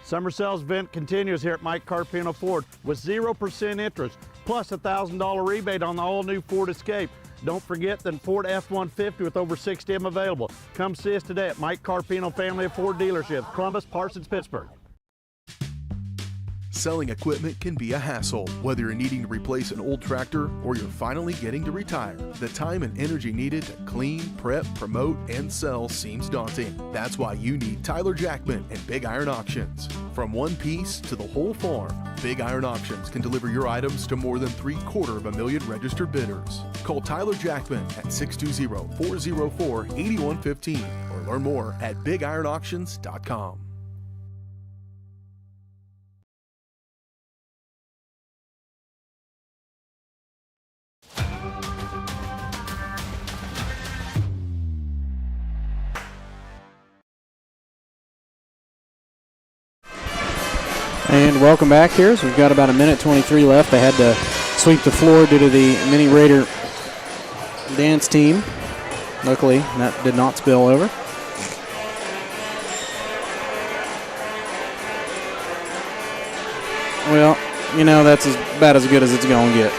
S9: Summer sales event continues here at Mike Carpino Ford with 0% interest, plus a $1,000 rebate on the all-new Ford Escape. Don't forget the Ford F-150 with over 60 of them available. Come see us today at Mike Carpino Family of Ford Dealerships, Columbus, Parsons, Pittsburgh.
S6: Selling equipment can be a hassle, whether you're needing to replace an old tractor or you're finally getting to retire. The time and energy needed to clean, prep, promote, and sell seems daunting. That's why you need Tyler Jackman and Big Iron Auctions. From one piece to the whole farm, Big Iron Auctions can deliver your items to more than 750,000 registered bidders. Call Tyler Jackman at 620-404-8115 or learn more at BigIronAuctions.com.
S2: And welcome back here. So we've got about a minute 23 left. They had to sweep the floor due to the Mini Raider dance team. Luckily, that did not spill over. Well, you know, that's about as good as it's going to get.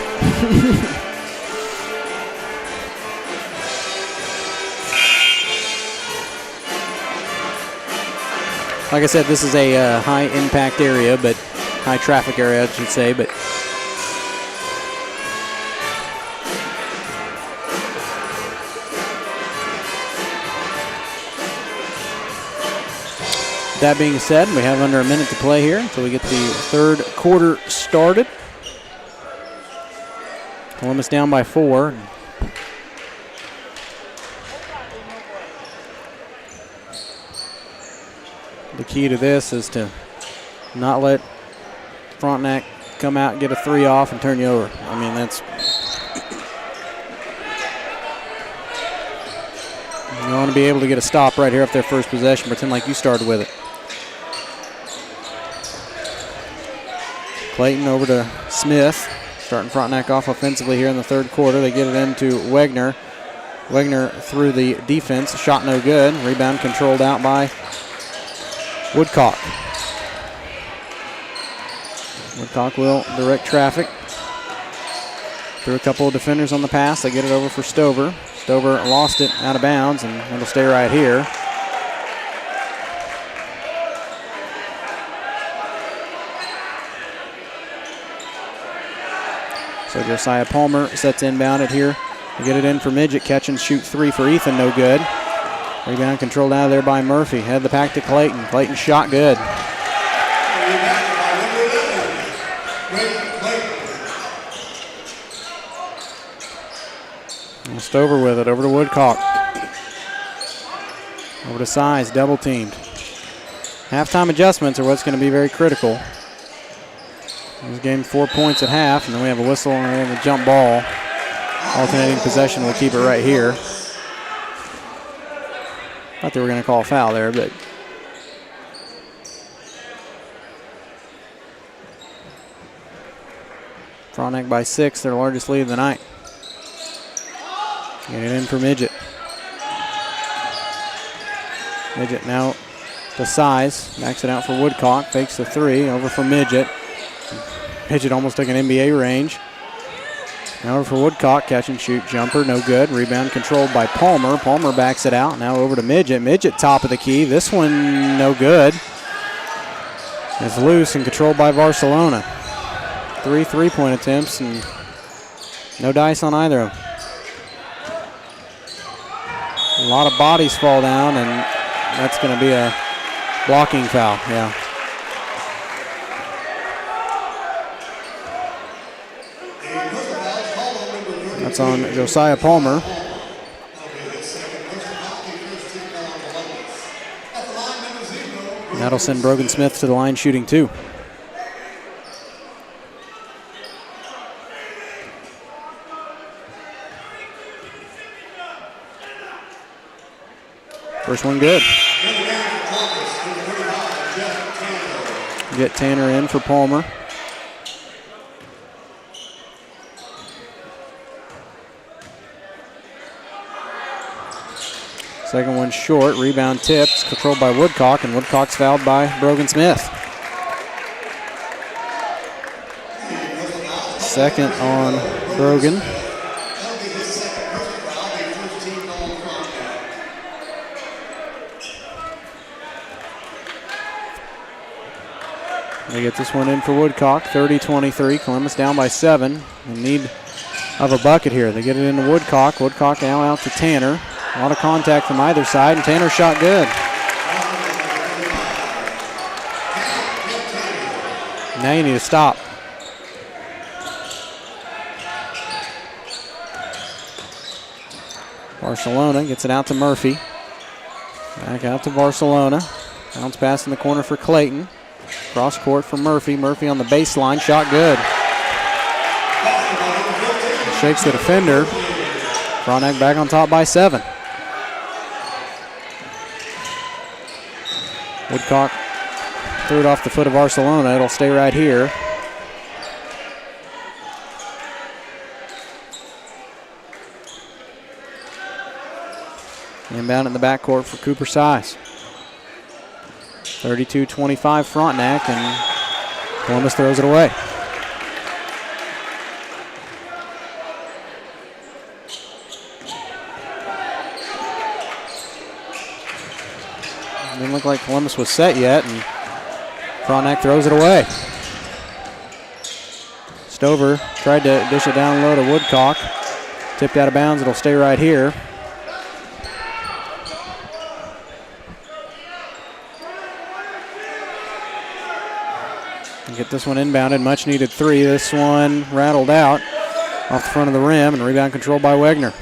S2: Like I said, this is a high-impact area, but high-traffic area, I should say. But that being said, we have under a minute to play here until we get the third quarter started. Columbus down by 4. The key to this is to not let Frontenac come out and get a 3 off and turn you over. I mean, that's... You want to be able to get a stop right here off their first possession, pretend like you started with it. Clayton over to Smith, starting Frontenac off offensively here in the third quarter. They get it into Wegner. Wegner through the defense, shot no good. Rebound controlled out by Woodcock. Woodcock will direct traffic through a couple of defenders on the pass. They get it over for Stover. Stover lost it out of bounds, and it'll stay right here. So Josiah Palmer sets inbound it here. They get it in for Midget. Catch and shoot 3 for Ethan, no good. Rebound controlled out of there by Murphy. Head the pack to Clayton. Clayton shot good. And Stover with it. Over to Woodcock. Over to Size. Double teamed. Halftime adjustments are what's going to be very critical. This game 4 points at half, and then we have a whistle and we have a jump ball. Alternating possession will keep it right here. Thought they were going to call a foul there, but Frontenac by 6, their largest lead of the night. Get it in for Midget. Midget now to Size. Backs it out for Woodcock. Fakes the 3. Over for Midget. Midget almost took an NBA range. Now over for Woodcock. Catch and shoot jumper. No good. Rebound controlled by Palmer. Palmer backs it out. Now over to Midget. Midget top of the key. This one no good. It's loose and controlled by Barcelona. 3 3-point attempts and no dice on either of them. A lot of bodies fall down, and that's going to be a blocking foul, yeah. That's on Josiah Palmer. That'll send Brogan Smith to the line shooting 2. First one good. Get Tanner in for Palmer. Second one short. Rebound tipped. Controlled by Woodcock, and Woodcock's fouled by Brogan Smith. Second on Brogan. They get this one in for Woodcock, 30-23. Columbus down by 7. In need of a bucket here. They get it into Woodcock. Woodcock now out to Tanner. A lot of contact from either side, and Tanner shot good. Now you need to stop. Barcelona gets it out to Murphy. Back out to Barcelona. Bounce pass in the corner for Clayton. Cross court for Murphy. Murphy on the baseline. Shot good. Shakes the defender. Frontenac back on top by 7. Woodcock threw it off the foot of Barcelona. It'll stay right here. Inbound in the backcourt for Cooper Size. 32-25 Frontenac, and Columbus throws it away. Didn't look like Columbus was set yet, and Frontenac throws it away. Stover tried to dish it down low to Woodcock. Tipped out of bounds. It'll stay right here. Get this one inbounded, much needed 3. This one rattled out off the front of the rim, and rebound controlled by Wegner.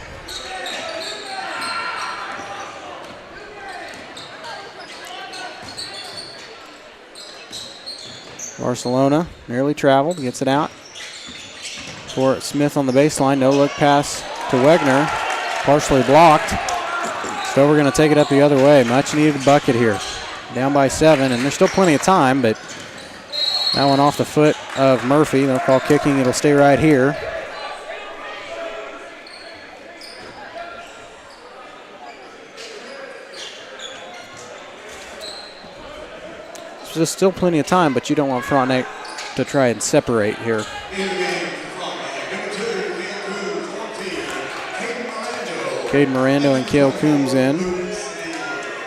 S2: Barcelona nearly traveled, gets it out for Smith on the baseline. No look pass to Wegner, partially blocked. Stover going to take it up the other way. Much needed bucket here. Down by 7, and there's still plenty of time, but that one off the foot of Murphy. They'll call kicking. It'll stay right here. There's still plenty of time, but you don't want Frontenac to try and separate here. Caden Mirando and Cale Coombs in.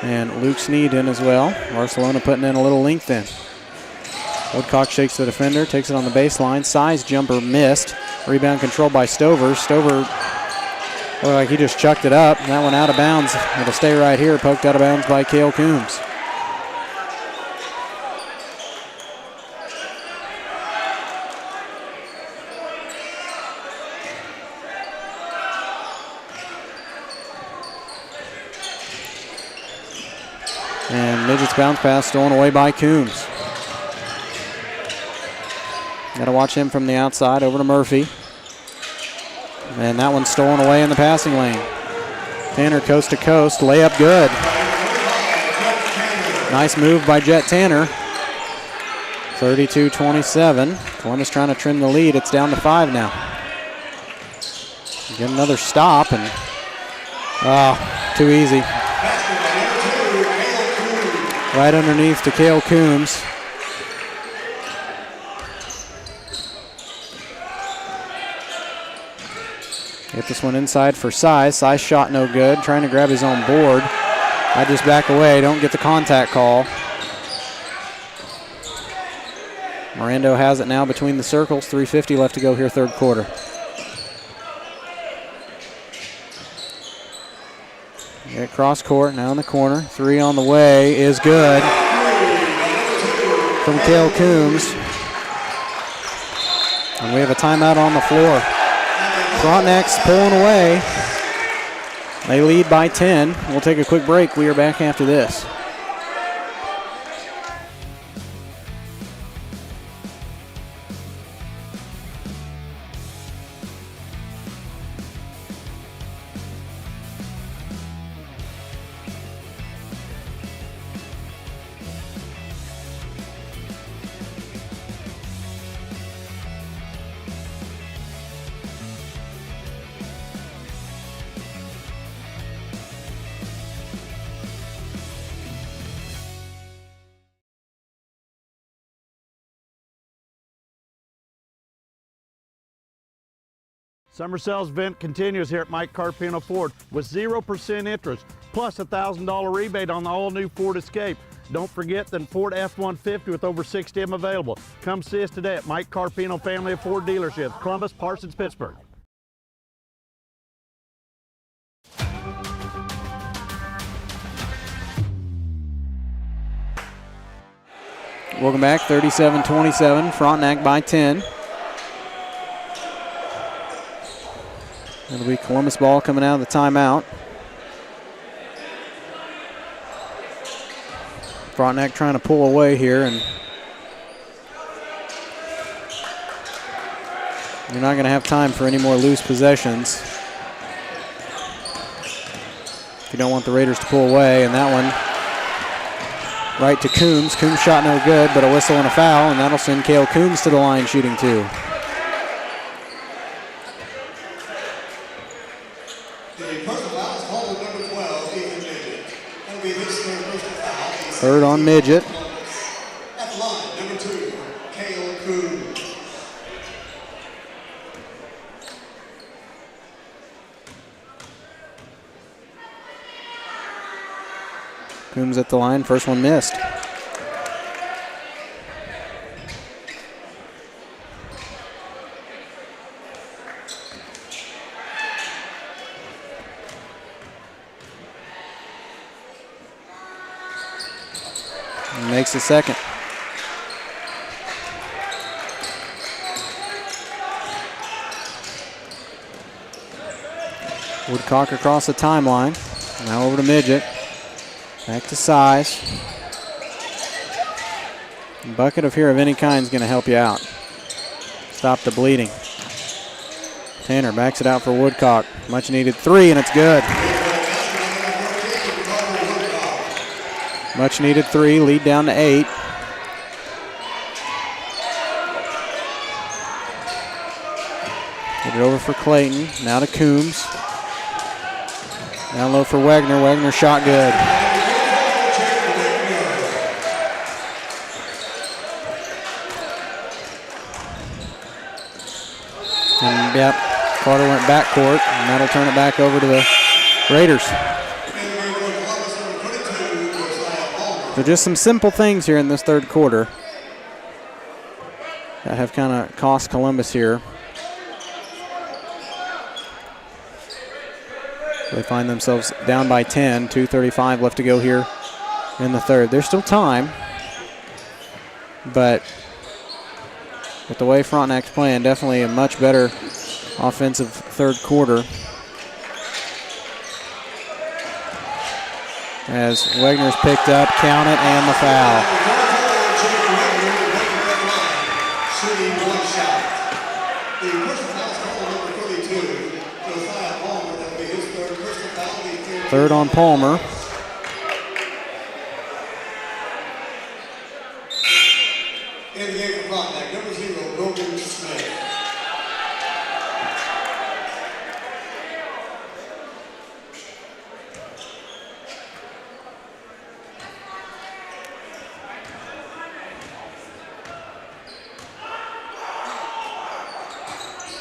S2: And Luke Sneed in as well. Barcelona putting in a little length in. Woodcock shakes the defender, takes it on the baseline. Size jumper missed. Rebound controlled by Stover. Stover looked like he just chucked it up. That one out of bounds. It'll stay right here, poked out of bounds by Cale Coombs. And Midget's bounce pass stolen away by Coombs. Got to watch him from the outside over to Murphy. And that one's stolen away in the passing lane. Tanner coast to coast, layup good. Nice move by Jet Tanner. 32-27. Columbus trying to trim the lead. It's down to 5 now. Get another stop, and too easy. Right underneath to Cale Coombs. Get this one inside for Size. Size shot no good. Trying to grab his own board. I just back away. Don't get the contact call. Mirando has it now between the circles. 3:50 left to go here, third quarter. Get cross court, now in the corner. 3 on the way is good. From Cale Coombs. And we have a timeout on the floor. Frontenac's pulling away. They lead by 10. We'll take a quick break. We are back after this.
S9: Summer sales event continues here at Mike Carpino Ford with 0% interest, plus a $1,000 rebate on the all-new Ford Escape. Don't forget the Ford F-150 with over 60 of them available. Come see us today at Mike Carpino Family of Ford Dealerships, Columbus, Parsons, Pittsburgh.
S2: Welcome back, 37-27, Frontenac by 10. It'll be Columbus ball coming out of the timeout. Frontenac trying to pull away here, and you're not going to have time for any more loose possessions if you don't want the Raiders to pull away. And that one right to Coombs. Coombs shot no good, but a whistle and a foul, and that'll send Cale Coombs to the line shooting 2. Third on Midget.
S3: At the line, number 2, Cale Coombs.
S2: Coombs at the line, first one missed. Makes the second. Woodcock across the timeline. Now over to Midget. Back to Size. A bucket of here of any kind is going to help you out. Stop the bleeding. Tanner backs it out for Woodcock. Much needed 3, and it's good. Much needed 3, lead down to 8. Get it over for Clayton, now to Coombs. Down low for Wagner, Wagner shot good. And yep, Carter went backcourt, and that'll turn it back over to the Raiders. So just some simple things here in this third quarter that have kind of cost Columbus here. They find themselves down by 10, 2:35 left to go here in the third. There's still time, but with the way Frontenac's playing, definitely a much better offensive third quarter. As Wagner's picked up, count it, and the foul. Third on Palmer.
S3: In the game for Frontenac, number 0, Rogan Smith.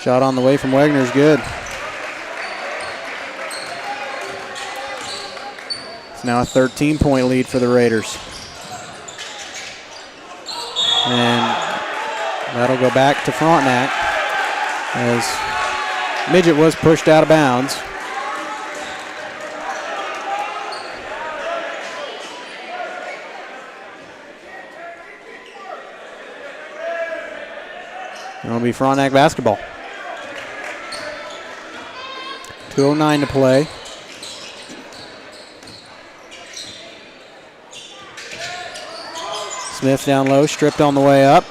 S2: Shot on the way from Wagner is good. It's now a 13-point lead for the Raiders. And that'll go back to Frontenac as Midget was pushed out of bounds. It'll be Frontenac basketball. 2:09 to play. Smith down low, stripped on the way up.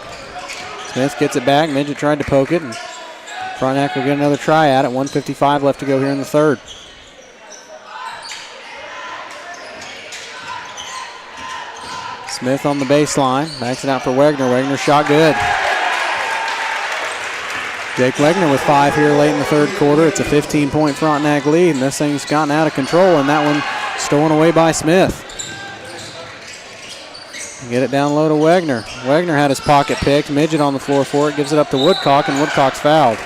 S2: Smith gets it back. Midget tried to poke it, and Frontenac will get another try at it. 1:55 left to go here in the third. Smith on the baseline, backs it out for Wagner. Wagner shot good. Jake Wagner with 5 here late in the third quarter. It's a 15-point Frontenac lead, and this thing's gotten out of control, and that one stolen away by Smith. Get it down low to Wagner. Wagner had his pocket picked. Midget on the floor for it. Gives it up to Woodcock, and Woodcock's fouled.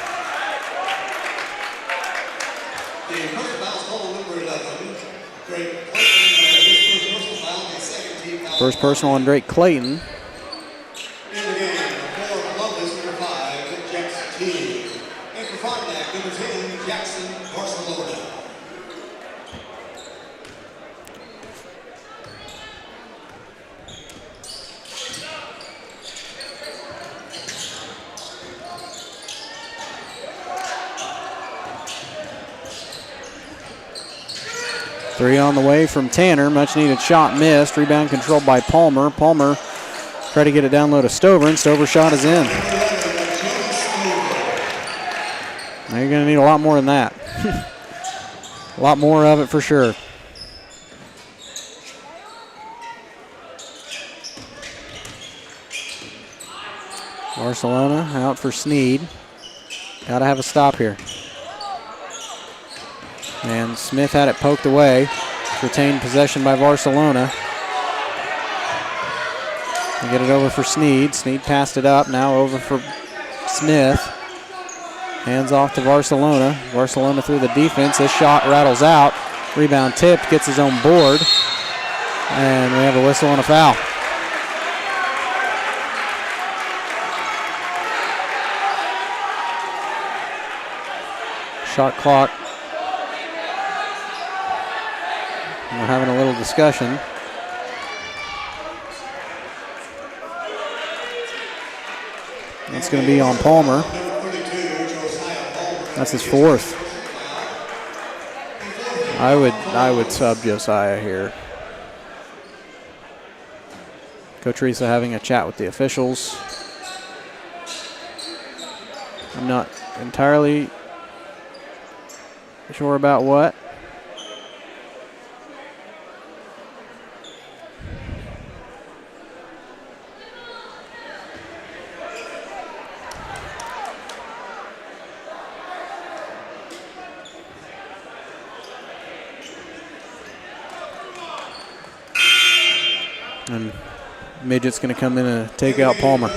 S3: The first foul is called number 11. Drake Clayton, his first personal foul, the second team foul.
S2: First personal on Drake Clayton.
S3: In the game, for Columbus, number 5, Jackson T. And for Frontenac, number 10, Jackson Barcelona.
S2: Three on the way from Tanner. Much needed shot missed. Rebound controlled by Palmer. Palmer tried to get it down low to Stover, and Stover's shot is in. Now you're going to need a lot more than that. A lot more of it for sure. Barcelona out for Sneed. Got to have a stop here. And Smith had it poked away. Retained possession by Barcelona. They get it over for Sneed. Sneed passed it up. Now over for Smith. Hands off to Barcelona. Barcelona through the defense. This shot rattles out. Rebound tipped. Gets his own board. And we have a whistle and a foul. Shot clock. We're having a little discussion. That's going to be on Palmer. That's his fourth. I would sub Josiah here. Coach Risa having a chat with the officials. I'm not entirely sure about what. And Midget's going to come in and take out Palmer.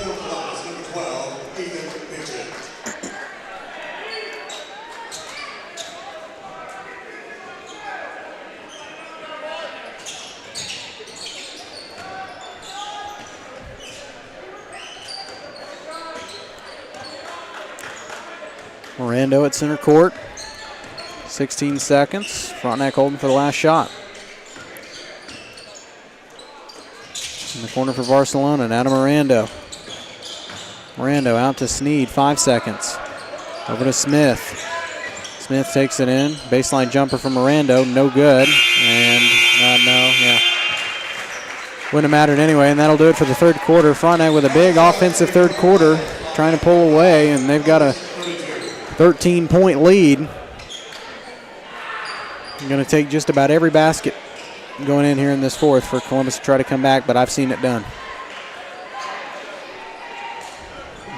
S2: Mirando at center court. 16 seconds. Frontenac holding for the last shot. In the corner for Barcelona, now to Mirando. Mirando out to Sneed, 5 seconds. Over to Smith. Smith takes it in. Baseline jumper from Mirando, no good. And wouldn't have mattered anyway, and that'll do it for the third quarter. Frontenac with a big offensive third quarter, trying to pull away, and they've got a 13-point lead. I'm going to take just about every basket going in here in this fourth for Columbus to try to come back, but I've seen it done.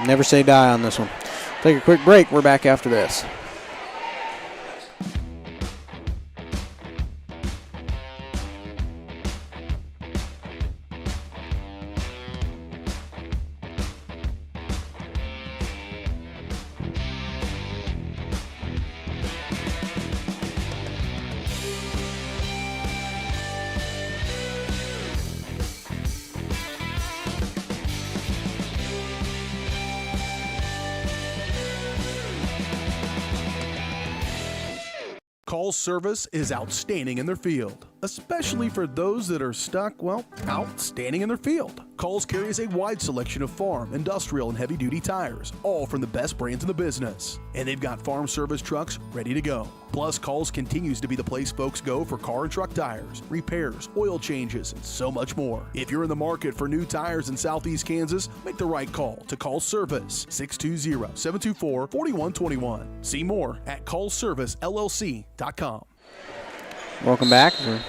S2: Never say die on this one. Take a quick break. We're back after this.
S7: Call's service is outstanding in their field, especially for those that are stuck, well, outstanding in their field. Call's carries a wide selection of farm, industrial, and heavy-duty tires, all from the best brands in the business. And they've got farm service trucks ready to go. Plus, Call's continues to be the place folks go for car and truck tires, repairs, oil changes, and so much more. If you're in the market for new tires in Southeast Kansas, make the right call to Call's Service, 620-724-4121. See more at callservicellc.com.
S2: Welcome back. We're going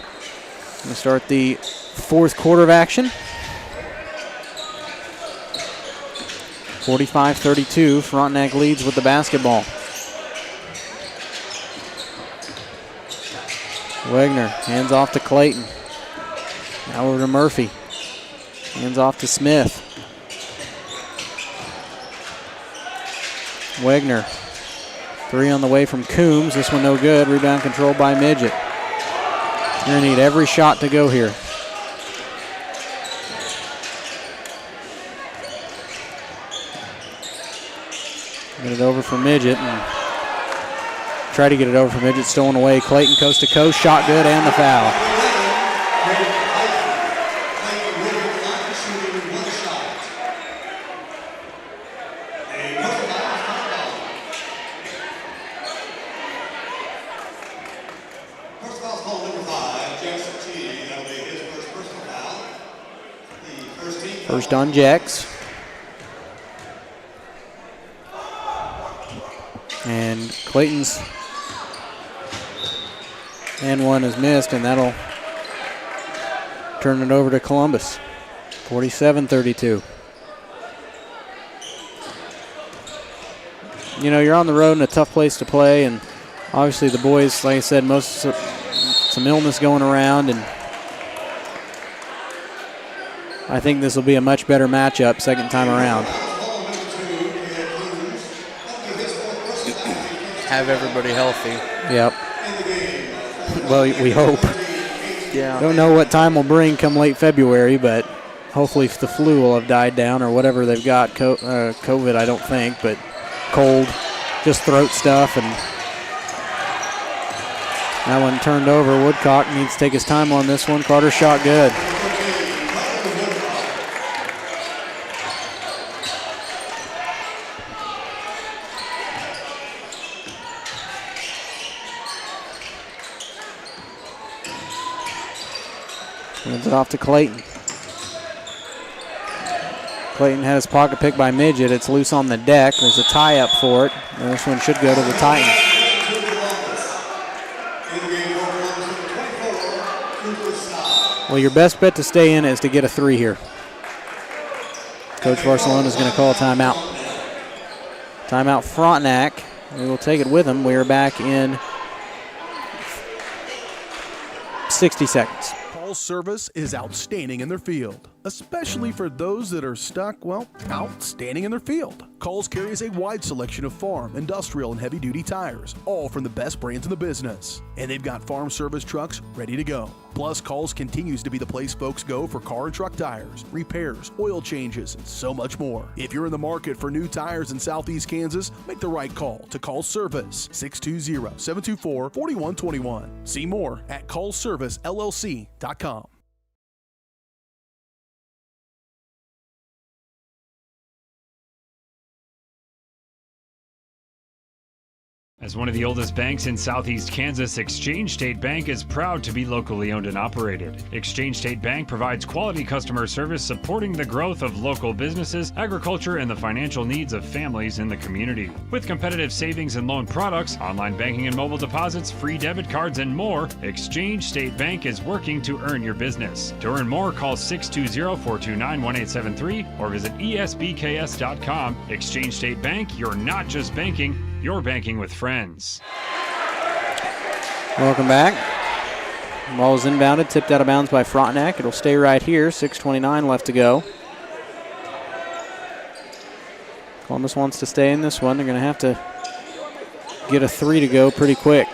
S2: to start the fourth quarter of action. 45-32, Frontenac leads with the basketball. Wegner hands off to Clayton. Now over to Murphy. Hands off to Smith. Wegner Three on the way from Coombs. This one no good. Rebound controlled by Midget. You're going to need every shot to go here. Get it over for Midget. And try to get it over for Midget. Stolen away. Clayton coast to coast. Shot good and the foul. First on Jex. And Clayton's and one is missed, and that'll turn it over to Columbus. 47-32. You know, you're on the road in a tough place to play, and obviously the boys, like I said, some illness going around, and I think this will be a much better matchup second time around.
S8: Have everybody healthy.
S2: Yep. Well, we hope.
S8: Yeah.
S2: Don't know what time will bring come late February, but hopefully the flu will have died down or whatever they've got. COVID, I don't think, but cold, just throat stuff. And that one turned over. Woodcock needs to take his time on this one. Carter shot good. Hands it off to Clayton. Clayton had his pocket picked by Midget. It's loose on the deck. There's a tie up for it. And this one should go to the Titans. Well, your best bet to stay in is to get a three here. Coach Barcelona is going to call a timeout. Timeout Frontenac. We will take it with him. We are back in 60 seconds.
S7: Call's service is outstanding in their field, especially for those that are stuck, well, outstanding in their field. Call's carries a wide selection of farm, industrial, and heavy-duty tires, all from the best brands in the business. And they've got farm service trucks ready to go. Plus, Call's continues to be the place folks go for car and truck tires, repairs, oil changes, and so much more. If you're in the market for new tires in Southeast Kansas, make the right call to Call's Service, 620-724-4121. See more at callservicellc.com.
S11: As one of the oldest banks in Southeast Kansas, Exchange State Bank is proud to be locally owned and operated. Exchange State Bank provides quality customer service supporting the growth of local businesses, agriculture, and the financial needs of families in the community. With competitive savings and loan products, online banking and mobile deposits, free debit cards, and more, Exchange State Bank is working to earn your business. To earn more, call 620-429-1873 or visit esbks.com. Exchange State Bank, you're not just banking, you're banking with friends.
S2: Welcome back. Ball is inbounded, tipped out of bounds by Frontenac. It'll stay right here. 6:29 left to go. Columbus wants to stay in this one. They're going to have to get a three to go pretty quick.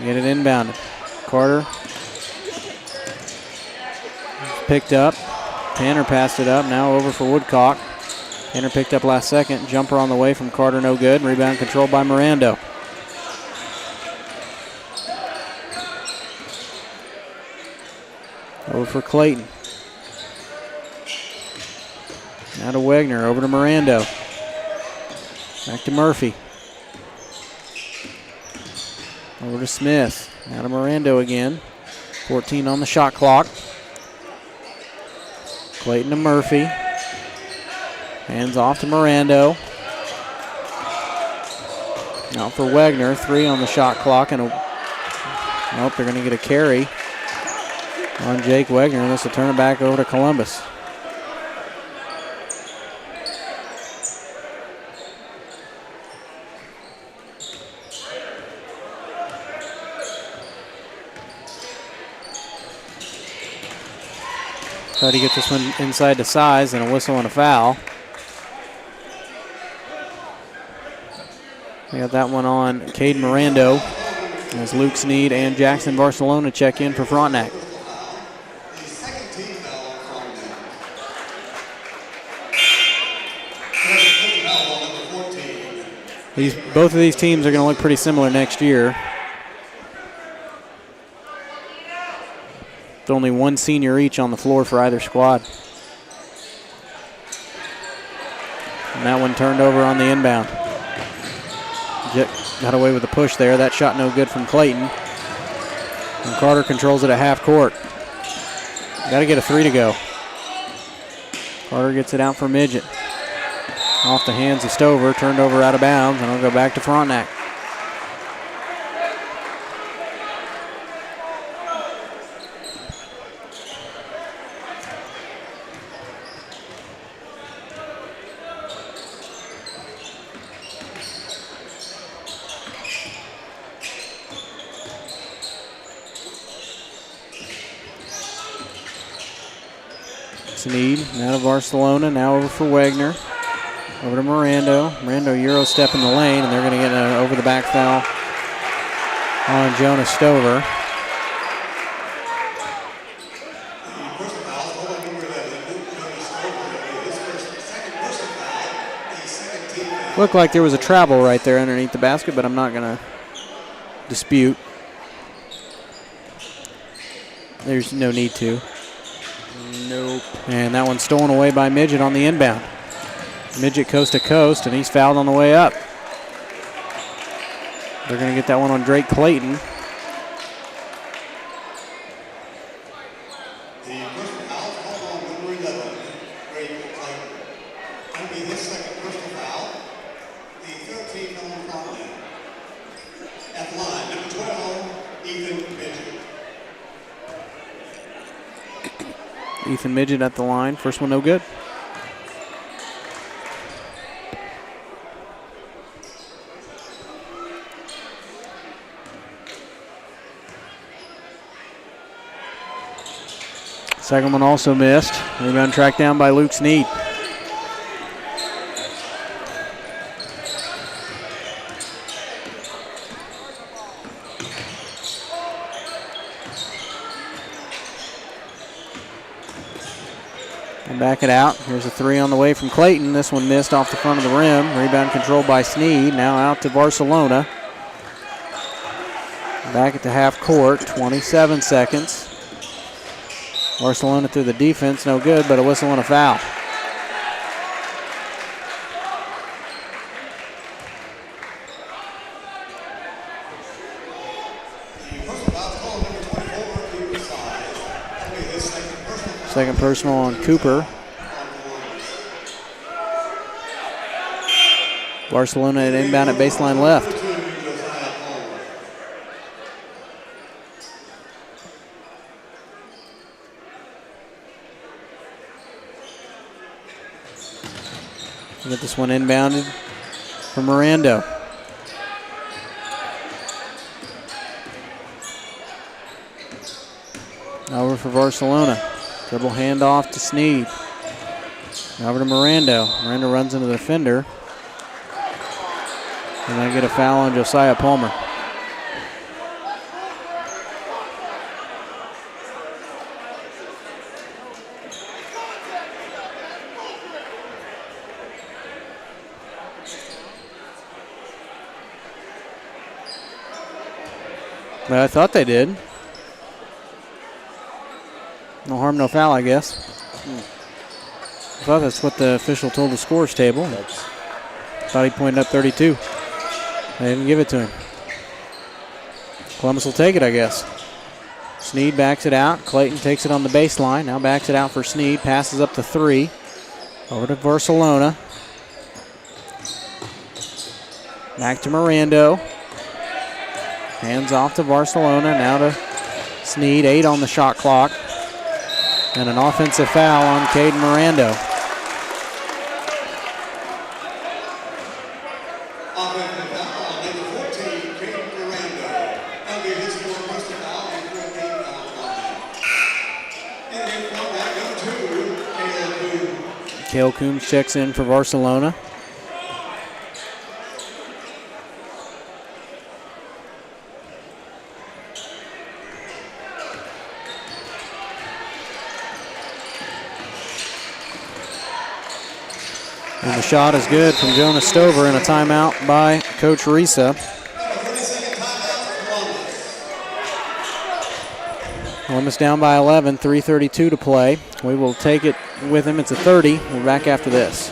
S2: Get it inbounded. Carter picked up. Tanner passed it up. Now over for Woodcock. Tanner picked up last second. Jumper on the way from Carter, no good. Rebound controlled by Mirando. Over for Clayton. Now to Wegner, over to Mirando. Back to Murphy. Over to Smith. Now to Mirando again. 14 on the shot clock. Clayton to Murphy. Hands off to Mirando. Now for Wegner, 3 on the shot clock, and nope, they're going to get a carry on Jake Wegner, and this will turn it back over to Columbus. Try to get this one inside the size, and a whistle and a foul. We got that one on Cade Mirando as Luke Sneed and Jackson Barcelona check in for Frontenac. Both of these teams are going to look pretty similar next year. With only one senior each on the floor for either squad. And that one turned over on the inbound. Jet got away with a push there. That shot no good from Clayton. And Carter controls it at half court. Got to get a 3 to go. Carter gets it out for Midget. Off the hands of Stover, turned over out of bounds, and it'll go back to Frontenac. Sneed, now to Barcelona, now over for Wagner. Over to Mirando. Mirando Euro step in the lane, and they're going to get an over the back foul on Jonas Stover. Looked like there was a travel right there underneath the basket, but I'm not going to dispute. There's no need to.
S8: Nope.
S2: And that one's stolen away by Midget on the inbound. Midget coast to coast, and he's fouled on the way up. They're going to get that one on Drake Clayton. Ethan Midget at the line. First one no good. Second one also missed. Rebound tracked down by Luke Sneed. And back it out. Here's a 3 on the way from Clayton. This one missed off the front of the rim. Rebound controlled by Sneed. Now out to Barcelona. Back at the half court. 27 seconds. Barcelona through the defense. No good, but a whistle and a foul. Second personal on Cooper. Barcelona at inbound at baseline left. Get this one inbounded for Mirando. Over for Barcelona. Dribble handoff to Sneed. Over to Mirando. Mirando runs into the defender. And I get a foul on Josiah Palmer. But I thought they did. No harm, no foul, I guess. I thought that's what the official told the scores table. Thought he pointed up 32. They didn't give it to him. Columbus will take it, I guess. Sneed backs it out. Clayton takes it on the baseline. Now backs it out for Sneed. Passes up to 3. Over to Barcelona. Back to Mirando. Hands off to Barcelona. Now to Sneed. 8 on the shot clock. And an offensive foul on Caden Mirando.
S3: Offensive foul on number 14, Caden Mirando. That'll be his fourth personal foul and 14 fouls on that. And then from that, number 2, Cale Coombs.
S2: Cale Coombs checks in for Barcelona. And the shot is good from Jonas Stover, and a timeout by Coach Risa. Columbus down by 11, 3:32 to play. We will take it with him. It's a 30. We're back after this.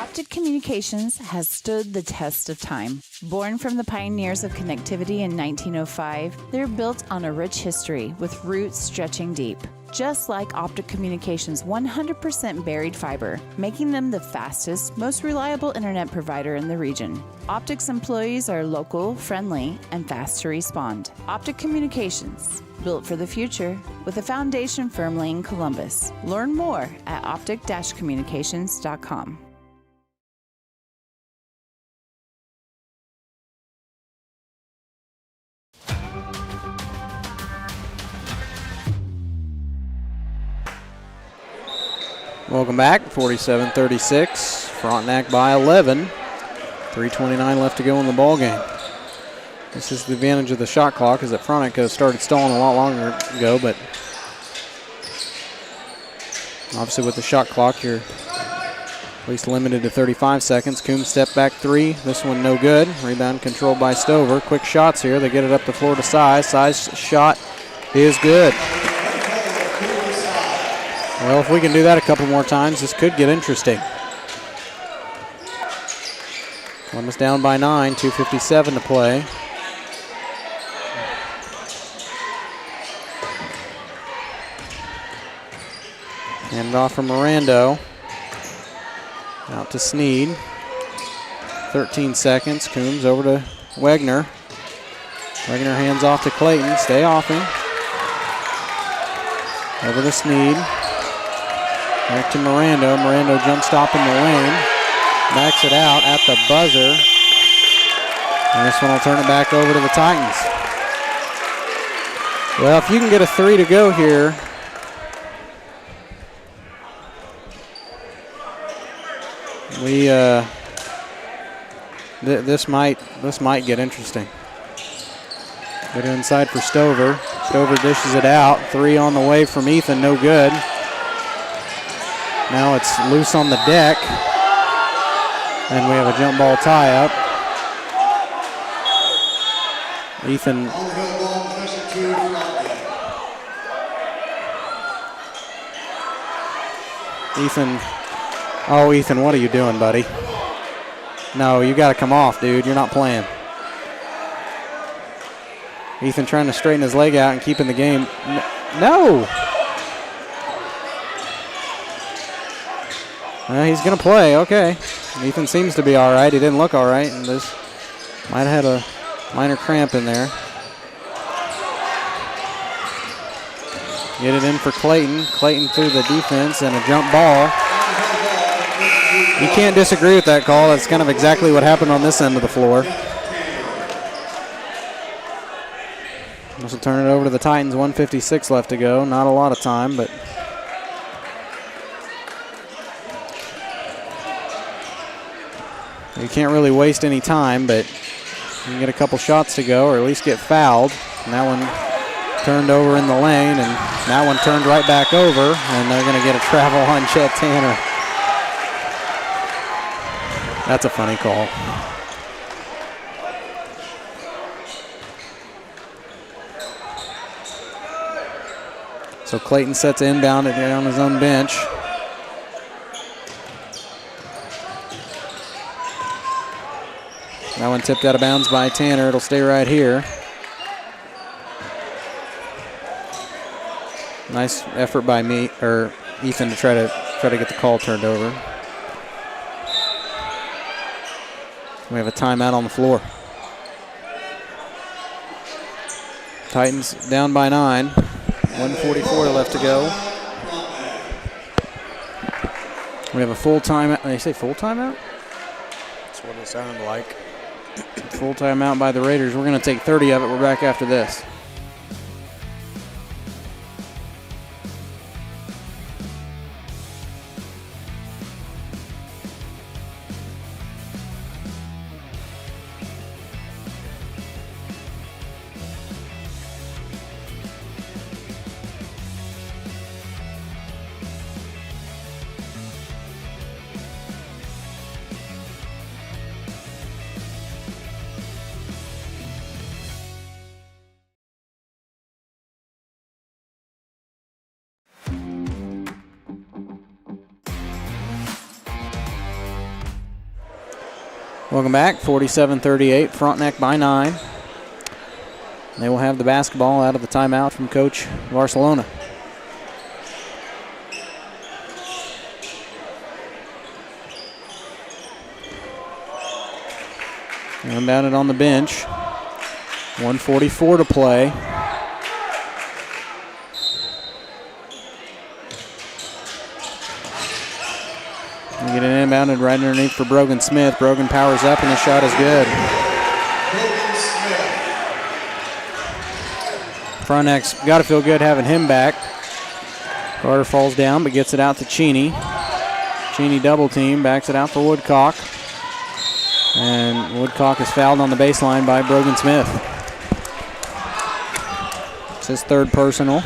S4: Optic Communications has stood the test of time. Born from the pioneers of connectivity in 1905, they're built on a rich history with roots stretching deep. Just like Optic Communications' 100% buried fiber, making them the fastest, most reliable internet provider in the region. Optic's employees are local, friendly, and fast to respond. Optic Communications, built for the future, with a foundation firmly in Columbus. Learn more at optic-communications.com.
S2: Welcome back. 47-36. Frontenac by 11. 3:29 left to go in the ball game. This is the advantage of the shot clock, is that Frontenac started stalling a lot longer ago, but obviously with the shot clock, you're at least limited to 35 seconds. Coombs step back three. This one no good. Rebound controlled by Stover. Quick shots here. They get it up the floor to Size. Size shot is good. Well, if we can do that a couple more times, this could get interesting. Columbus down by 9, 2:57 to play. Hand it off from Mirando. Out to Sneed. 13 seconds. Coombs over to Wegner. Wegner hands off to Clayton. Stay off him. Over to Sneed. Back to Mirando. Mirando jump stop in the lane. Backs it out at the buzzer. And this one will turn it back over to the Titans. Well, if you can get a 3 to go here, we this might get interesting. Get inside for Stover. Stover dishes it out. 3 on the way from Ethan, no good. Now it's loose on the deck. And we have a jump ball tie-up. Ethan. Oh, Ethan, what are you doing, buddy? No, you got to come off, dude. You're not playing. Ethan trying to straighten his leg out and keeping the game. No! He's going to play, okay. Ethan seems to be all right. He didn't look all right, and this might have had a minor cramp in there. Get it in for Clayton. Clayton through the defense and a jump ball. You can't disagree with that call. That's kind of exactly what happened on this end of the floor. This will turn it over to the Titans. 1:56 left to go. Not a lot of time, but you can't really waste any time, but you can get a couple shots to go or at least get fouled. And that one turned over in the lane, and that one turned right back over, and they're going to get a travel on Chet Tanner. That's a funny call. So Clayton sets inbound on his own bench. That one tipped out of bounds by Tanner. It'll stay right here. Nice effort by Ethan to try to get the call turned over. We have a timeout on the floor. Titans down by 9. 1:44 left to go. We have a full timeout. They say full timeout?
S8: That's what it sounded like.
S2: Full timeout by the Raiders. We're going to take 30 of it. We're back after this. Welcome back, 47-38, Frontenac by 9. They will have the basketball out of the timeout from Coach Barcelona. Inbounded on the bench. 1:44 to play. You get an inbounded right underneath for Brogan Smith. Brogan powers up and the shot is good. Frontex's got to feel good having him back. Carter falls down but gets it out to Cheney. Cheney double team, backs it out for Woodcock. And Woodcock is fouled on the baseline by Brogan Smith. It's his third personal.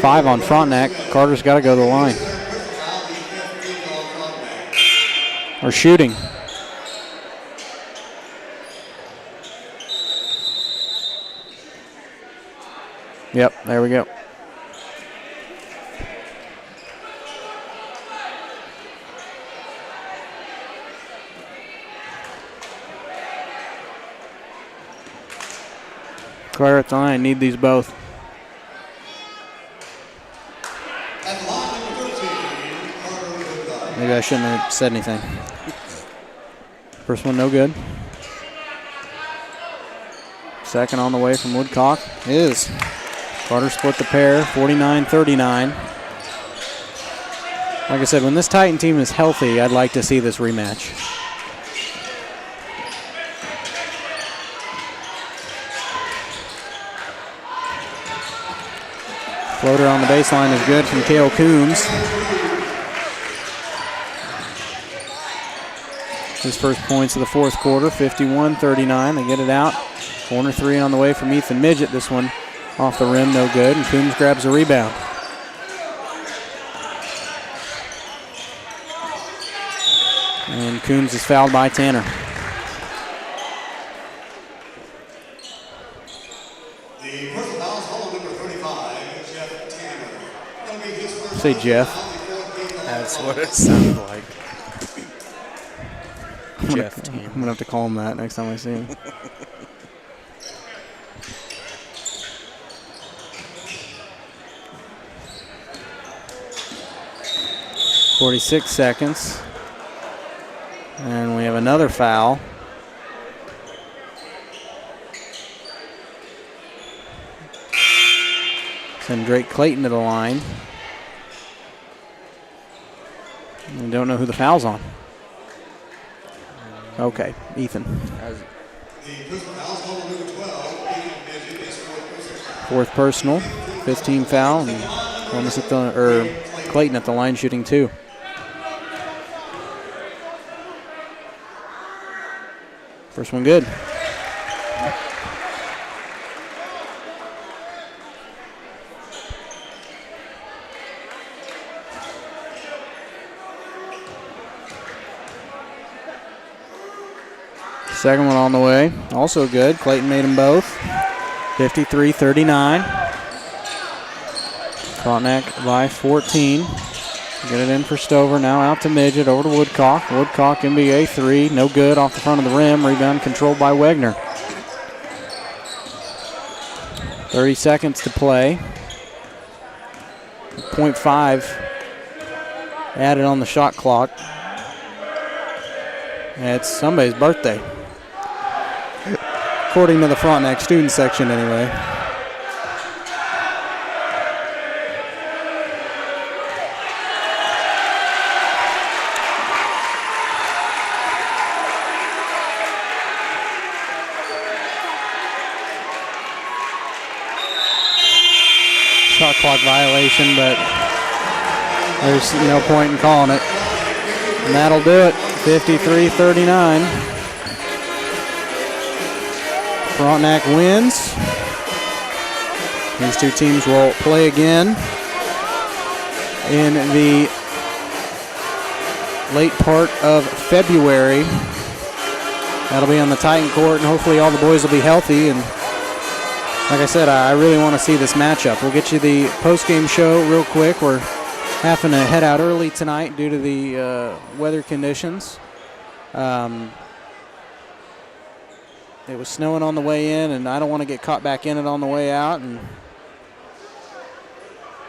S2: 5 on Frontenac. Carter's got to go to the line. Or shooting. Yep, there we go. Carter at the line, need these both. Maybe I shouldn't have said anything. First one, no good. Second on the way from Woodcock is. Carter split the pair, 49-39. Like I said, when this Titan team is healthy, I'd like to see this rematch. Floater on the baseline is good from Cale Coombs. His first points of the fourth quarter, 51-39. They get it out. Corner three on the way from Ethan Midget. This one off the rim, no good. And Coombs grabs a rebound. And Coombs is fouled by Tanner. Say Jeff.
S8: That's what it sounded like.
S2: I'm going to have to call him that next time I see him. .46 seconds. And we have another foul. Send Drake Clayton to the line. We don't know who the foul's on. Okay, Ethan. Fourth personal, 15 foul, and Columbus at Clayton at the line shooting 2. First one good. Second one on the way, also good. Clayton made them both. 53-39. Frontenac by 14. Get it in for Stover, now out to Midget, over to Woodcock. Woodcock NBA 3, no good, off the front of the rim. Rebound controlled by Wegner. 30 seconds to play. 0.5 added on the shot clock. It's somebody's birthday. According to the Frontenac student section anyway. Shot clock violation, but there's no point in calling it. And that'll do it, 53-39. Frontenac wins. These two teams will play again in the late part of February. That'll be on the Titan court, and hopefully all the boys will be healthy. And like I said, I really want to see this matchup. We'll get you the post-game show real quick. We're having to head out early tonight due to the weather conditions. It was snowing on the way in, and I don't want to get caught back in it on the way out.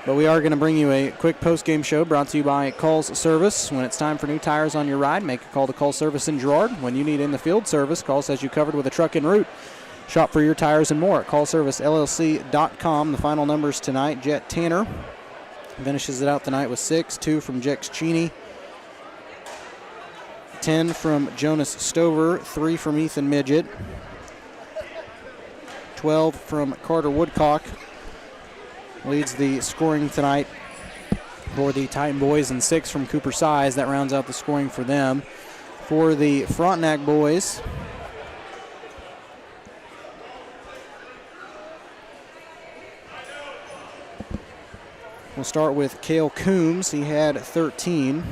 S2: But we are going to bring you a quick post-game show brought to you by Call's Service. When it's time for new tires on your ride, make a call to Call's Service in Girard. When you need in-the-field service, Call's has you covered with a truck en route. Shop for your tires and more at callservicellc.com. The final numbers tonight, Jet Tanner finishes it out tonight with 6, 2 from Jex Cheney, 10 from Jonas Stover, 3 from Ethan Midget, 12 from Carter Woodcock. Leads the scoring tonight for the Titan boys, and 6 from Cooper Size. That rounds out the scoring for them. For the Frontenac boys, we'll start with Cale Coombs. He had 13,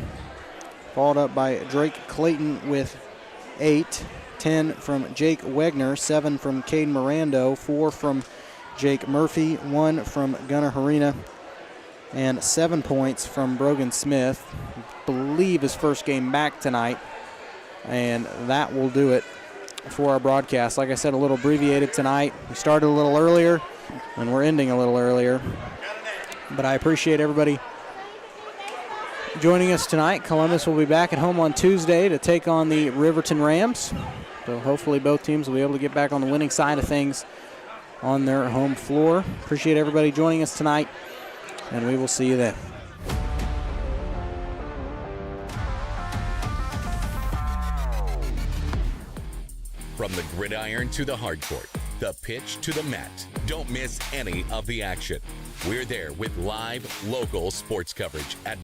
S2: followed up by Drake Clayton with 8, 10 from Jake Wegner, 7 from Caden Mirando, 4 from Jake Murphy, 1 from Gunnar Harina, and 7 points from Brogan Smith. I believe his first game back tonight, and that will do it for our broadcast. Like I said, a little abbreviated tonight. We started a little earlier, and we're ending a little earlier. But I appreciate everybody joining us tonight. Columbus will be back at home on Tuesday to take on the Riverton Rams. So hopefully both teams will be able to get back on the winning side of things on their home floor. Appreciate everybody joining us tonight, and we will see you then.
S1: From the gridiron to the hardcourt, the pitch to the mat, don't miss any of the action. We're there with live, local sports coverage at